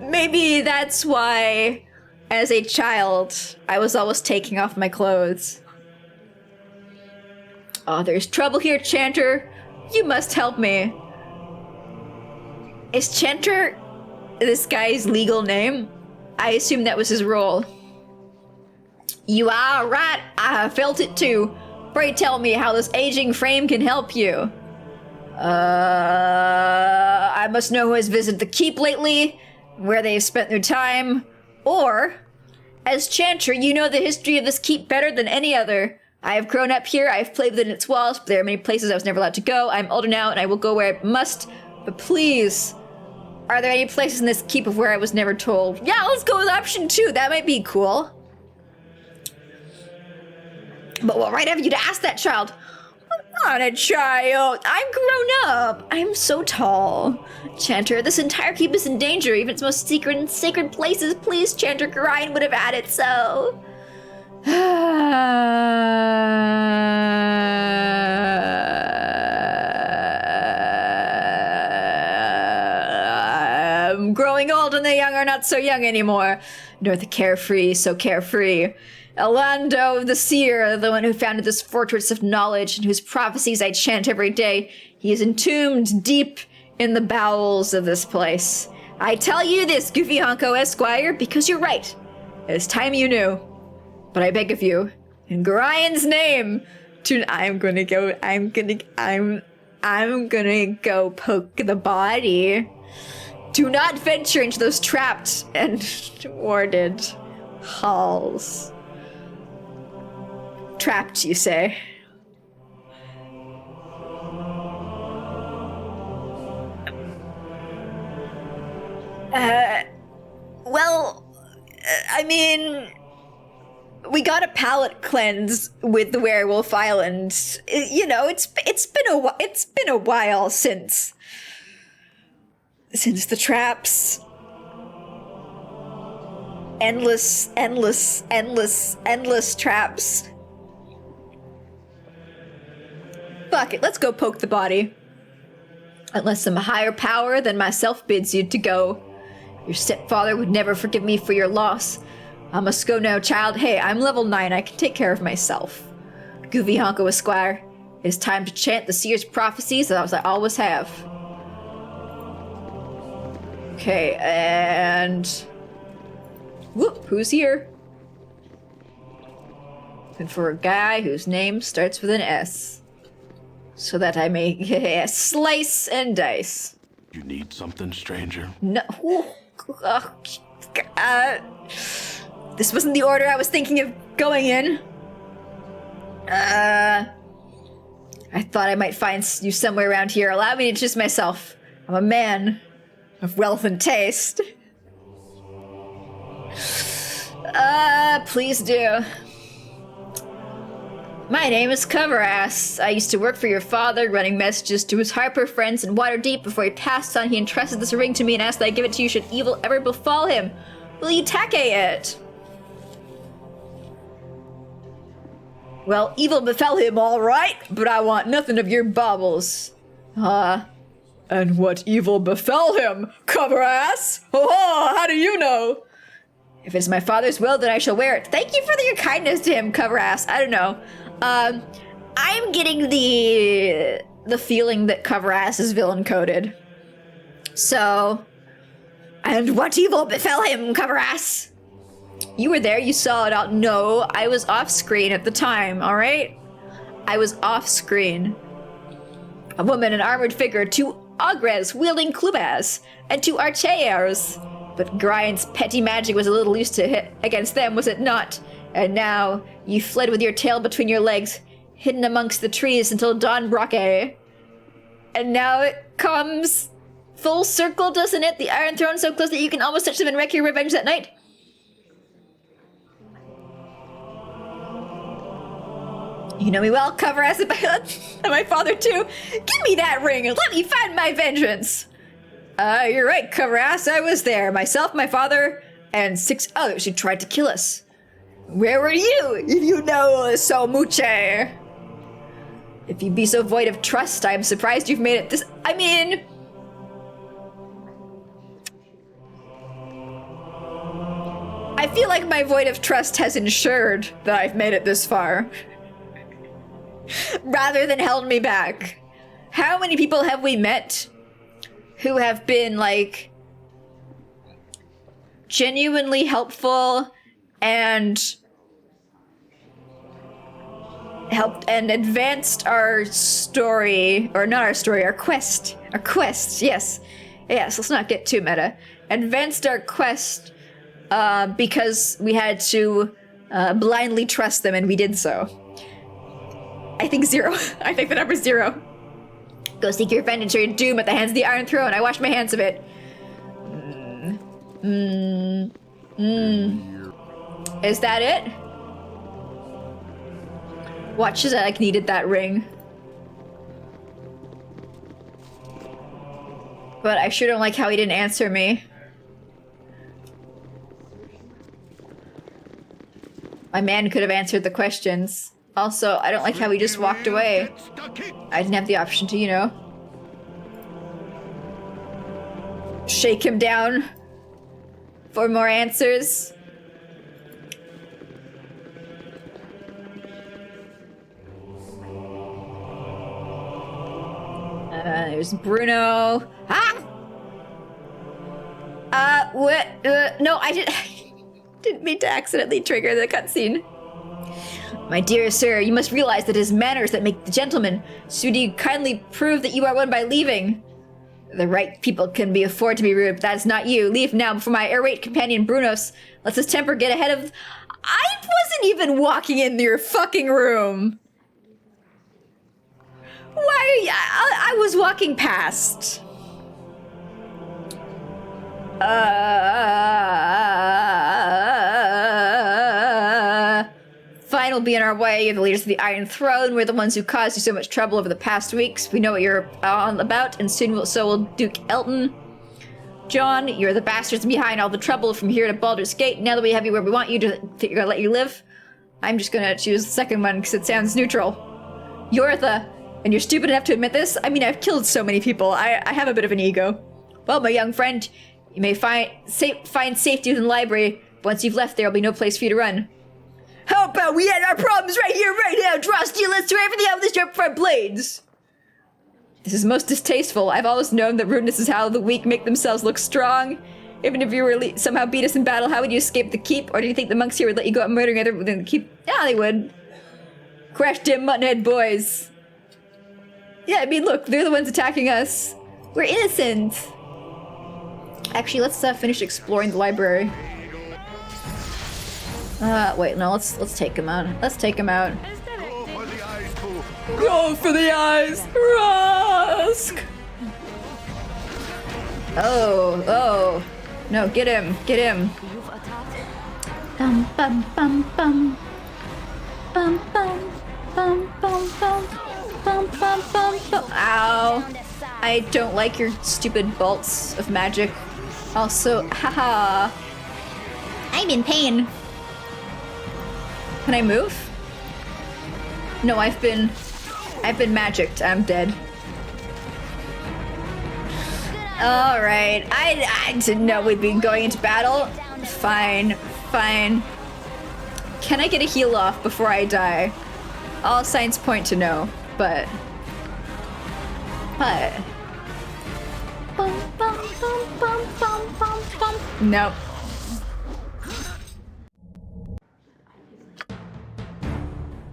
Maybe that's why, as a child, I was always taking off my clothes. Oh, there's trouble here, Chanter. You must help me. Is Chanter this guy's legal name? I assume that was his role. You are right, I have felt it too. Pray tell me how this aging frame can help you. I must know who has visited the keep lately, where they have spent their time, or, as Chanter, you know the history of this keep better than any other. I have grown up here, I have played within its walls, but there are many places I was never allowed to go. I'm older now, and I will go where I must, but please, are there any places in this keep of where I was never told? Yeah, let's go with option 2, that might be cool. But what right have you to ask that child? I'm not a child. I'm grown up. I'm so tall. Chanter, this entire keep is in danger, even its most secret and sacred places. Please, Chanter, Gorion would have had it so. I'm growing old and the young are not so young anymore. Nor the carefree so carefree. Elando the Seer, the one who founded this fortress of knowledge and whose prophecies I chant every day, he is entombed deep in the bowels of this place. I tell you this, Goofy Honko Esquire, because you're right. It's time you knew. But I beg of you, in Gorion's name, I'm gonna go poke the body. Do not venture into those trapped and warded halls. Trapped, you say? I mean, we got a palate cleanse with the Werewolf Island. You know, it's been a while since the traps. Endless traps. Fuck it, let's go poke the body. Unless some higher power than myself bids you to go. Your stepfather would never forgive me for your loss. I must go now, child. Hey, I'm level 9. I can take care of myself. Goofy Honko Esquire. It is time to chant the seer's prophecies as I always have. Okay, and... whoop, who's here? And for a guy whose name starts with an S. So that I may slice and dice. You need something, stranger? No. This wasn't the order I was thinking of going in. I thought I might find you somewhere around here. Allow me to introduce myself. I'm a man of wealth and taste. Please do. My name is Coverass. I used to work for your father, running messages to his Harper friends in Waterdeep. Before he passed on, he entrusted this ring to me and asked that I give it to you should evil ever befall him. Will you take it? Well, evil befell him, all right, but I want nothing of your baubles. And what evil befell him, cover ass? Oh, how do you know? If it's my father's will, then I shall wear it. Thank you for your kindness to him, cover ass. I don't know. I'm getting the feeling that cover ass is villain coded. So, and what evil befell him, cover ass? You were there, you saw it all. No, I was off screen at the time, all right? I was off screen. A woman, an armored figure, 2 ogres wielding clubas, and 2 archers. But Grind's petty magic was a little used to hit against them, was it not? And now you fled with your tail between your legs, hidden amongst the trees until dawn broke. And now it comes full circle, doesn't it? The Iron Throne so close that you can almost touch them and wreak your revenge that night. You know me well, cover ass and my father too. Give me that ring and let me find my vengeance. You're right, cover ass. I was there. Myself, my father, and 6 others who tried to kill us. Where were you, if you know so much? If you be so void of trust, I am surprised you've made it this. I mean, I feel like my void of trust has ensured that I've made it this far. Rather than held me back. How many people have we met who have been, like, genuinely helpful and helped and advanced our story, or not our story, our quest. Our quest, yes. Yes, let's not get too meta. Advanced our quest because we had to blindly trust them, and we did so. I think 0. I think the number's 0. Go seek your vengeance or your doom at the hands of the Iron Throne. I wash my hands of it. Is that it? Watch as I like needed that ring. But I sure don't like how he didn't answer me. My man could have answered the questions. Also, I don't like how he just walked away. I didn't have the option to, you know, shake him down for more answers. There's Bruno. What? No, I didn't mean to accidentally trigger the cutscene. My dear sir, you must realize that it is manners that make the gentleman. So do you kindly prove that you are one by leaving? The right people can be afford to be rude, but that is not you. Leave now before my irate companion Brunos lets his temper get ahead of... I wasn't even walking in your fucking room. Why are you... I was walking past. Fine, we'll be on our way. You're the leaders of the Iron Throne. We're the ones who caused you so much trouble over the past weeks. We know what you're all about, and soon so will Duke Elton. John, you're the bastards behind all the trouble from here to Baldur's Gate. Now that we have you where we want you to, think gonna let you live. I'm just gonna choose the second one because it sounds neutral. You're the... And you're stupid enough to admit this? I mean, I've killed so many people. I have a bit of an ego. Well, my young friend, you may find safety within the library. Once you've left, there'll be no place for you to run. How about we end our problems right here, right now? Draw steel, let's tear everything out with this front blades. This is most distasteful. I've always known that rudeness is how the weak make themselves look strong. Even if you were somehow beat us in battle, how would you escape the keep? Or do you think the monks here would let you go out murdering other within the keep? Yeah, they would. Crash dim muttonhead boys. Yeah, I mean, look, they're the ones attacking us. We're innocent. Actually, let's finish exploring the library. Wait, no, let's take him out. Let's take him out. Go for the eyes, Rusk! Oh. No, get him. Bum bum bum bum. Bum bum bum bum bum. Bum bum bum bum. Ow. I don't like your stupid bolts of magic. Also, haha. I'm in pain. Can I move? No, I've been magicked. I'm dead. All right. I didn't know we'd be going into battle. Fine, fine. Can I get a heal off before I die? All signs point to no, but. Bum, bum, bum, bum, bum, bum, bum. Nope.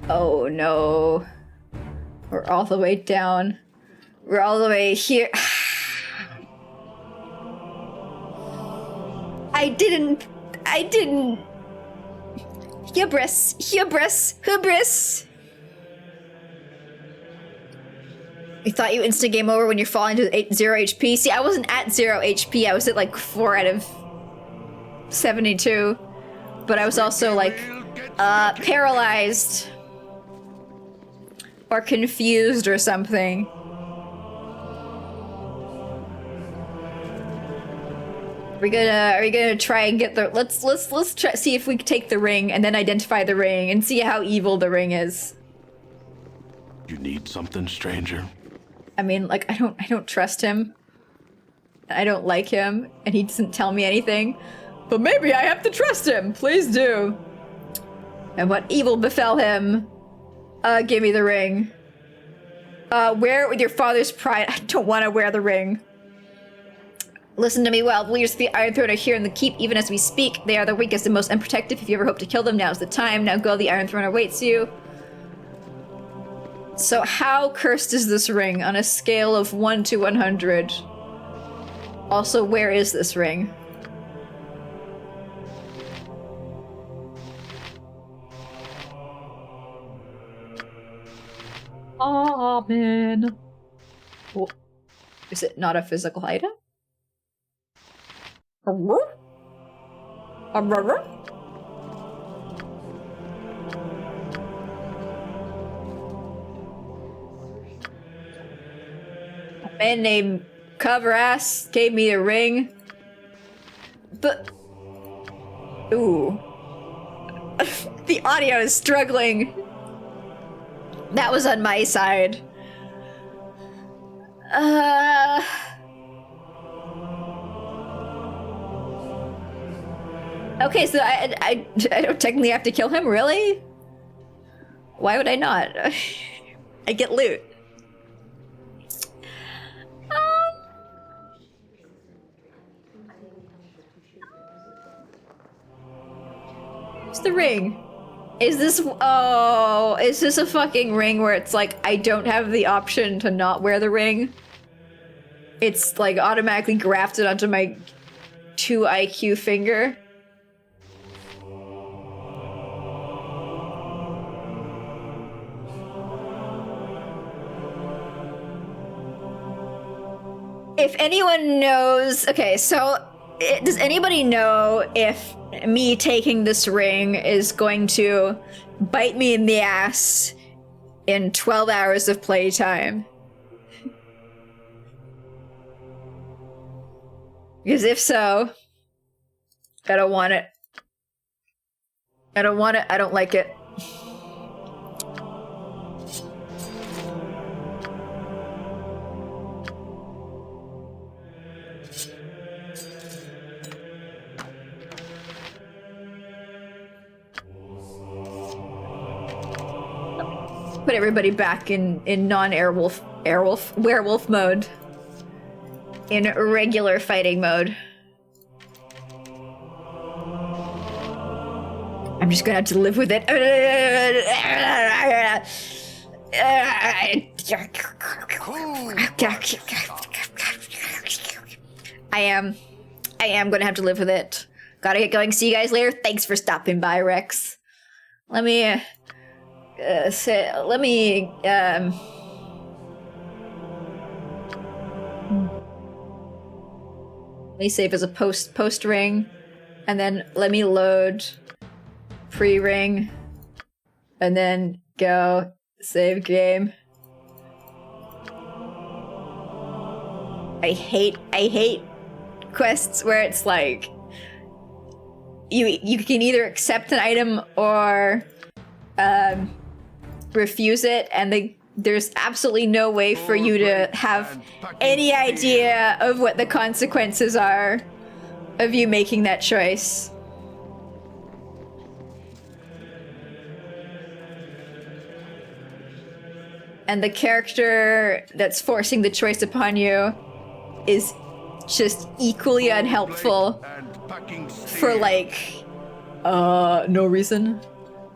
Oh no. We're all the way down. We're all the way here. I didn't. Hubris. You thought you instant game over when you're falling to 0 HP? See, I wasn't at 0 HP. I was at like 4 out of 72. But I was also like paralyzed or confused or something. Are we gonna try and get the let's try see if we can take the ring and then identify the ring and see how evil the ring is. You need something, stranger? I mean, like, I don't trust him. I don't like him, and he doesn't tell me anything. But maybe I have to trust him. Please do. And what evil befell him? Give me the ring. Wear it with your father's pride. I don't want to wear the ring. Listen to me well. The leaders of the Iron Throne are here in the keep even as we speak. They are the weakest and most unprotected. If you ever hope to kill them, now's the time. Now go, the Iron Throne awaits you. So how cursed is this ring on a scale of 1 to 100? Also, where is this ring? Amen. Oh, is it not a physical item? A man named Coverass gave me a ring. But... Ooh. The audio is struggling. That was on my side. Okay, so I don't technically have to kill him, really? Why would I not? I get loot. What's the ring? Is this a fucking ring where it's like I don't have the option to not wear the ring? It's like automatically grafted onto my 2 IQ finger. If anyone knows, okay, so does anybody know if me taking this ring is going to bite me in the ass in 12 hours of playtime? Because if so, I don't want it. I don't want it. I don't like it. Put everybody back in werewolf mode. In regular fighting mode. I'm just gonna have to live with it. I am gonna have to live with it. Gotta get going. See you guys later. Thanks for stopping by, Rex. Let me save as a post ring, and then let me load pre-ring, and then go save game. I hate quests where it's like you can either accept an item or refuse it, and there's absolutely no way for you to have any idea of what the consequences are of you making that choice. And the character that's forcing the choice upon you is just equally unhelpful for like, no reason.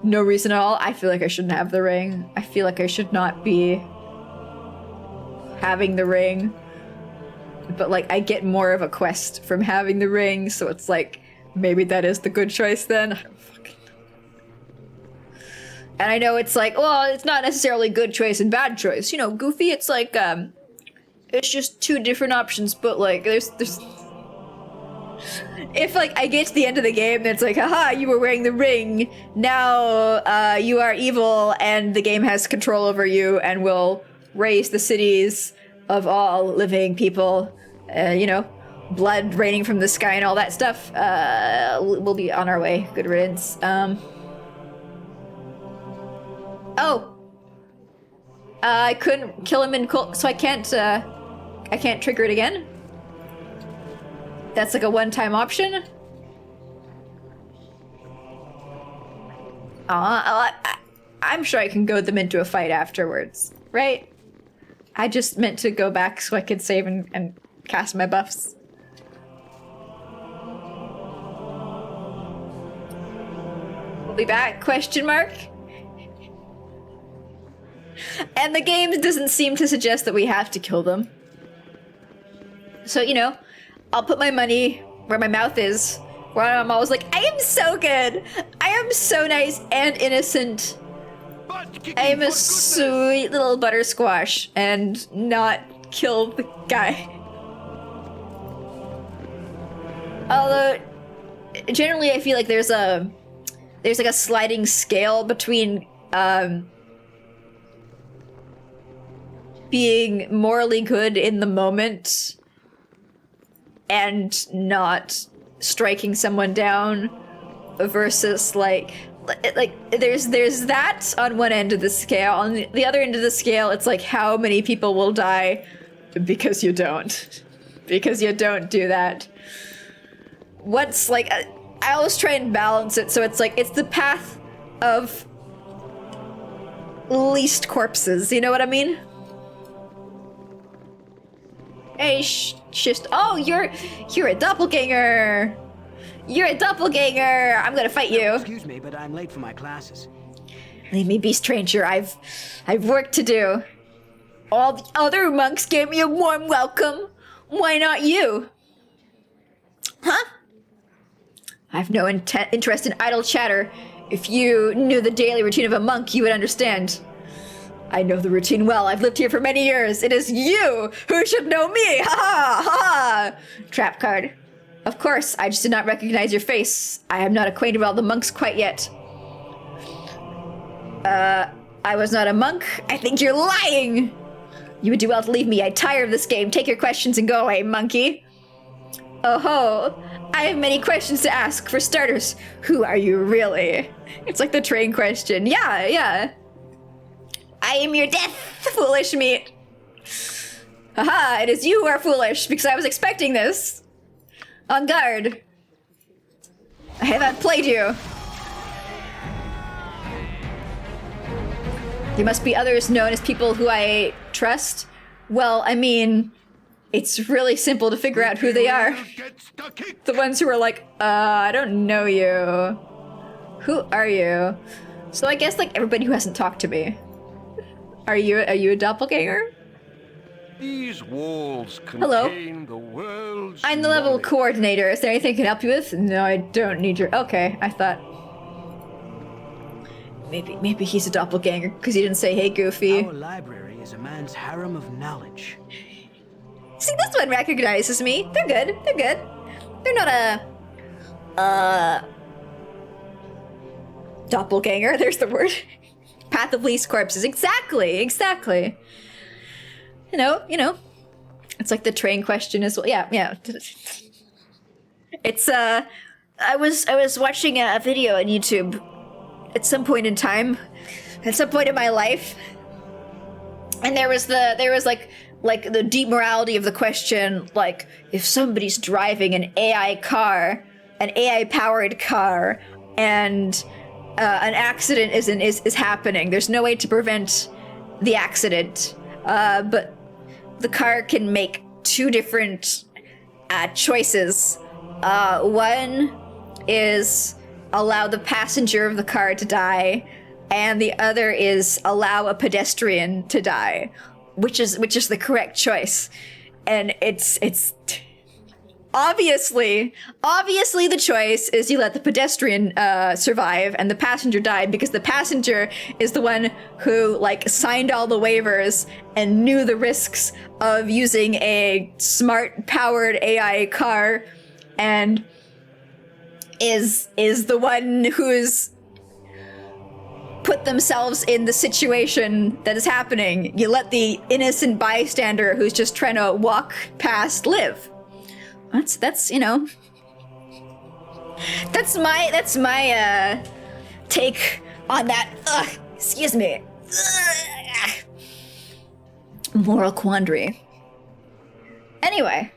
No reason at all. I feel like I shouldn't have the ring. I feel like I should not be having the ring. But like, I get more of a quest from having the ring, so it's like, maybe that is the good choice then. I don't fucking know. And I know it's like, well, it's not necessarily good choice and bad choice. You know, Goofy, it's like, it's just two different options, but like, there's if like I get to the end of the game and it's like, haha, you were wearing the ring, now you are evil and the game has control over you and will raise the cities of all living people, you know, blood raining from the sky and all that stuff, we'll be on our way. Good riddance. I couldn't kill him in cold, so I can't trigger it again? That's like a one-time option? I'm sure I can goad them into a fight afterwards, right? I just meant to go back so I could save and cast my buffs. We'll be back, question mark? And the game doesn't seem to suggest that we have to kill them. So, you know, I'll put my money where my mouth is, where I'm always like, I am so good! I am so nice and innocent. I am a sweet little buttersquash and not kill the guy. Although, generally I feel like there's like a sliding scale between, being morally good in the moment and not striking someone down versus like there's that on one end of the scale. On the other end of the scale, it's like how many people will die because you don't do that. What's like, I always try and balance it so it's like it's the path of least corpses, you know what I mean? Hey, oh, you're a doppelganger. You're a doppelganger. I'm gonna fight you. Excuse me, but I'm late for my classes. Leave me be, stranger. I've work to do. All the other monks gave me a warm welcome. Why not you? Huh? I've no interest in idle chatter. If you knew the daily routine of a monk, you would understand. I know the routine well. I've lived here for many years. It is you who should know me. Ha ha ha! Trap card. Of course, I just did not recognize your face. I am not acquainted with all the monks quite yet. I was not a monk. I think you're lying. You would do well to leave me. I'm tired of this game. Take your questions and go away, monkey. Oh ho. I have many questions to ask. For starters, who are you really? It's like the train question. Yeah. I am your death, foolish meat. Haha, it is you who are foolish, because I was expecting this. On guard. I have outplayed you. There must be others known as people who I trust. Well, I mean, it's really simple to figure out who they are. The ones who are like, I don't know you. Who are you? So I guess like everybody who hasn't talked to me. Are you a doppelganger? These walls Hello. the world's I'm the level coordinator. Is there anything I can help you with? No, I don't need your... Okay, I thought... Maybe he's a doppelganger because he didn't say, hey, Goofy. Our library is a man's harem of knowledge. See, this one recognizes me. They're good. They're not a... doppelganger. There's the word. Path of least corpses. Exactly. You know. It's like the train question as well. Yeah. It's, I was watching a video on YouTube at some point in time. at some point in my life, and there was like the deep morality of the question, like, if somebody's driving an AI powered car, and an accident is happening, there's no way to prevent the accident, but the car can make two different choices. One is allow the passenger of the car to die, and the other is allow a pedestrian to die. Which is the correct choice. And it's obviously the choice is you let the pedestrian survive and the passenger die, because the passenger is the one who like signed all the waivers and knew the risks of using a smart powered AI car, and is the one who's put themselves in the situation that is happening. You let the innocent bystander who's just trying to walk past live. That's you know, that's my take on that. Excuse me. Moral quandary. Anyway,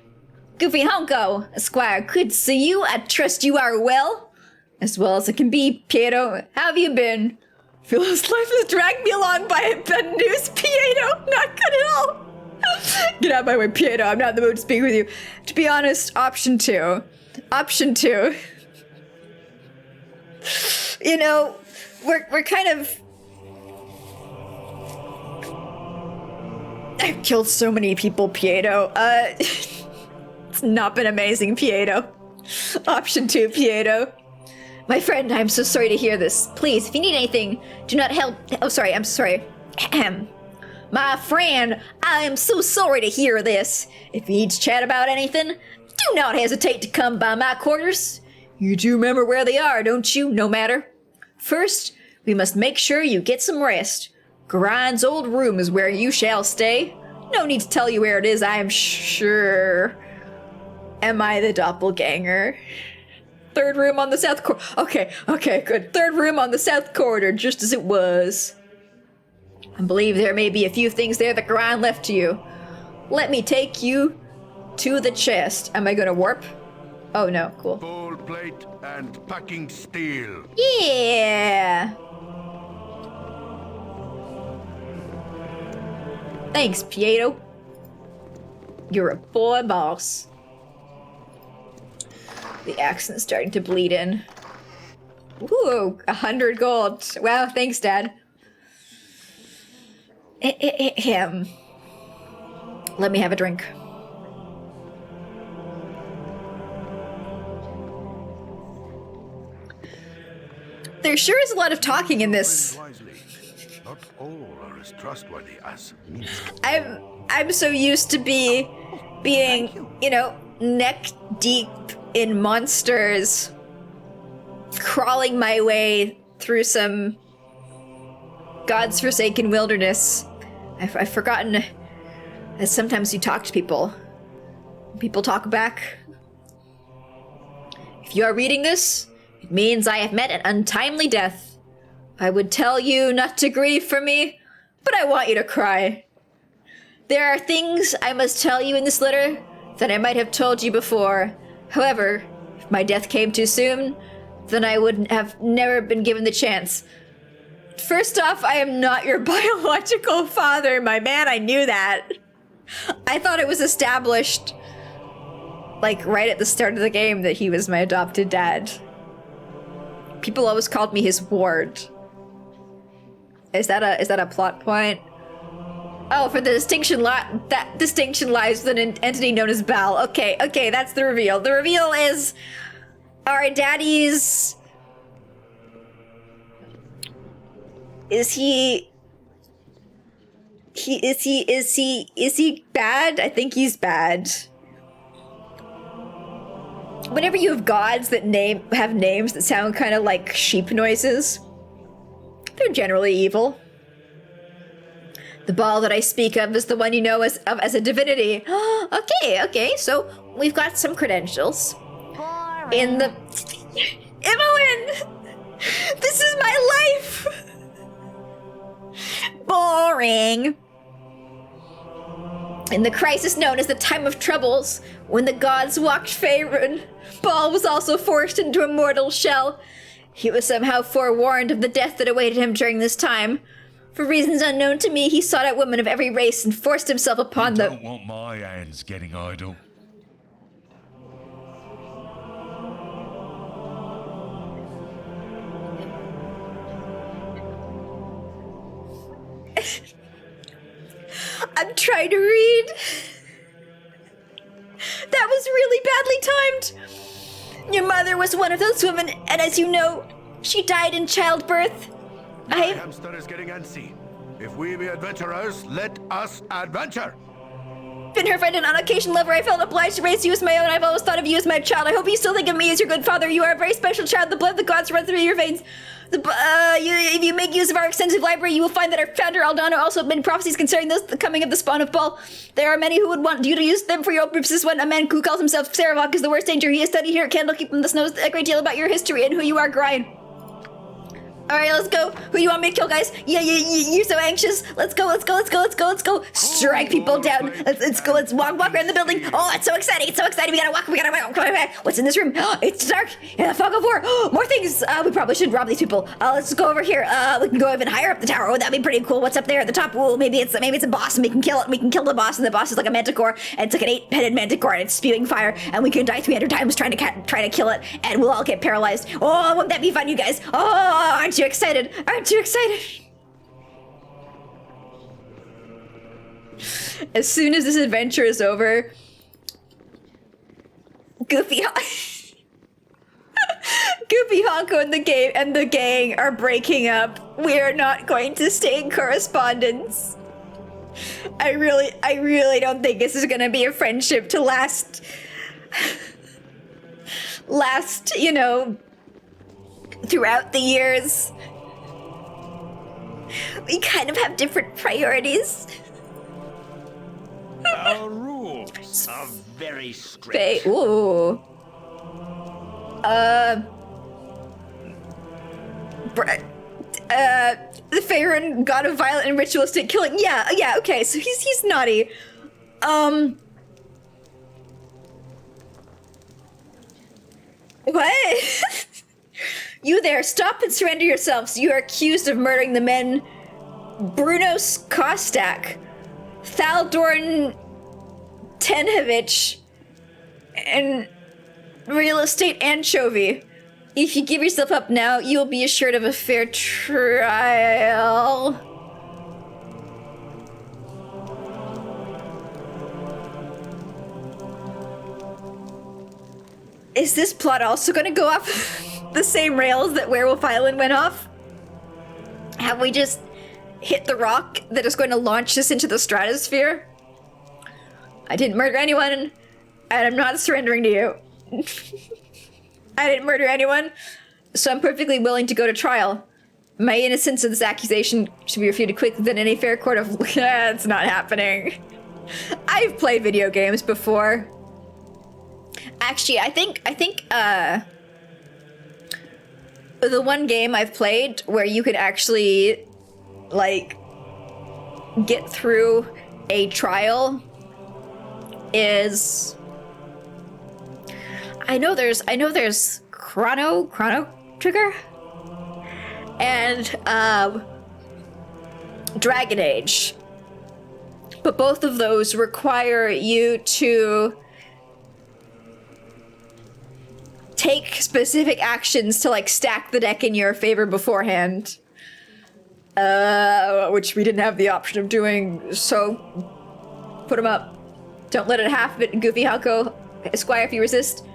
Goofy Honko, Esquire, good to see you. I trust you are well as it can be. Pietro, how have you been? Feel his life has dragged me along by a bad news, Pietro. Not good at all. Get out of my way, Pietro. I'm not in the mood to speak with you. To be honest, option two. You know, we're kind of. I've killed so many people, Pietro. It's not been amazing, Pietro. Option two, Pietro. My friend, I'm so sorry to hear this. Please, if you need anything, do not help. Oh, sorry, I'm sorry. My friend, I am so sorry to hear this. If you need to chat about anything, do not hesitate to come by my quarters. You do remember where they are, don't you? No matter. First, we must make sure you get some rest. Grind's old room is where you shall stay. No need to tell you where it is, I am sure. Am I the doppelganger? Third room on the south corridor. Okay, good. Third room on the south corridor, just as it was. I believe there may be a few things there that Grind left to you. Let me take you to the chest. Am I gonna warp? Oh no, cool. Gold plate and packing steel. Yeah! Thanks, Pietro. You're a boy boss. The accent's starting to bleed in. Ooh, 100 gold. Wow, thanks, Dad. Him. Let me have a drink. There sure is a lot of talking in this. Not all are as trustworthy as me. I'm so used to being, you know, neck deep in monsters, crawling my way through some God's forsaken wilderness. I've forgotten that sometimes you talk to people. People talk back. If you are reading this, it means I have met an untimely death. I would tell you not to grieve for me, but I want you to cry. There are things I must tell you in this letter that I might have told you before. However, if my death came too soon, then I would have never been given the chance. First off, I am not your biological father, my man. I knew that. I thought it was established, like, right at the start of the game that he was my adopted dad. People always called me his ward. Is that a plot point? Oh, for the distinction that distinction lies with an entity known as Bal. Okay, that's the reveal. The reveal is our daddy's. Is he bad? I think he's bad. Whenever you have gods that have names that sound kind of like sheep noises, they're generally evil. The Bal that I speak of is the one you know as a divinity. Okay, so we've got some credentials. Boring. In the... Evelyn! This is my life! boring. In the crisis known as the Time of Troubles, when the gods walked Faerun, Baal was also forced into a mortal shell. He was somehow forewarned of the death that awaited him during this time. For reasons unknown to me, he sought out women of every race and forced himself upon them. I don't want my hands getting idle. I'm trying to read. That was really badly timed. Your mother was one of those women, and as you know, she died in childbirth. My hamster is getting antsy. If we be adventurers, let us adventure. Been her friend and on occasion lover, I felt obliged to raise you as my own. I've always thought of you as my child. I hope you still think of me as your good father. You are a very special child. The blood of the gods runs through your veins. If you make use of our extensive library, you will find that our founder Aldana also made prophecies concerning the coming of the spawn of Baal. There are many who would want you to use them for your own purposes. One, a man who calls himself Saravok is the worst danger. He has studied here at Candlekeep and thus knows a great deal about your history and who you are, Grian. Alright, let's go. Who you want me to kill, guys? Yeah, you're so anxious. Let's go. Strike people down. Let's go, let's walk around the building. Oh, it's so exciting, We gotta walk. What's in this room? It's dark. In the fog of war. More things. We probably should rob these people. Let's go over here. We can go even higher up the tower. Oh, that'd be pretty cool. What's up there at the top? Oh, maybe it's a boss and we can kill it. We can kill the boss, and the boss is like a manticore, and it's like an 8-headed manticore, and it's spewing fire, and we can die 300 times trying to kill it, and we'll all get paralyzed. Oh, won't that be fun, you guys? Oh, aren't you excited? As soon as this adventure is over, Goofy Honko and the gang are breaking up. We are not going to stay in correspondence. I really don't think this is gonna be a friendship to last, throughout the years. We kind of have different priorities. Our rules are very strict. Ooh. The Faerun, god of violent and ritualistic killing. Yeah, okay, so he's naughty. What? You there, stop and surrender yourselves. You are accused of murdering the men Brunos Kostak, Thaldorn Tenhovich, and Real Estate Anchovy. If you give yourself up now, you will be assured of a fair trial. Is this plot also gonna go off the same rails that Werewolf Island went off? Have we just hit the rock that is going to launch us into the stratosphere? I didn't murder anyone, and I'm not surrendering to you. I didn't murder anyone, so I'm perfectly willing to go to trial. My innocence of this accusation should be refuted quicker than any fair court of... It's not happening. I've played video games before. Actually, I think the one game I've played where you could actually, like, get through a trial is... I know there's Chrono Trigger and Dragon Age, but both of those require you to take specific actions to, like, stack the deck in your favor beforehand, which we didn't have the option of doing, so put them up. Don't let it happen, Goofy Halko. Esquire, if you resist,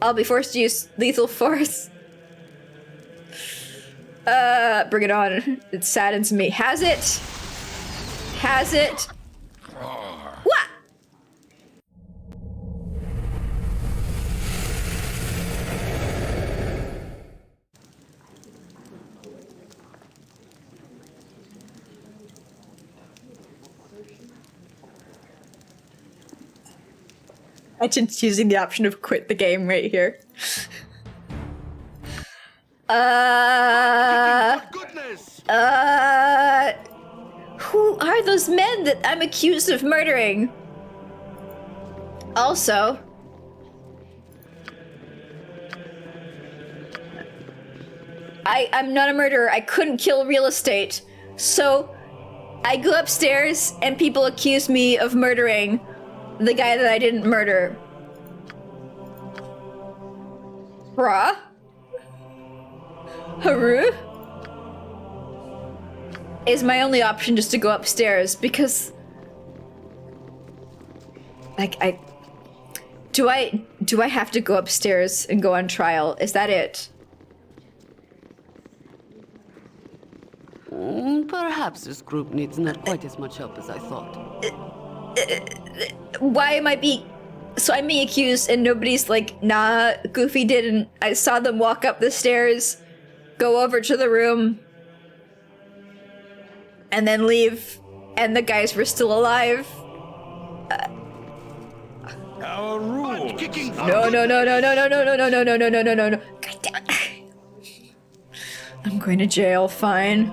I'll be forced to use lethal force. Bring it on. It saddens me. Has it? What? I'm just using the option of quit the game right here. are those men that I'm accused of murdering? Also, I'm not a murderer. I couldn't kill real estate. So I go upstairs and people accuse me of murdering the guy that I didn't murder. Bruh? Haru? Is my only option just to go upstairs because like do I have to go upstairs and go on trial? Is that it? Perhaps this group needs not quite as much help as I thought. Why am I being... So I'm being accused and nobody's like, nah, Goofy didn't. I saw them walk up the stairs, go over to the room, and then leave, and the guys were still alive. Our rules. No. God damn it. I'm going to jail, fine.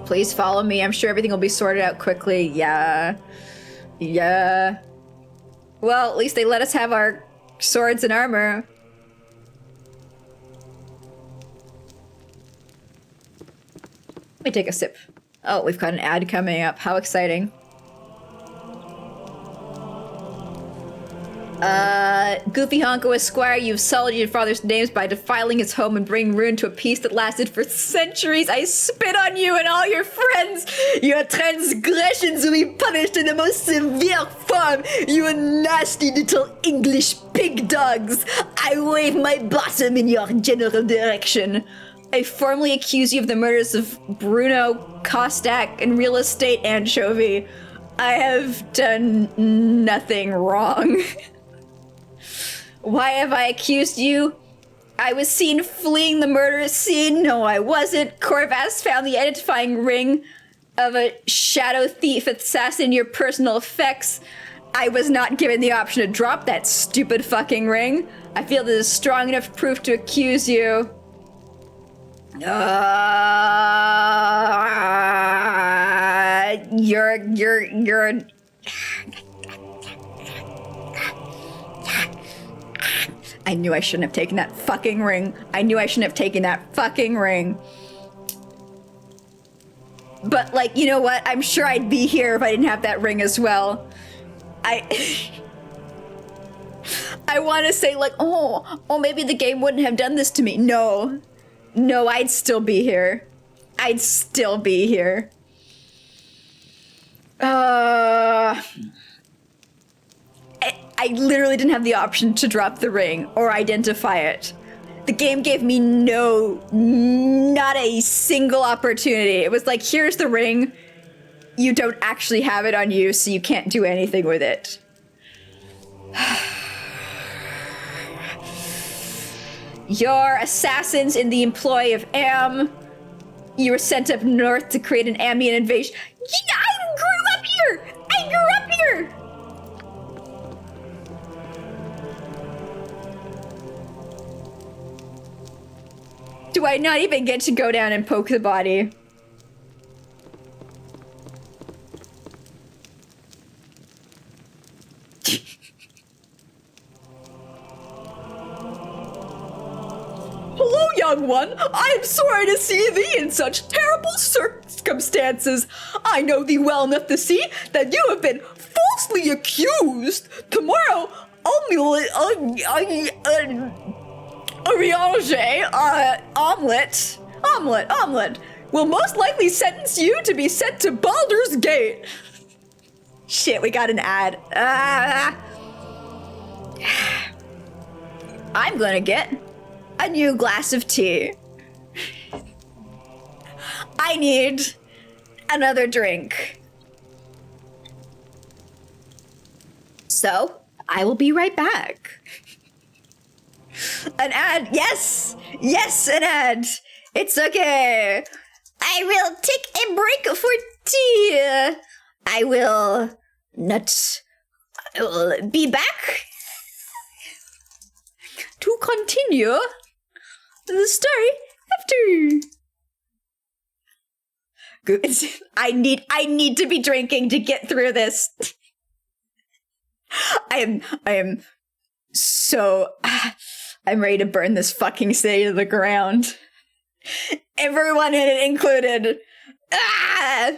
Please follow me. I'm sure everything will be sorted out quickly. Yeah. Well, at least they let us have our swords and armor. Let me take a sip. Oh, we've got an ad coming up. How exciting. Goofy Honko Esquire, you've sullied your father's names by defiling his home and bringing ruin to a peace that lasted for centuries. I spit on you and all your friends. Your transgressions will be punished in the most severe form. You nasty little English pig dogs. I wave my bottom in your general direction. I formally accuse you of the murders of Bruno, Kostak, and real estate anchovy. I have done nothing wrong. Why have I accused you? I was seen fleeing the murder scene. No, I wasn't. Corvas found the identifying ring of a shadow thief assassin in your personal effects. I was not given the option to drop that stupid fucking ring. I feel this is strong enough proof to accuse you. You're I knew I shouldn't have taken that fucking ring. I knew I shouldn't have taken that fucking ring. But, like, you know what? I'm sure I'd be here if I didn't have that ring as well. I want to say, like, oh, maybe the game wouldn't have done this to me. No, I'd still be here. I'd still be here. I literally didn't have the option to drop the ring or identify it. The game gave me not a single opportunity. It was like, here's the ring. You don't actually have it on you, so you can't do anything with it. You're assassins in the employ of Am. You were sent up north to create an ambient invasion. Yeah, I grew up here! Do I not even get to go down and poke the body? Hello, young one. I am sorry to see thee in such terrible circumstances. I know thee well enough to see that you have been falsely accused. Tomorrow, Omelette will most likely sentence you to be sent to Baldur's Gate. Shit, we got an ad. I'm gonna get a new glass of tea. I need another drink. So, I will be right back. An ad, yes, an ad. It's okay. I will take a break for tea. I will be back to continue the story after. Good. I need to be drinking to get through this. I am so I'm ready to burn this fucking city to the ground. Everyone in it included. Ah!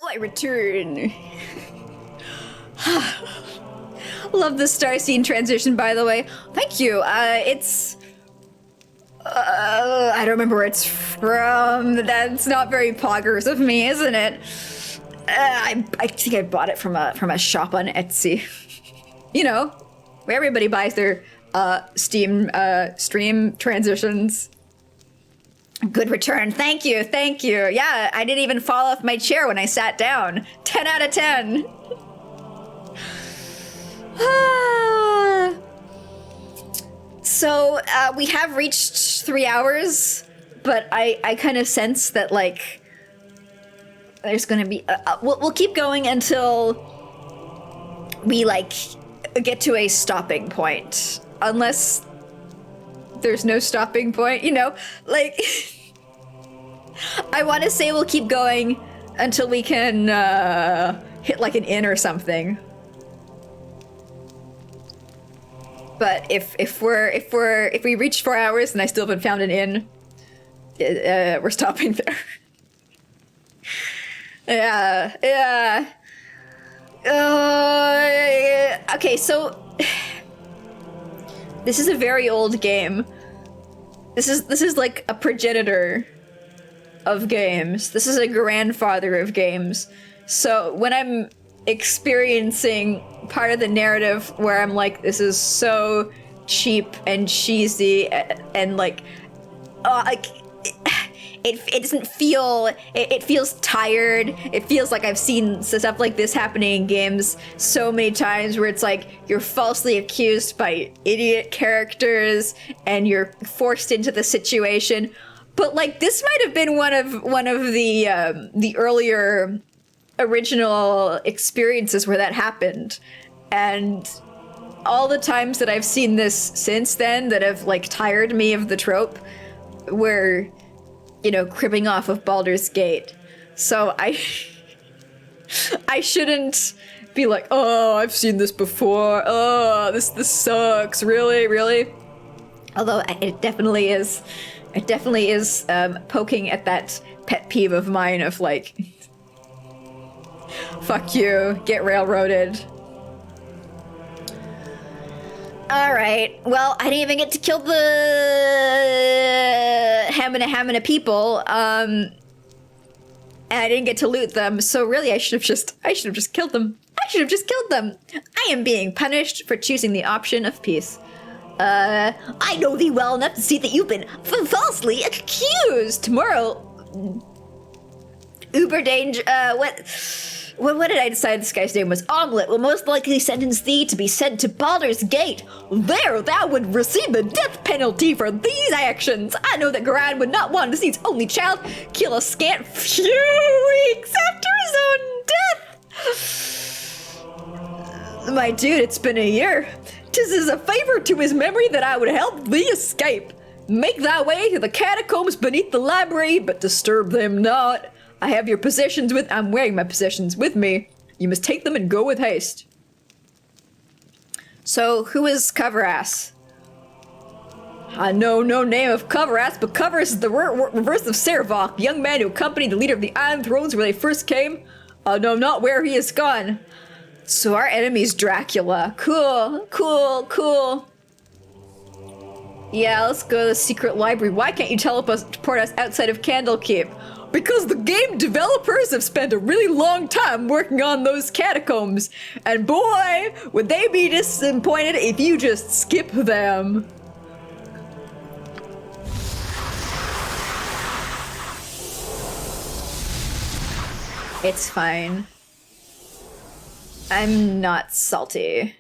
I return. Love the star scene transition, by the way. Thank you. It's... I don't remember where it's from. That's not very poggers of me, isn't it? I think I bought it from a shop on Etsy. You know, where everybody buys their Steam stream transitions. Good return. Thank you. Thank you. Yeah, I didn't even fall off my chair when I sat down. 10 out of 10. So, we have reached 3 hours, but I kind of sense that, like, there's gonna be... we'll keep going until we, like, get to a stopping point. Unless there's no stopping point, you know? Like, I want to say we'll keep going until we can hit, like, an inn or something. But if we reach 4 hours and I still haven't found an inn, we're stopping there. Yeah. Okay, so this is a very old game. This is like a progenitor of games. This is a grandfather of games. So when I'm experiencing part of the narrative where I'm like, this is so cheap and cheesy and like, it doesn't feel, it feels tired. It feels like I've seen stuff like this happening in games so many times where it's like you're falsely accused by idiot characters and you're forced into the situation. But like this might have been one of the earlier original experiences where that happened, and all the times that I've seen this since then that have like tired me of the trope were, you know, cribbing off of Baldur's Gate. So I shouldn't be like, oh, I've seen this before. Oh, this sucks. Really. Although it definitely is. It definitely is poking at that pet peeve of mine of like, fuck you, get railroaded. Alright, well, I didn't even get to kill the Hamina people, and I didn't get to loot them, so really I should have just killed them. I am being punished for choosing the option of peace. I know thee well enough to see that you've been falsely accused. Tomorrow, what did I decide this guy's name was? Omelette will most likely sentence thee to be sent to Baldur's Gate. There thou would receive the death penalty for these actions. I know that Garan would not want to see his only child kill a scant few weeks after his own death. My dude, it's been a year. 'Tis as a favor to his memory that I would help thee escape. Make thy way to the catacombs beneath the library, but disturb them not. I have your possessions I'm wearing my possessions with me. You must take them and go with haste. So, who is Coverass? I know no name of Coverass, but Coverass is the reverse of Servok, young man who accompanied the leader of the Iron Thrones where they first came. I know not where he is gone. So our enemy's Dracula. Cool. Yeah, let's go to the secret library. Why can't you teleport us outside of Candlekeep? Because the game developers have spent a really long time working on those catacombs. And boy, would they be disappointed if you just skip them. It's fine. I'm not salty.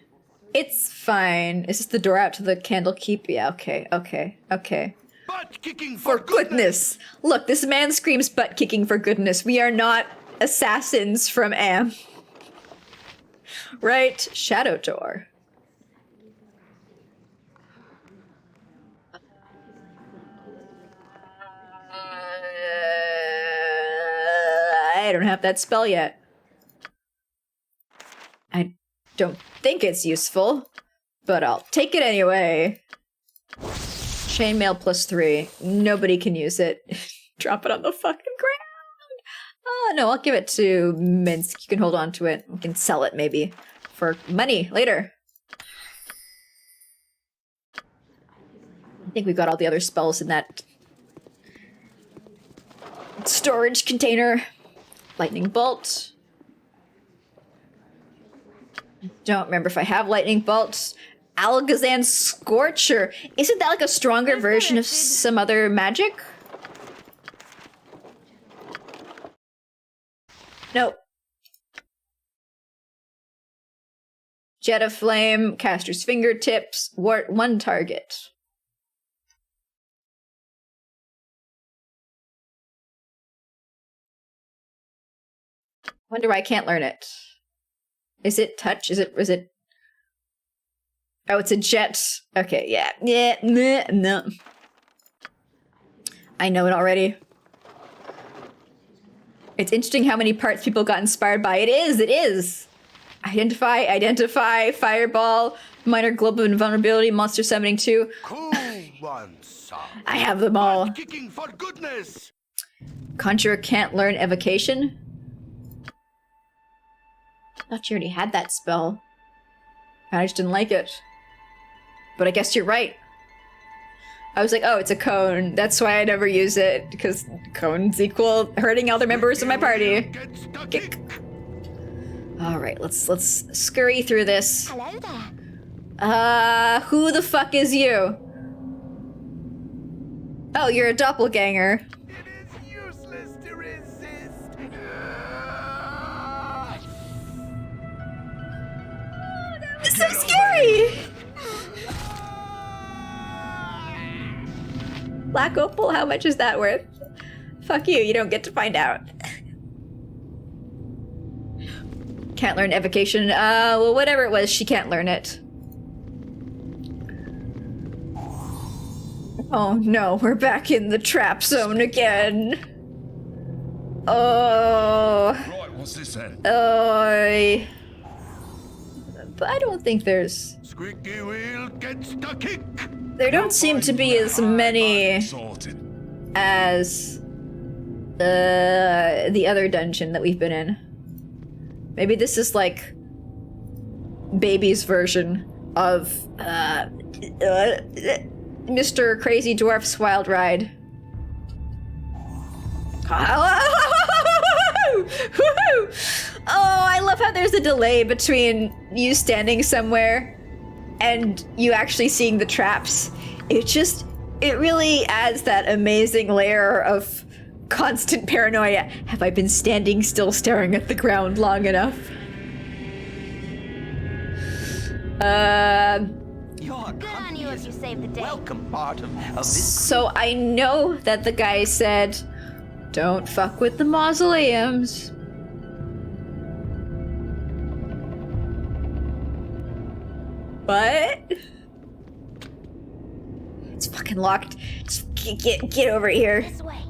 It's fine. Is this the door out to the Candlekeep? Yeah, okay. Butt kicking For goodness! Look, this man screams butt kicking for goodness. We are not assassins from Am. Right? Shadow door. I don't have that spell yet. I don't think it's useful, but I'll take it anyway. Chainmail +3. Nobody can use it. Drop it on the fucking ground. Oh, no, I'll give it to Minsk. You can hold on to it. We can sell it, maybe. For money, later. I think we've got all the other spells in that storage container. Lightning Bolt. Don't remember if I have Lightning Bolts. Alakazam Scorcher. Isn't that like a stronger version of some other magic? Nope. Jet of Flame, Caster's Fingertips, one target. Wonder why I can't learn it. Is it touch? Is it? Oh, it's a jet. Okay, yeah. No. I know it already. It's interesting how many parts people got inspired by. It is. Identify, Fireball, Minor Global Invulnerability, Monster Summoning 2. Cool one, son. I have them all. Butt kicking for goodness. Conjurer can't learn Evocation. I thought you already had that spell. I just didn't like it. But I guess you're right. I was like, oh, it's a cone. That's why I never use it, because cones equal hurting other members of my party. Alright, let's scurry through this. Hello there. Who the fuck is you? Oh, you're a doppelganger. It is useless to resist. It's so scary! Black opal, how much is that worth? Fuck you don't get to find out. Can't learn evocation. Well, whatever it was, she can't learn it. Oh no, we're back in the trap zone again. Oh. Right, what's this then? Oh. But I don't think there's... Squeaky wheel gets the kick. There don't seem to be as many as the other dungeon that we've been in. Maybe this is like baby's version of Mr. Crazy Dwarf's Wild Ride. Oh, I love how there's a delay between you standing somewhere and you actually seeing the traps. It really adds that amazing layer of constant paranoia. Have I been standing still staring at the ground long enough? Good on you if you saved the day. Welcome part of this. So I know that the guy said, don't fuck with the mausoleums. What? It's fucking locked. Just get over here. This way.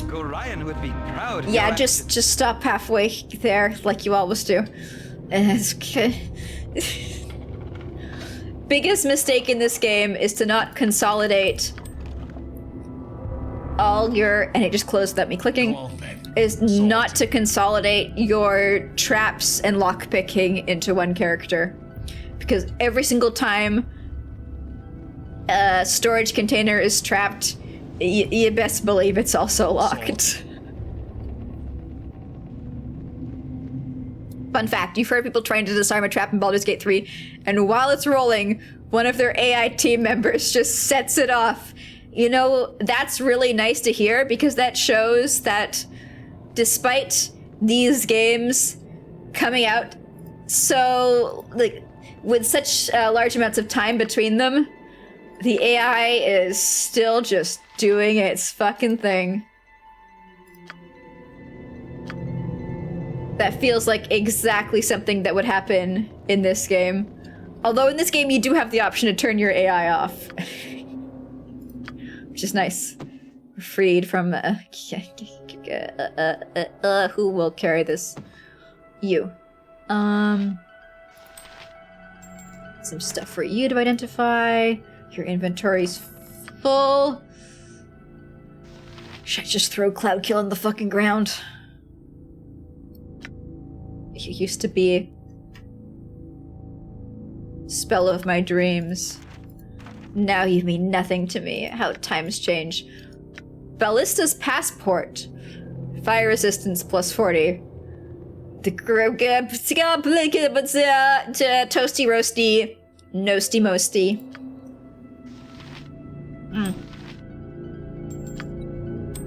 Gorion would be proud. Yeah, just stop halfway there, like you always do. Biggest mistake in this game is to not consolidate all your, and it just closed without me clicking, is not to consolidate your traps and lockpicking into one character. Because every single time a storage container is trapped, you best believe it's also locked. Fun fact, you've heard people trying to disarm a trap in Baldur's Gate 3, and while it's rolling, one of their AI team members just sets it off. You know, that's really nice to hear, because that shows that despite these games coming out so, like, with such large amounts of time between them, the AI is still just doing its fucking thing. That feels like exactly something that would happen in this game. Although in this game you do have the option to turn your AI off. Which is nice. We're freed from... who will carry this? You. Some stuff for you to identify. Your inventory's full. Should I just throw Cloud Kill on the fucking ground? You used to be spell of my dreams. Now you mean nothing to me. How times change. Ballista's passport. Fire resistance plus 40. The toasty roasty, noasty mosty.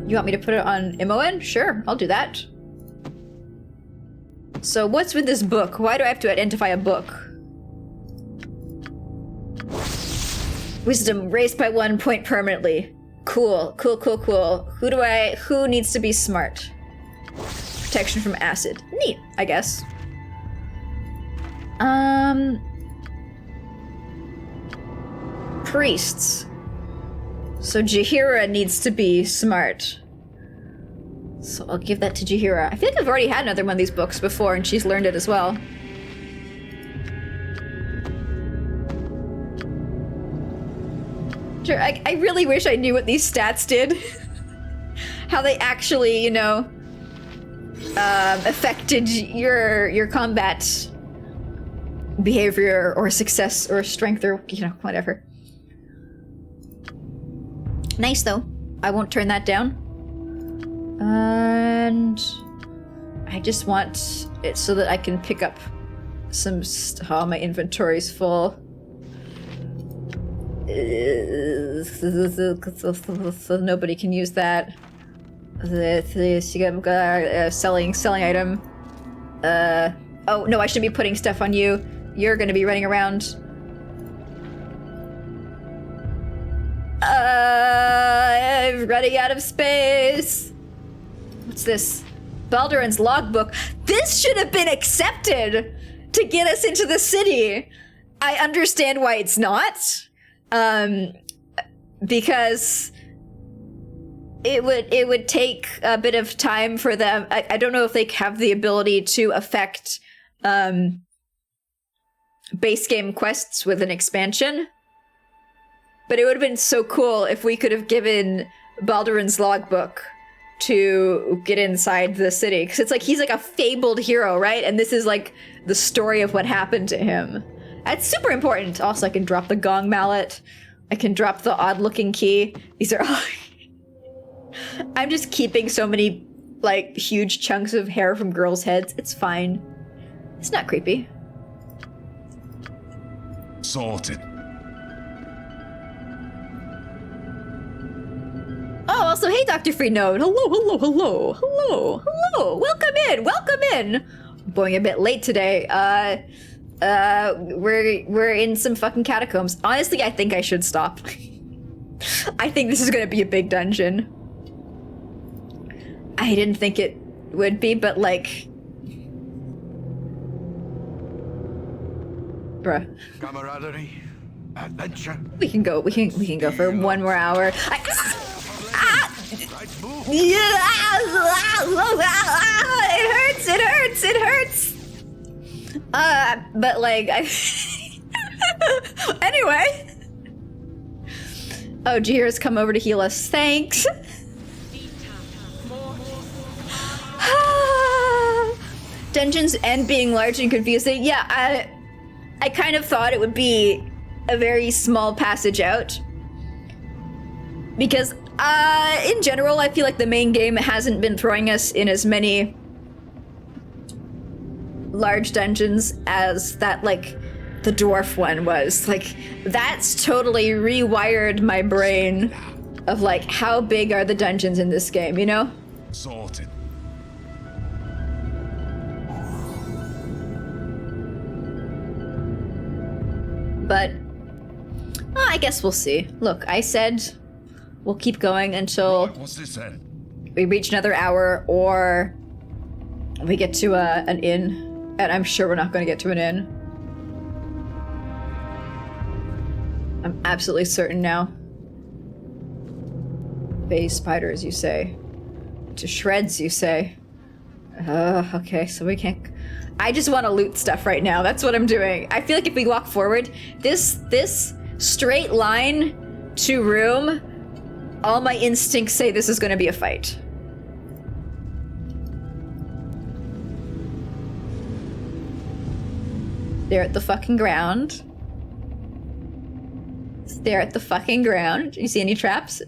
You want me to put it on MON? Sure, I'll do that. So what's with this book? Why do I have to identify a book? Wisdom raised by 1 point permanently. Cool. Who needs to be smart? Protection from acid. Neat, I guess. Priests. So Jaheira needs to be smart. So I'll give that to Jaheira. I feel like I've already had another one of these books before and she's learned it as well. Sure, I really wish I knew what these stats did. How they actually, you know, affected your combat behavior or success or strength or, you know, whatever. Nice though. I won't turn that down. And I just want it so that I can pick up some oh, my inventory's full. So nobody can use that. Selling item. Oh no, I shouldn't be putting stuff on you. You're gonna be running around I'm running out of space. What's this? Balduran's logbook. This should have been accepted to get us into the city. I understand why it's not. Because it would take a bit of time for them. I don't know if they have the ability to affect base game quests with an expansion. But it would have been so cool if we could have given Balduran's logbook to get inside the city. Because it's like, he's like a fabled hero, right? And this is like the story of what happened to him. That's super important. Also, I can drop the gong mallet. I can drop the odd-looking key. These are all... I'm just keeping so many, like, huge chunks of hair from girls' heads. It's fine. It's not creepy. Sorted. Oh, also, hey, Dr. Freenode. Hello. Welcome in. I'm going a bit late today. We're in some fucking catacombs. Honestly, I think I should stop. I think this is gonna be a big dungeon. I didn't think it would be, but like... Bruh. Camaraderie, adventure. We can go for one more hour. It hurts. But like, anyway. Oh, Jihira's come over to heal us. Thanks. Dungeons and being large and confusing. Yeah, I kind of thought it would be a very small passage out. Because, in general, I feel like the main game hasn't been throwing us in as many large dungeons as that, like, the dwarf one was. Like, that's totally rewired my brain of, like, how big are the dungeons in this game, you know? Sorted. But, I guess we'll see. Look, I said we'll keep going until What's this then? we reach another hour or we get to an inn. And I'm sure we're not going to get to an inn. I'm absolutely certain now. Phase spiders, you say. To shreds, you say. Okay, so we can't... I just want to loot stuff right now. That's what I'm doing. I feel like if we walk forward, this straight line to room, all my instincts say this is going to be a fight. Stare at the fucking ground. Stare at the fucking ground. Do you see any traps?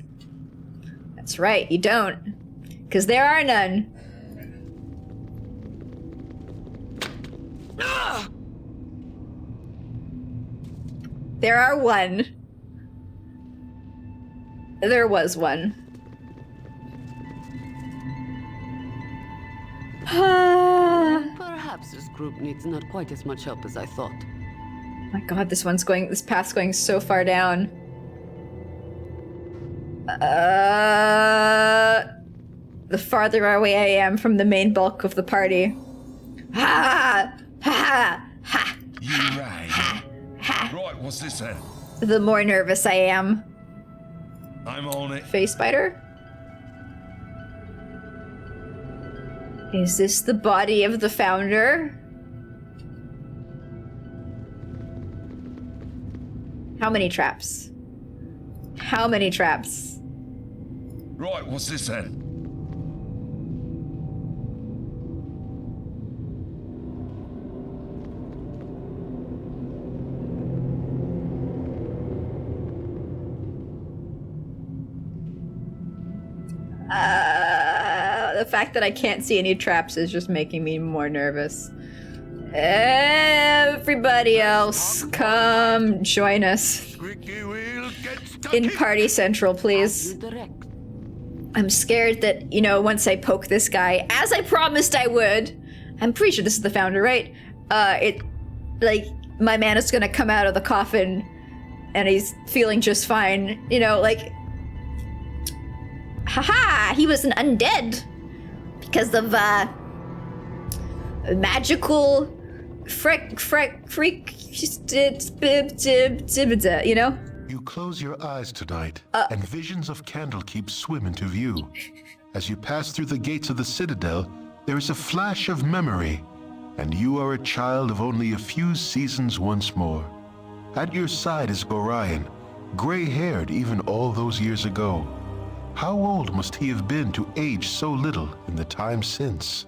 That's right, you don't. Because there are none. There are one. There was one. Perhaps this group needs not quite as much help as I thought. My god, this path's going so far down. The farther away I am from the main bulk of the party. Ha! Ha! Ha! You right. Right, what's this then? The more nervous I am. I'm on it. Face spider? Is this the body of the founder? How many traps? How many traps? Right, what's this then? The fact that I can't see any traps is just making me more nervous. Everybody else, come join us in Party Central, please. I'm scared that, you know, once I poke this guy, as I promised I would, I'm pretty sure this is the founder, right? Like, my man is gonna come out of the coffin and he's feeling just fine. You know, like, haha, he was an undead because of magical you know? You close your eyes tonight, and visions of Candlekeep swim into view. As you pass through the gates of the Citadel, there is a flash of memory, and you are a child of only a few seasons once more. At your side is Gorion, gray-haired even all those years ago. How old must he have been to age so little in the time since?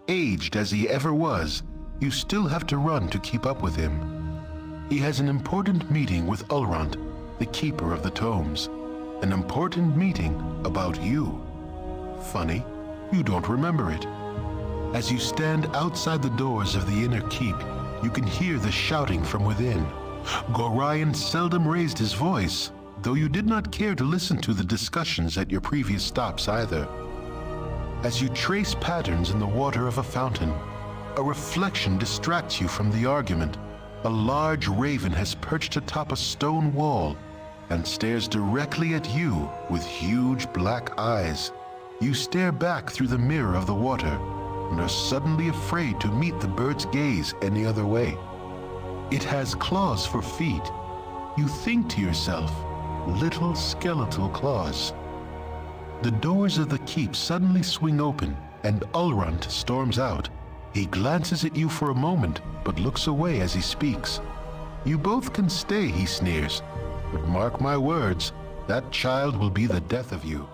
Aged as he ever was, you still have to run to keep up with him. He has an important meeting with Ulrant, the keeper of the tomes. An important meeting about you. Funny, you don't remember it. As you stand outside the doors of the inner keep, you can hear the shouting from within. Gorion seldom raised his voice, though you did not care to listen to the discussions at your previous stops either. As you trace patterns in the water of a fountain, a reflection distracts you from the argument. A large raven has perched atop a stone wall and stares directly at you with huge black eyes. You stare back through the mirror of the water and are suddenly afraid to meet the bird's gaze any other way. It has claws for feet. You think to yourself, little skeletal claws. The doors of the keep suddenly swing open and Ulrant storms out. He glances at you for a moment, but looks away as he speaks. You both can stay, he sneers, but mark my words, that child will be the death of you.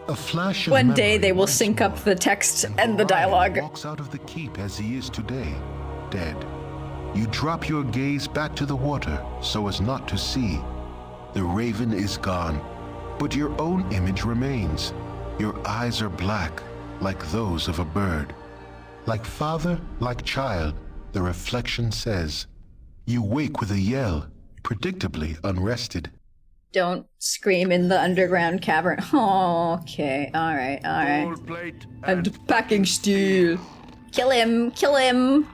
A flash of One day memory they will once sync up more, the text and the Gorion dialogue. walks out of the keep as he is today, dead. You drop your gaze back to the water so as not to see. The raven is gone, but your own image remains. Your eyes are black, like those of a bird. Like father, like child, the reflection says. You wake with a yell, predictably unrested. Don't scream in the underground cavern. Oh, okay. Alright, alright. Gold plate And packing steel. Kill him, kill him.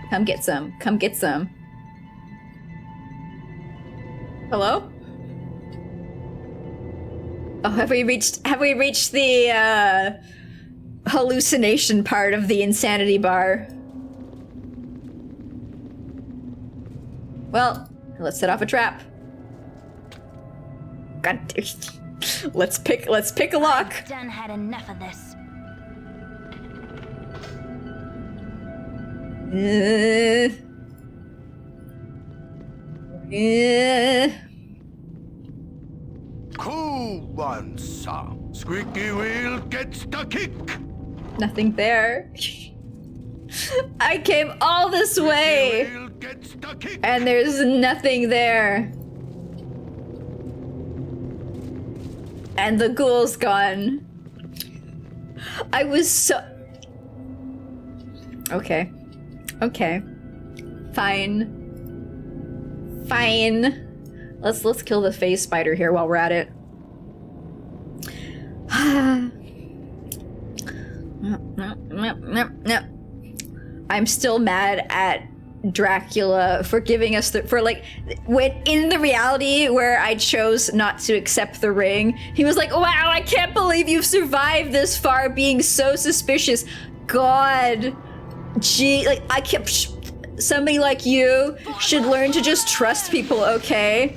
Come get some, come get some. Hello? Oh, have we reached the hallucination part of the insanity bar? Well, let's set off a trap. God, let's pick a lock. Done had enough of this. Cool one, sir. Squeaky wheel gets the kick. Nothing there. I came all this way, Wheel gets the kick. and there's nothing there. And the ghoul's gone. I was so... Okay. Okay. Fine. Fine. Let's kill the phase spider here while we're at it. I'm still mad at Dracula for giving us when in the reality where I chose not to accept the ring, he was like, wow, I can't believe you've survived this far being so suspicious. God, gee, like I kept somebody like you should learn to just trust people, okay?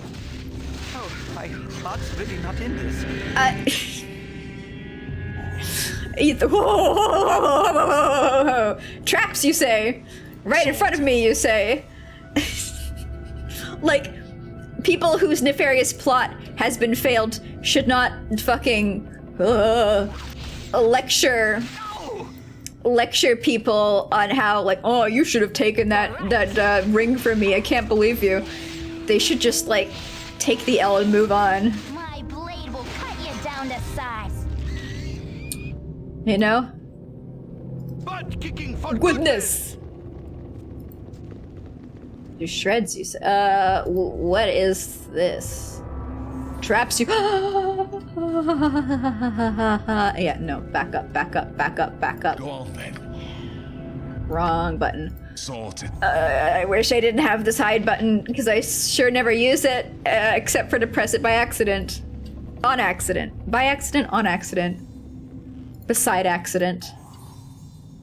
Oh, my heart's really not in this. Traps, you say? Right in front of me, you say? Like, people whose nefarious plot has been failed should not fucking lecture people on how, like, oh, you should have taken that ring from me. I can't believe you. They should just, like, take the L and move on. My blade will cut you down to size. You know? Butt kicking for Goodness! Your shreds, you say. What is this? Traps you. Yeah, no, back up, back up, back up, back up. Go on then. Wrong button. Sorted. I wish I didn't have this hide button, because I sure never use it, except for to press it by accident. On accident. By accident, on accident. Beside accident.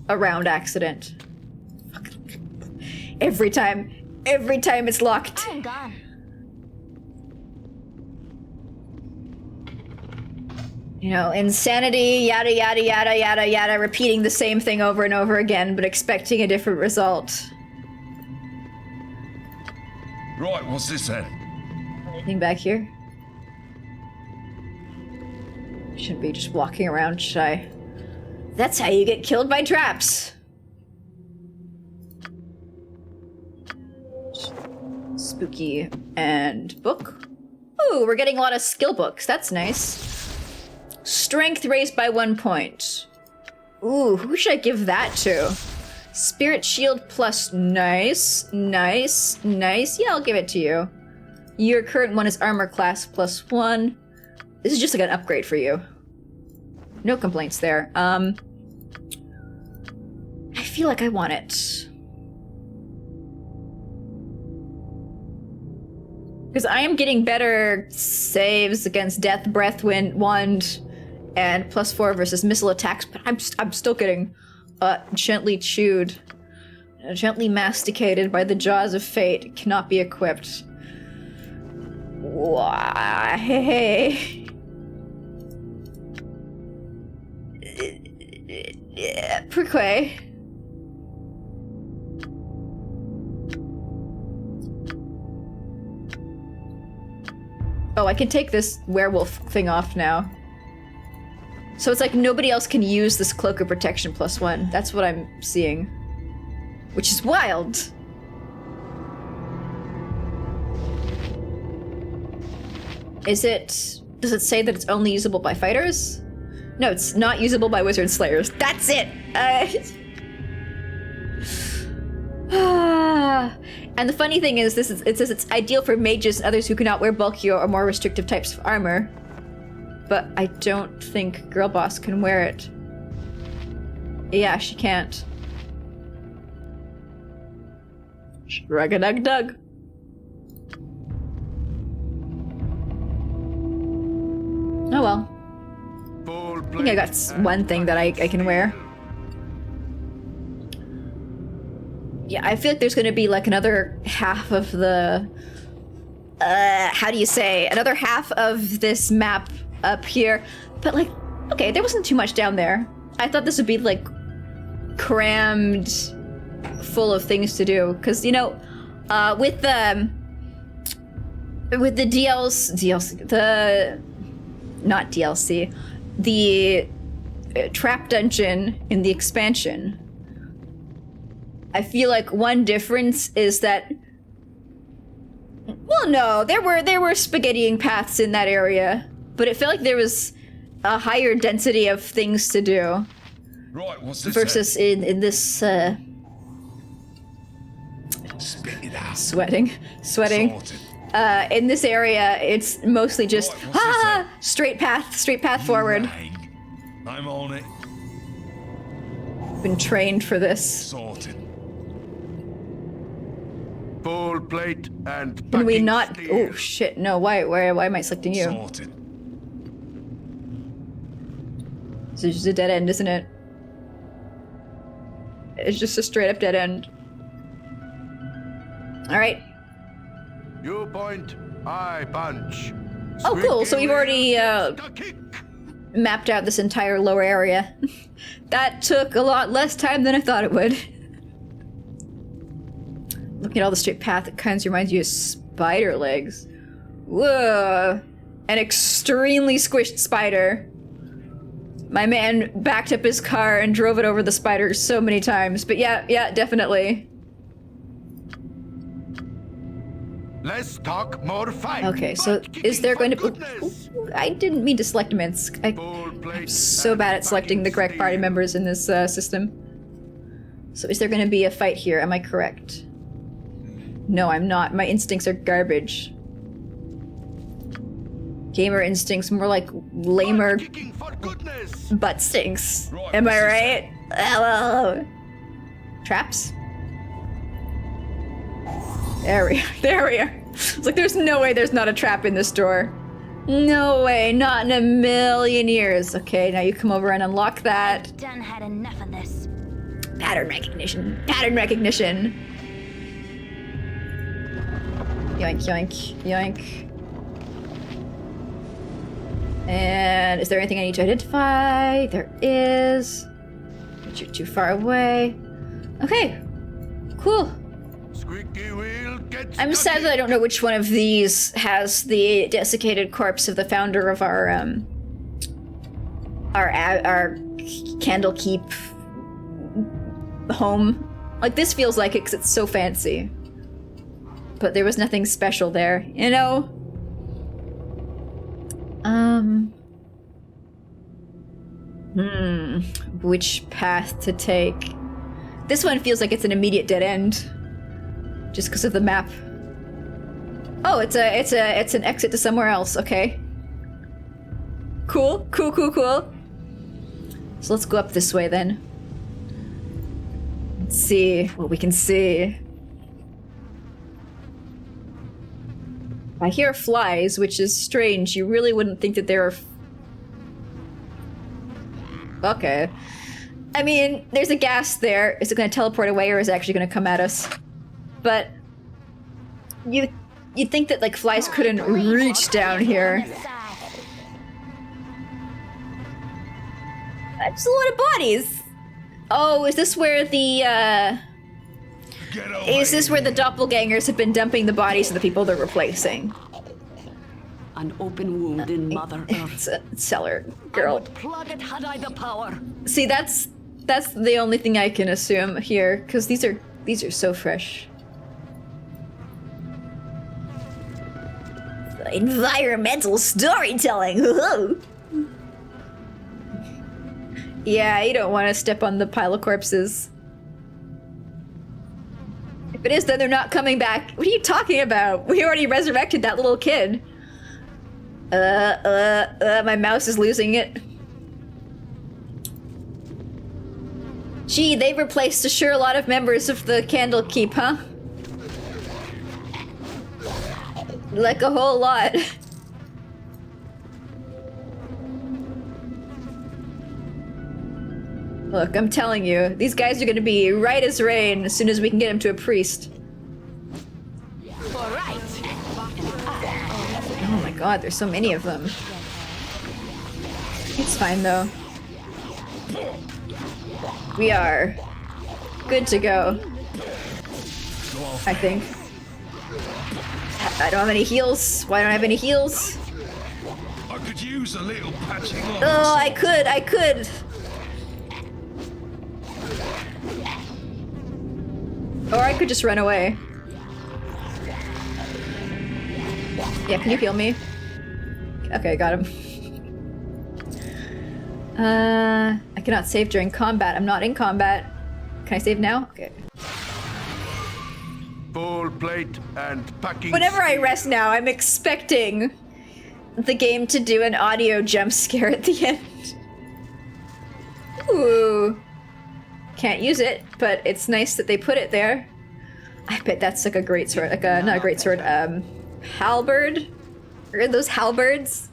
Around accident. Every time it's locked. I'm gone. You know, insanity, yada yada yada yada yada, repeating the same thing over and over again, but expecting a different result. Right, what's this then? Anything back here? Shouldn't be just walking around, should I? That's how you get killed by traps. Spooky and book. Ooh, we're getting a lot of skill books. That's nice. Strength raised by 1 point. Ooh, who should I give that to? Spirit shield plus. Nice, nice, nice. Yeah, I'll give it to you. Your current one is armor class plus 1. This is just like an upgrade for you. No complaints there. I feel like I want it. Because I am getting better saves against Death Breath Wand and +4 versus missile attacks, but I'm still getting gently chewed, gently masticated by the jaws of fate. It cannot be equipped. Why? Pourquoi? Oh, I can take this werewolf thing off now. So it's like nobody else can use this cloak of protection +1. That's what I'm seeing. Which is wild. Does it say that it's only usable by fighters? No, it's not usable by wizard slayers. That's it! And the funny thing is, it says it's ideal for mages and others who cannot wear bulkier or more restrictive types of armor. But I don't think Girl Boss can wear it. Yeah, she can't. Shrug-a-dug-dug. Oh well. I think I got one thing that I can wear. Yeah, I feel like there's gonna be like another half of the... how do you say? Another half of this map up here. But like, okay, there wasn't too much down there. I thought this would be like crammed full of things to do. Because, you know, with the trap dungeon in the expansion, I feel like one difference is that, well, no, there were spaghettiing paths in that area, but it felt like there was a higher density of things to do. Right, what's this versus in this Spit it out. sweating. Sorted. In this area, it's mostly just straight path forward. I'm on it. Been trained for this. Sorted. Full plate and Can we packing not? steel. Oh shit! No, why am I selecting you? Sorted. It's just a dead end, isn't it? It's just a straight up dead end. All right. You point, I punch. Oh, cool. So we've already The kick. mapped out this entire lower area. That took a lot less time than I thought it would. Looking at all the straight path, it kind of reminds you of spider legs. Whoa. An extremely squished spider. My man backed up his car and drove it over the spider so many times. But yeah, definitely. Less talk, more fight. Okay, so Butt is there going to... kicking, for goodness. Ooh, I didn't mean to select Minsk. I'm so bad at selecting the correct party members in this system. So is there going to be a fight here? Am I correct? No, I'm not. My instincts are garbage. Gamer instincts, more like lamer Butt kicking, for goodness. butt stinks. Right, Am I what's this right? Hello. Traps? There we are. There we are. It's like there's no way there's not a trap in this door. No way, not in a million years. Okay, now you come over and unlock that. I've done had enough of this. Pattern recognition. Pattern recognition. Yoink, yoink, yoink. And is there anything I need to identify? There is. But you're too far away. Okay. Cool. Squeaky wheel, get I'm sad that I don't know which one of these has the desiccated corpse of the founder of our Candlekeep home. Like, this feels like it because it's so fancy. But there was nothing special there, you know? Which path to take? This one feels like it's an immediate dead end. Just because of the map. Oh, it's an exit to somewhere else, okay. Cool, cool, cool, cool. So let's go up this way then. Let's see what we can see. I hear flies, which is strange. You really wouldn't think that there are... Okay. I mean, there's a gas there. Is it going to teleport away or is it actually going to come at us? But you'd think that, like, flies couldn't reach down here. That's a lot of bodies. Oh, is this where the, is this where the doppelgangers have been dumping the bodies of the people they're replacing? An open wound in Mother Earth. It's a cellar, girl. I would plug it had I the power. See, that's the only thing I can assume here, because these are so fresh. Environmental storytelling. Yeah, you don't want to step on the pile of corpses. If it is, then they're not coming back. What are you talking about? We already resurrected that little kid. My mouse is losing it. Gee, they've replaced a sure lot of members of the Candlekeep, huh? Like a whole lot. Look, I'm telling you, these guys are gonna be right as rain as soon as we can get them to a priest. Oh my god, there's so many of them. It's fine though. We are good to go. I think. I don't have any heals. Why don't I have any heals? I could use a little patching on. Oh, I could. Or I could just run away. Yeah, can you heal me? Okay, got him. I cannot save during combat. I'm not in combat. Can I save now? Okay. Full plate and packing. Whenever I rest now, I'm expecting the game to do an audio jump scare at the end. Ooh. Can't use it, but it's nice that they put it there. I bet that's like a great sword, like a, not a great sword, halberd? Are those halberds?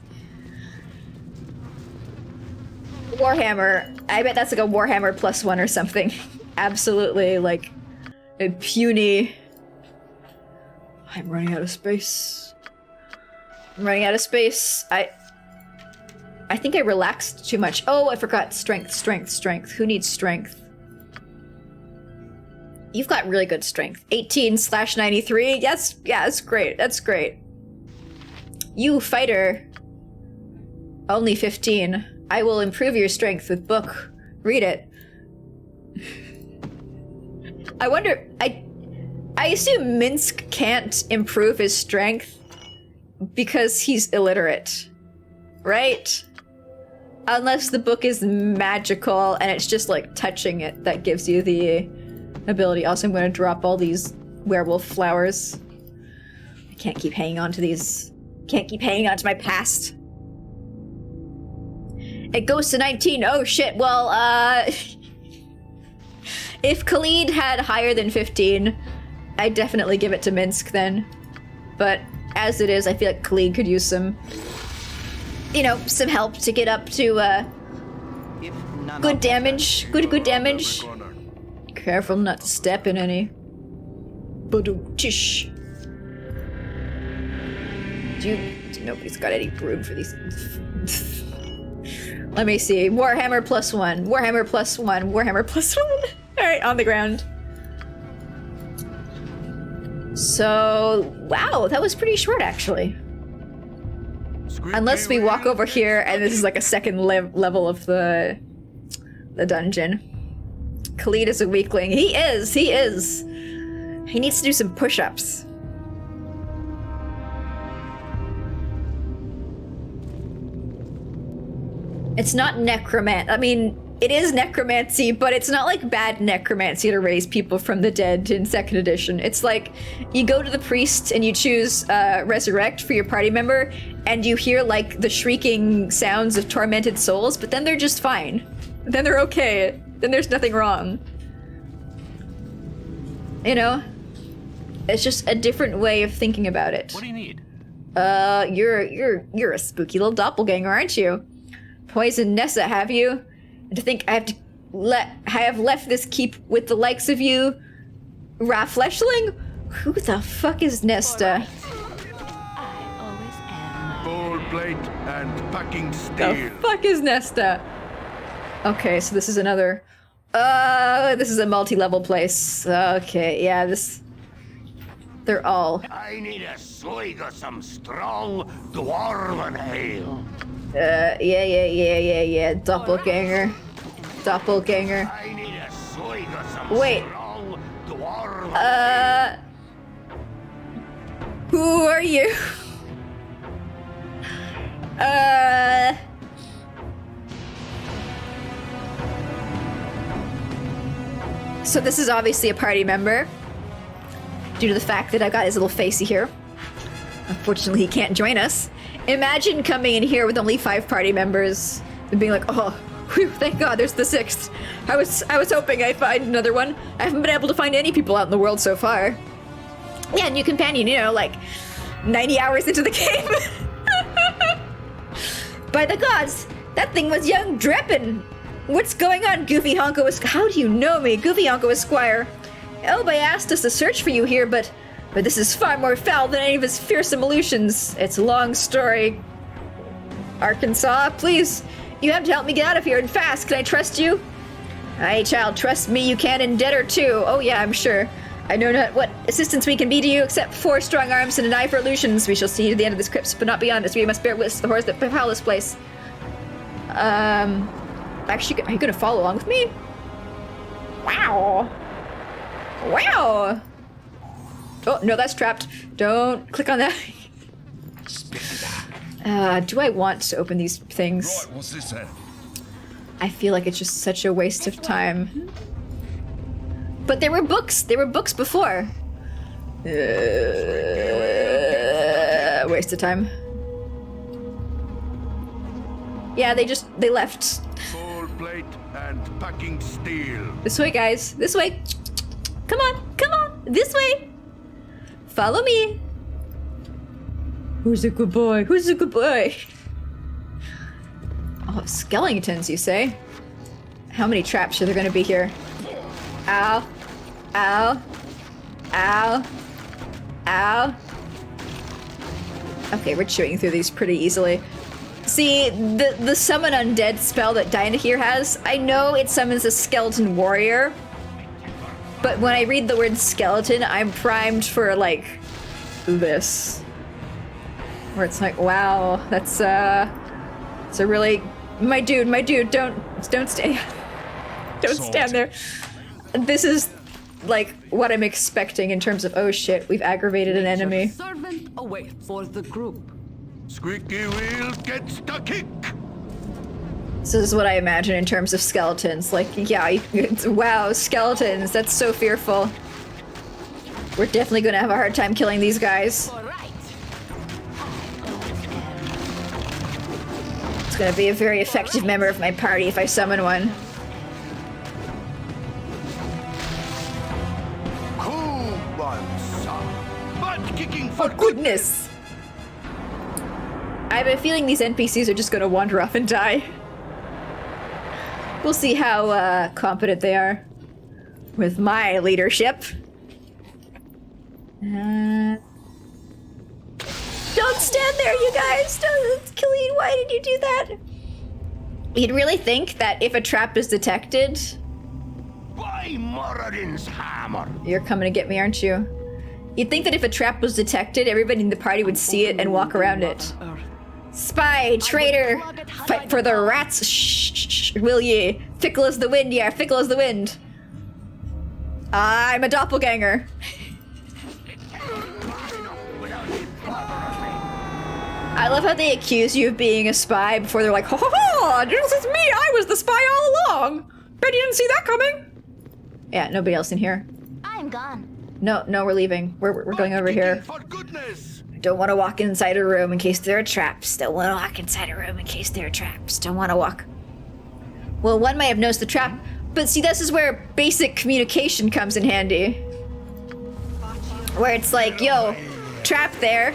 Warhammer. I bet that's like a Warhammer +1 or something. Absolutely, like, a puny... I'm running out of space. I'm running out of space. I think I relaxed too much. Oh, I forgot strength. Who needs strength? You've got really good strength. 18/93. Yes, yeah, that's great. That's great. You, fighter. Only 15. I will improve your strength with book. Read it. I wonder, I assume Minsk can't improve his strength because he's illiterate, right? Unless the book is magical and it's just like touching it that gives you the ability. Also, I'm going to drop all these werewolf flowers. I can't keep hanging on to these. Can't keep hanging on to my past. It goes to 19. Oh shit, well, If Khalid had higher than 15, I'd definitely give it to Minsk then. But as it is, I feel like Khalid could use some, you know, some help to get up to good damage. Good damage. Careful not to step in any. Badum-tish. Nobody's got any room for these. Let me see. Warhammer +1. Warhammer +1. Warhammer +1. Alright, on the ground. So, wow, that was pretty short actually. Unless we walk over here and this is like a second level of the dungeon. Khalid is a weakling. He is. He needs to do some push-ups. It's not necromancy. I mean, it is necromancy, but it's not like bad necromancy to raise people from the dead in 2nd edition. It's like you go to the priest and you choose resurrect for your party member, and you hear like the shrieking sounds of tormented souls, but then they're just fine. Then they're okay. Then there's nothing wrong. You know? It's just a different way of thinking about it. What do you need? You're a spooky little doppelganger, aren't you? Poison Nessa, have you? And to think I have left this keep with the likes of you, Fleshling? Who the fuck is Nesta? Bold plate and packing steel. The fuck is Nesta? Okay, so this is another. This is a multi-level place. Okay, yeah, this. They're all. I need a swig of some strong dwarven ale. Yeah. Doppelganger. Doppelganger. I need a swig of some Wait. strong dwarven Who are you? So this is obviously a party member, due to the fact that I got his little facey here. Unfortunately, he can't join us. Imagine coming in here with only 5 party members and being like, oh, whew, thank God there's the 6th. I was hoping I'd find another one. I haven't been able to find any people out in the world so far. Yeah, new companion, you know, like 90 hours into the game. By the gods, that thing was young Dreppin. What's going on, Goofy Honko? How do you know me, Goofy Honko Esquire? Elba asked us to search for you here, but this is far more foul than any of his fearsome illusions. It's a long story. Arkansas, please, you have to help me get out of here and fast. Can I trust you? Aye, child, trust me, you can, and Deader too. Oh yeah, I'm sure. I know not what assistance we can be to you, except 4 strong arms and an eye for illusions. We shall see you to the end of this crypt, but not beyond us. We must bear witness to the horrors that befall this place. Actually, are you gonna follow along with me? Wow. Wow. Oh, no, that's trapped. Don't click on that. Do I want to open these things? Right, what's this then? I feel like it's just such a waste of time. But there were books. There were books before. Waste of time. Yeah, they left. Full plate and packing steel. This way, guys. This way. Come on. Come on. This way. Follow me. Who's a good boy? Who's a good boy? Oh, skeletons, you say? How many traps are there gonna be here? Ow. Ow. Ow. Ow. Okay, we're chewing through these pretty easily. See, the summon undead spell that Dinah here has, I know it summons a skeleton warrior, but when I read the word skeleton, I'm primed for, like, this. Where it's like, wow, that's a really... My dude, don't stay. Don't stand there. This is, like, what I'm expecting in terms of, oh shit, we've aggravated an enemy. Servant away for the group. Squeaky wheel gets the kick. So this is what I imagine in terms of skeletons. Like, yeah, wow, skeletons, that's so fearful. We're definitely gonna have a hard time killing these guys. It's gonna be a very effective member of my party if I summon one. butt kicking For goodness! I have a feeling these NPCs are just gonna wander off and die. We'll see how competent they are with my leadership. Don't stand there, you guys! Don't, Killeen, why did you do that? You'd really think that if a trap is detected... By Moradin's hammer! You're coming to get me, aren't you? You'd think that if a trap was detected, everybody in the party would see it and walk around it. Spy, traitor, fight for the rats, shh, will ye? Fickle as the wind, yeah, fickle as the wind. I'm a doppelganger. I love how they accuse you of being a spy before they're like, ho ho ho, this is me, I was the spy all along. Bet you didn't see that coming. Yeah, nobody else in here. I'm gone. No, we're leaving. We're going over here. For goodness! Don't want to walk inside a room in case there are traps. Don't want to walk inside a room in case there are traps. Don't want to walk. Well, one might have noticed the trap, but see, this is where basic communication comes in handy. Where it's like, yo, trap there.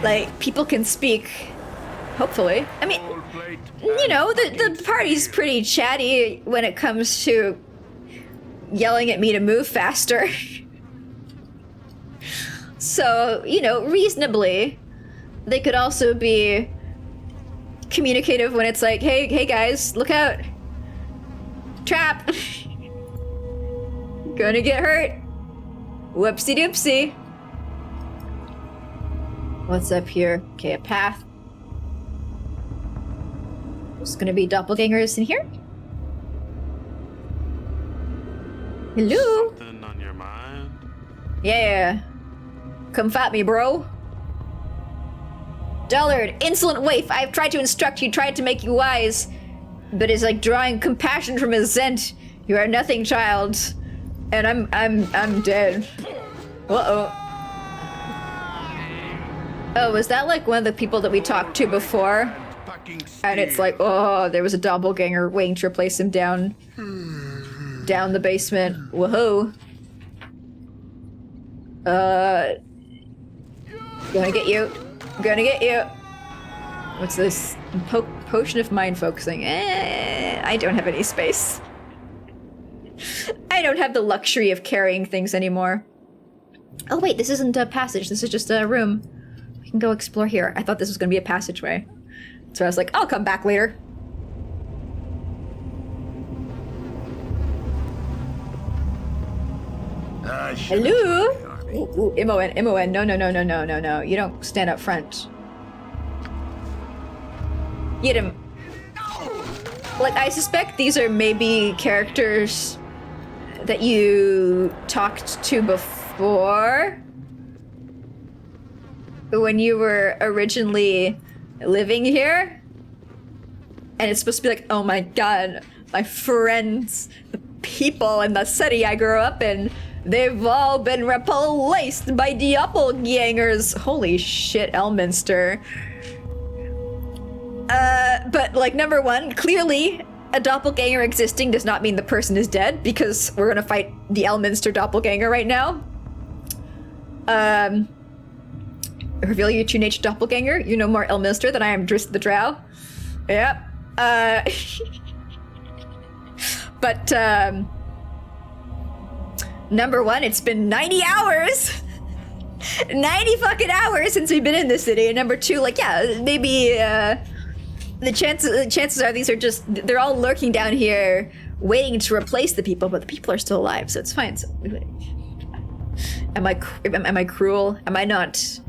Like, people can speak. Hopefully. I mean, you know, the party's pretty chatty when it comes to yelling at me to move faster. So, you know, reasonably, they could also be communicative when it's like, hey guys, look out. Trap. Gonna get hurt. Whoopsie doopsie. What's up here? Okay, a path. There's gonna be doppelgangers in here. Hello? Something on your mind? Yeah. Come fight me, bro. Dullard, insolent waif, I have tried to instruct you, tried to make you wise, but it's like drawing compassion from a Zent. You are nothing, child. And I'm dead. Uh-oh. Oh, was that like one of the people that we talked to before? And it's like, oh, there was a doppelganger waiting to replace him down the basement. Woohoo. Gonna get you. Gonna get you. What's this? Potion of mind focusing. I don't have any space. I don't have the luxury of carrying things anymore. Oh wait, this isn't a passage. This is just a room. We can go explore here. I thought this was gonna be a passageway. So I was like, I'll come back later. Hello? Ooh, Imoen. No. You don't stand up front. Get him. Like, I suspect these are maybe characters that you talked to before. When you were originally living here. And it's supposed to be like, oh my god, my friends, the people in the city I grew up in, they've all been replaced by doppelgangers. Holy shit, Elminster. But like, number one, clearly a doppelganger existing does not mean the person is dead, because we're gonna fight the Elminster doppelganger right now. Reveal your true nature, doppelganger. You know more Elminster than I am Driss the Drow. Yep. But, number one, it's been 90 hours! 90 fucking hours since we've been in this city. And number two, like, yeah, maybe, the chances are these are just, they're all lurking down here, waiting to replace the people, but the people are still alive, so it's fine. So, am I cruel? Am I not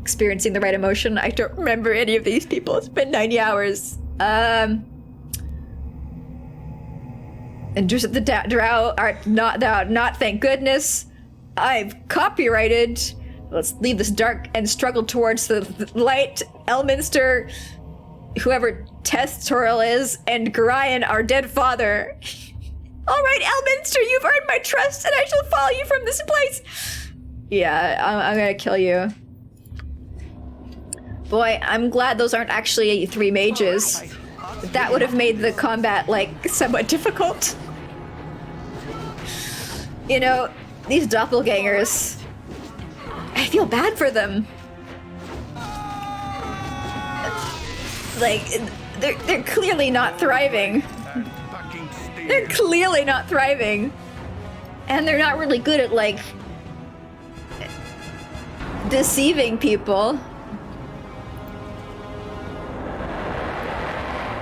experiencing the right emotion? I don't remember any of these people. It's been 90 hours. And just the drow are not thank goodness. I've copyrighted. Let's leave this dark and struggle towards the light. Elminster, whoever Testoril is, and Gorion, our dead father. All right, Elminster, you've earned my trust, and I shall follow you from this place. Yeah, I'm gonna kill you. Boy, I'm glad those aren't actually 3 mages. That would have made the combat, like, somewhat difficult. You know, These doppelgangers. I feel bad for them. Like, they're clearly not thriving. They're clearly not thriving. And they're not really good at, like, deceiving people.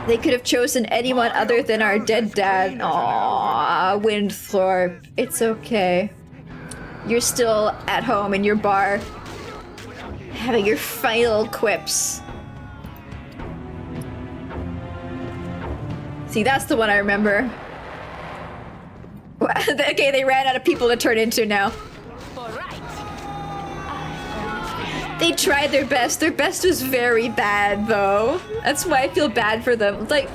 They could have chosen anyone other than our dead dad. Aww, Windthorpe. It's okay. You're still at home in your bar, having your final quips. See, that's the one I remember. Okay, they ran out of people to turn into now. They tried their best. Their best was very bad, though. That's why I feel bad for them. Like,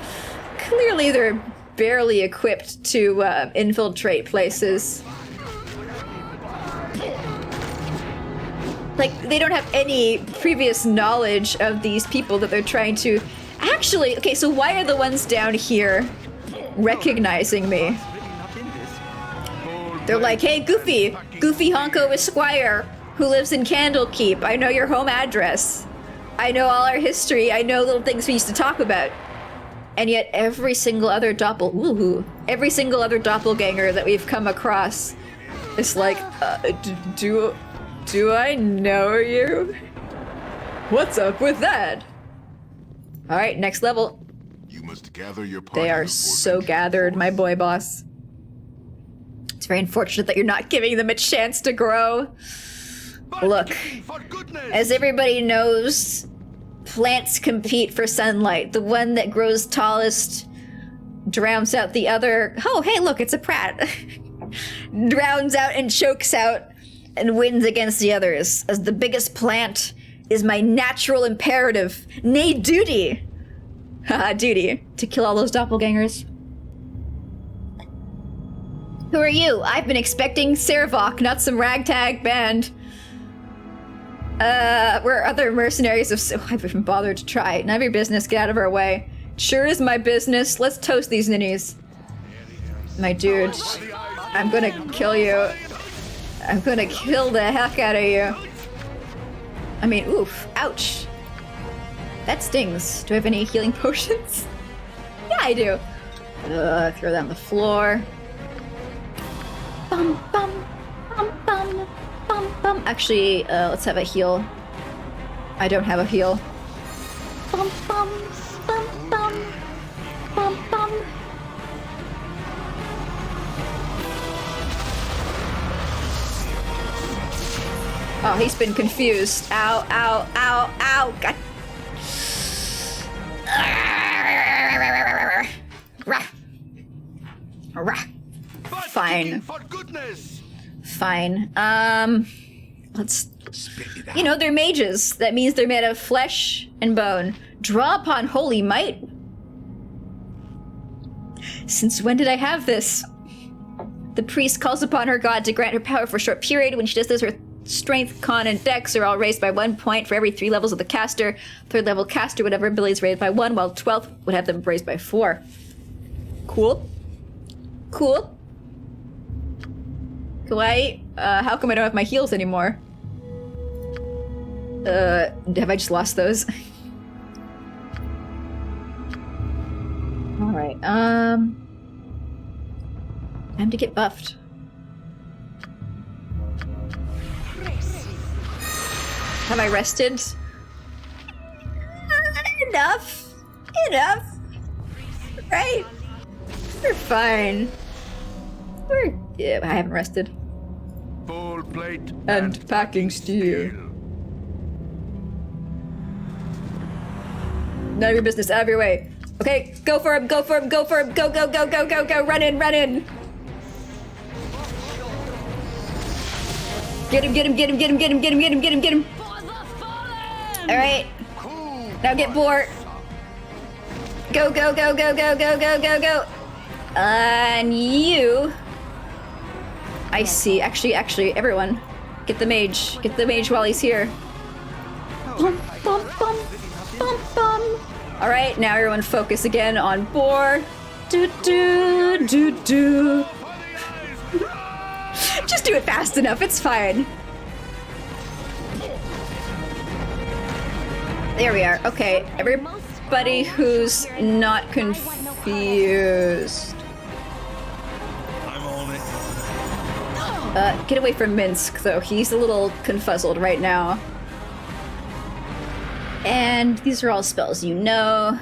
clearly they're barely equipped to infiltrate places. Like, they don't have any previous knowledge of these people that they're trying to... Actually, okay, so why are the ones down here recognizing me? They're like, hey, Goofy Honko Esquire, who lives in Candlekeep. I know your home address. I know all our history. I know little things we used to talk about. And yet every single other every single other doppelganger that we've come across is like, do I know you? What's up with that? All right, next level. You must gather your party. They are so gathered, my boy boss. It's very unfortunate that you're not giving them a chance to grow. Look, as everybody knows, plants compete for sunlight. The one that grows tallest drowns out the other. Oh, hey, look, it's a prat. Drowns out and chokes out and wins against the others. As the biggest plant is my natural imperative, nay, duty. Haha, duty. To kill all those doppelgangers. Who are you? I've been expecting Servok, not some ragtag band. We're other mercenaries of... I haven't even bothered to try. None of your business, get out of our way. Sure is my business. Let's toast these ninnies. My dude, I'm gonna kill you. I'm gonna kill the heck out of you. I mean, oof, ouch. That stings. Do I have any healing potions? Yeah, I do. Throw that on the floor. Bum, bum, bum, bum, bum, bum. Actually, let's have a heal. I don't have a heal. Bum, bum, bum, bum, bum, bum. Oh, he's been confused. Ow, ow, ow, ow. God. Fine. Fine. Let's... You know, they're mages. That means they're made of flesh and bone. Draw upon holy might. Since when did I have this? The priest calls upon her god to grant her power for a short period. When she does this, her strength, con, and dex are all raised by 1 point for every 3 levels of the caster. 3rd level caster, whatever ability is raised by 1, while 12th would have them raised by 4. Cool. Cool. Kawaii, how come I don't have my heals anymore? Have I just lost those? Alright, time to get buffed. Have I rested? Enough. Enough. Right? We're fine. Yeah, I haven't rested. Full plate and packing steel. None of your business, out of your way. Okay, go for him, go for him, go for him, go, go, go, go, go, go, run in, run in. Get him, get him, get him, get him, get him, get him, get him, get him, get him. All right, now get Bort. Go, go, go, go, go, go, go, go, go. And you... I see. Actually, everyone. Get the mage. Get the mage while he's here. Bum, bum, bum, bum, bum. All right, now everyone focus again on Boar. Do, do, do, do. Just do it fast enough, it's fine. There we are. Okay, everybody who's not confused. I'm on it. Get away from Minsk, though. He's a little confuzzled right now. And these are all spells you know.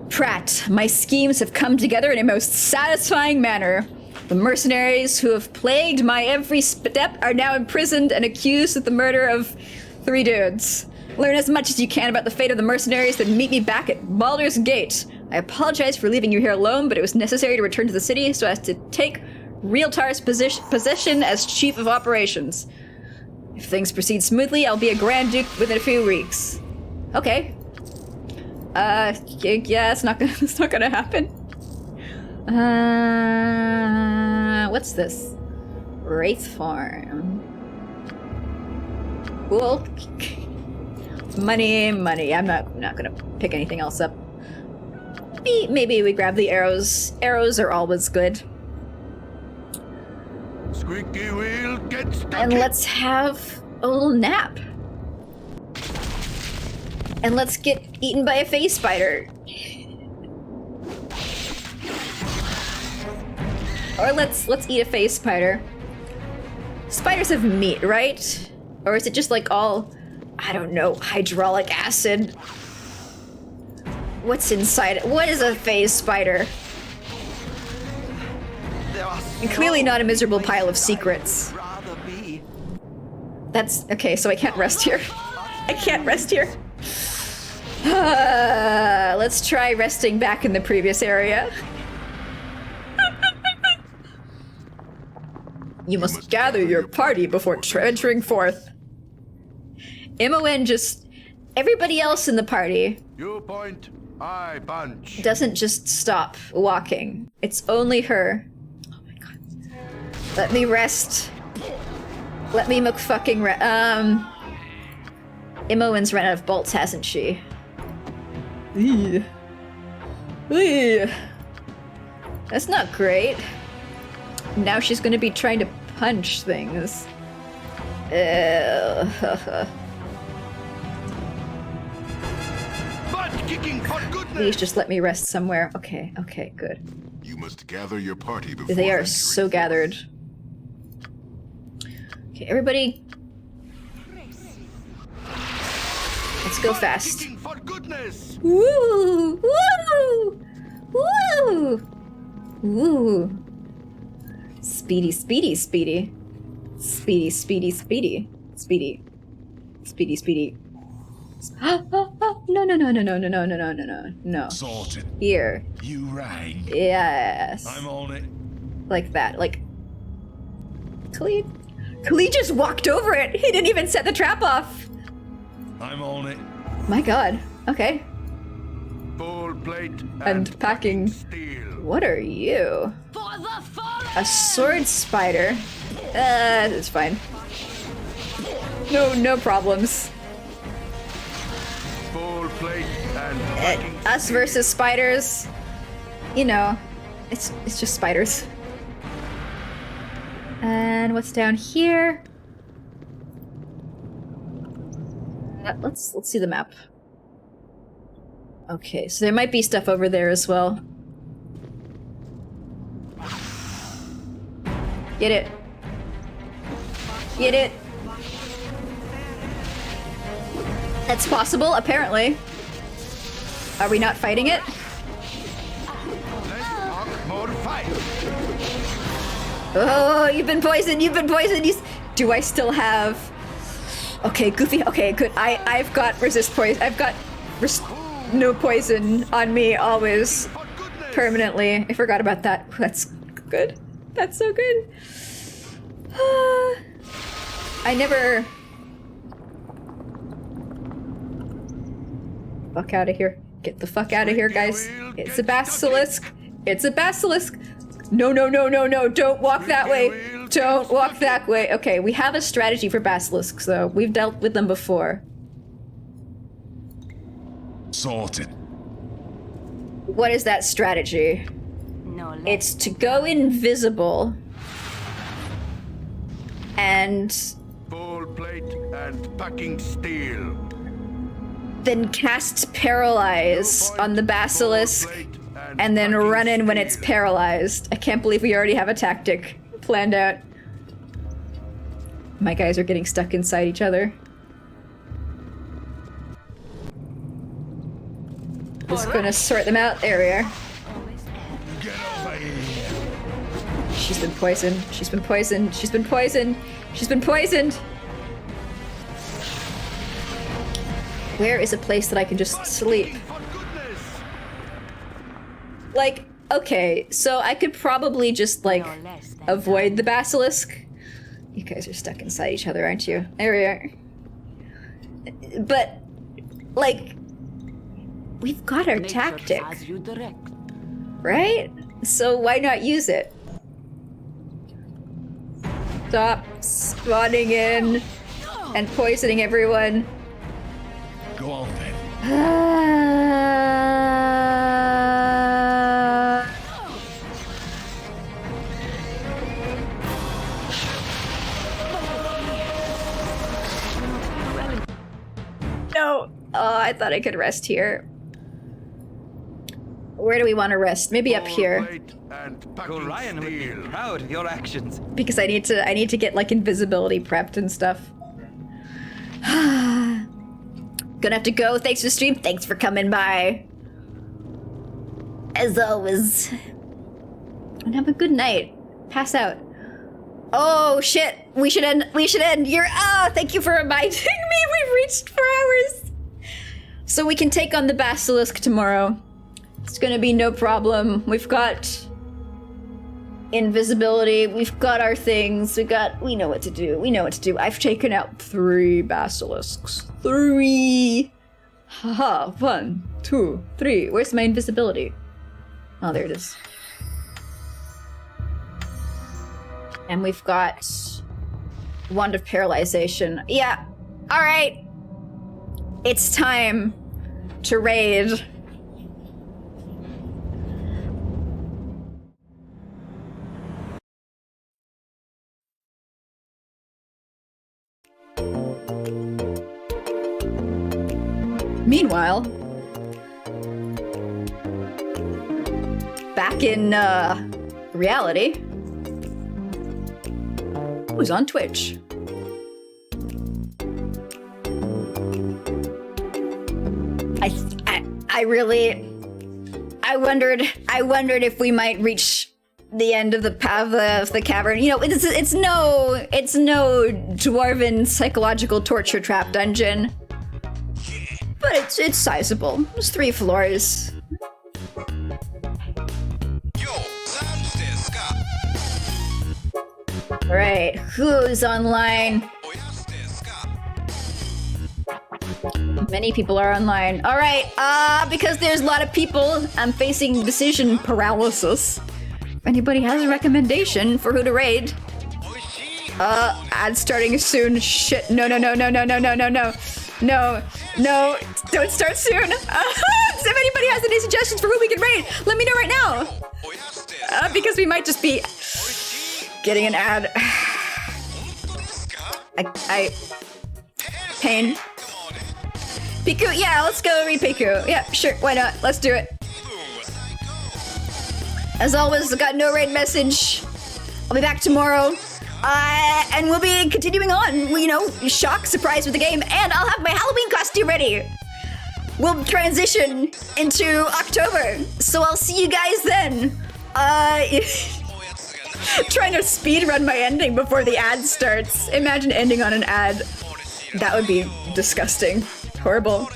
Pratt, my schemes have come together in a most satisfying manner. The mercenaries who have plagued my every step are now imprisoned and accused of the murder of 3 dudes. Learn as much as you can about the fate of the mercenaries, then meet me back at Baldur's Gate. I apologize for leaving you here alone, but it was necessary to return to the city so as to take Realtar's position as Chief of Operations. If things proceed smoothly, I'll be a Grand Duke within a few weeks. Okay. Yeah, it's not gonna happen. What's this? Wraith Farm. Cool. Money. I'm not gonna pick anything else up. Maybe we grab the arrows. Arrows are always good. Squeaky wheel, get stuck. And let's have a little nap. And let's get eaten by a phase spider. Or let's eat a phase spider. Spiders have meat, right? Or is it just like all, I don't know, hydraulic acid? What's inside it? What is a phase spider? And clearly not a miserable pile of secrets. That's okay, so I can't rest here. I can't rest here. Let's try resting back in the previous area. You must gather your party before venturing forth. MON just... Everybody else in the party... You point, I punch. ...doesn't just stop walking. It's only her. Oh my god. Let me rest. Let me McFucking rest. Imoen's run out of bolts, hasn't she? Ew. Ew. That's not great. Now she's gonna be trying to punch things. Please just let me rest somewhere. Okay, good. You must gather your party before They are so gathered. Okay, everybody. Let's go fast. Woo! Woo! Woo! Woo! Speedy. No. Sorted. Here. You rang. Yes. I'm on it. Like that. Like. Khalid just walked over it. He didn't even set the trap off. I'm on it. My god. Okay. Full plate And packing. steel. What are you? A sword spider. It's fine. No problems. Full plate and Us versus spiders. You know, it's just spiders. And what's down here? Let's see the map. Okay, so there might be stuff over there as well. Get it. Get it. That's possible, apparently. Are we not fighting it? more fire. Oh, you've been poisoned. Do I still have... Okay, Goofy. Okay, good. I've got resist poison. I've got no poison on me always. Permanently. I forgot about that. That's good. That's so good. I never... Fuck out of here. Get the fuck out of here, guys. It's a basilisk. It's a basilisk. No. Don't walk that way. Don't walk that way. Okay, we have a strategy for basilisks, though. We've dealt with them before. Sorted. What is that strategy? It's to go invisible and Full plate and packing steel. then cast Paralyze on the Basilisk, and then run in when it's paralyzed. I can't believe we already have a tactic planned out. My guys are getting stuck inside each other. Just gonna sort them out. There we are. She's been poisoned. She's been poisoned. She's been poisoned. She's been poisoned. Where is a place that I can just sleep? Like, okay, so I could probably just, like, avoid the basilisk. You guys are stuck inside each other, aren't you? There we are. But, like, we've got our tactic, right? So why not use it? Stop spawning in and poisoning everyone. Go on then. No. Oh, I thought I could rest here. Where do we want to rest? Maybe up here. Orion would be proud of your actions. Because I need to get like invisibility prepped and stuff. Gonna have to go. Thanks for the stream. Thanks for coming by. As always. And have a good night. Pass out. Oh shit. We should end. We should end. Thank you for reminding me. We've reached 4 hours. So we can take on the basilisk tomorrow. It's gonna be no problem. We've got invisibility. We've got our things. We know what to do. We know what to do. I've taken out 3 basilisks. 3. Haha. 1, 2, 3. Where's my invisibility? Oh, there it is. And we've got Wand of Paralyzation. Yeah. All right. It's time to raid. Meanwhile, back in reality, who's on Twitch? I wondered if we might reach the end of the path of the cavern. You know, it's no dwarven psychological torture trap dungeon. But it's sizable. It's 3 floors. Alright, who's online? Many people are online. Alright, because there's a lot of people, I'm facing decision paralysis. If anybody has a recommendation for who to raid. Ad starting soon. Shit, no. No, don't start soon. If anybody has any suggestions for who we can raid, let me know right now. Because we might just be getting an ad. Pain. Piku, yeah, let's go read Piku. Yeah, sure, why not? Let's do it. As always, I got no raid message. I'll be back tomorrow. And we'll be continuing on, you know, shock, surprise with the game, and I'll have my Halloween costume ready. We'll transition into October, so I'll see you guys then. Trying to speedrun my ending before the ad starts. Imagine ending on an ad. That would be disgusting. Horrible.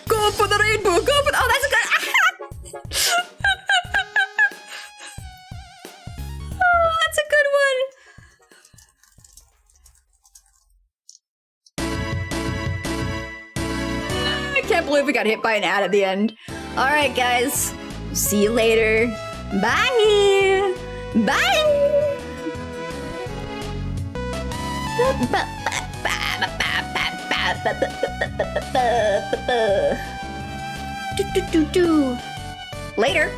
Go for the rainbow, go for the— oh, that's a good— oh, that's a good one. I can't believe we got hit by an ad at the end. Alright guys, see you later. Bye! Bye! Later.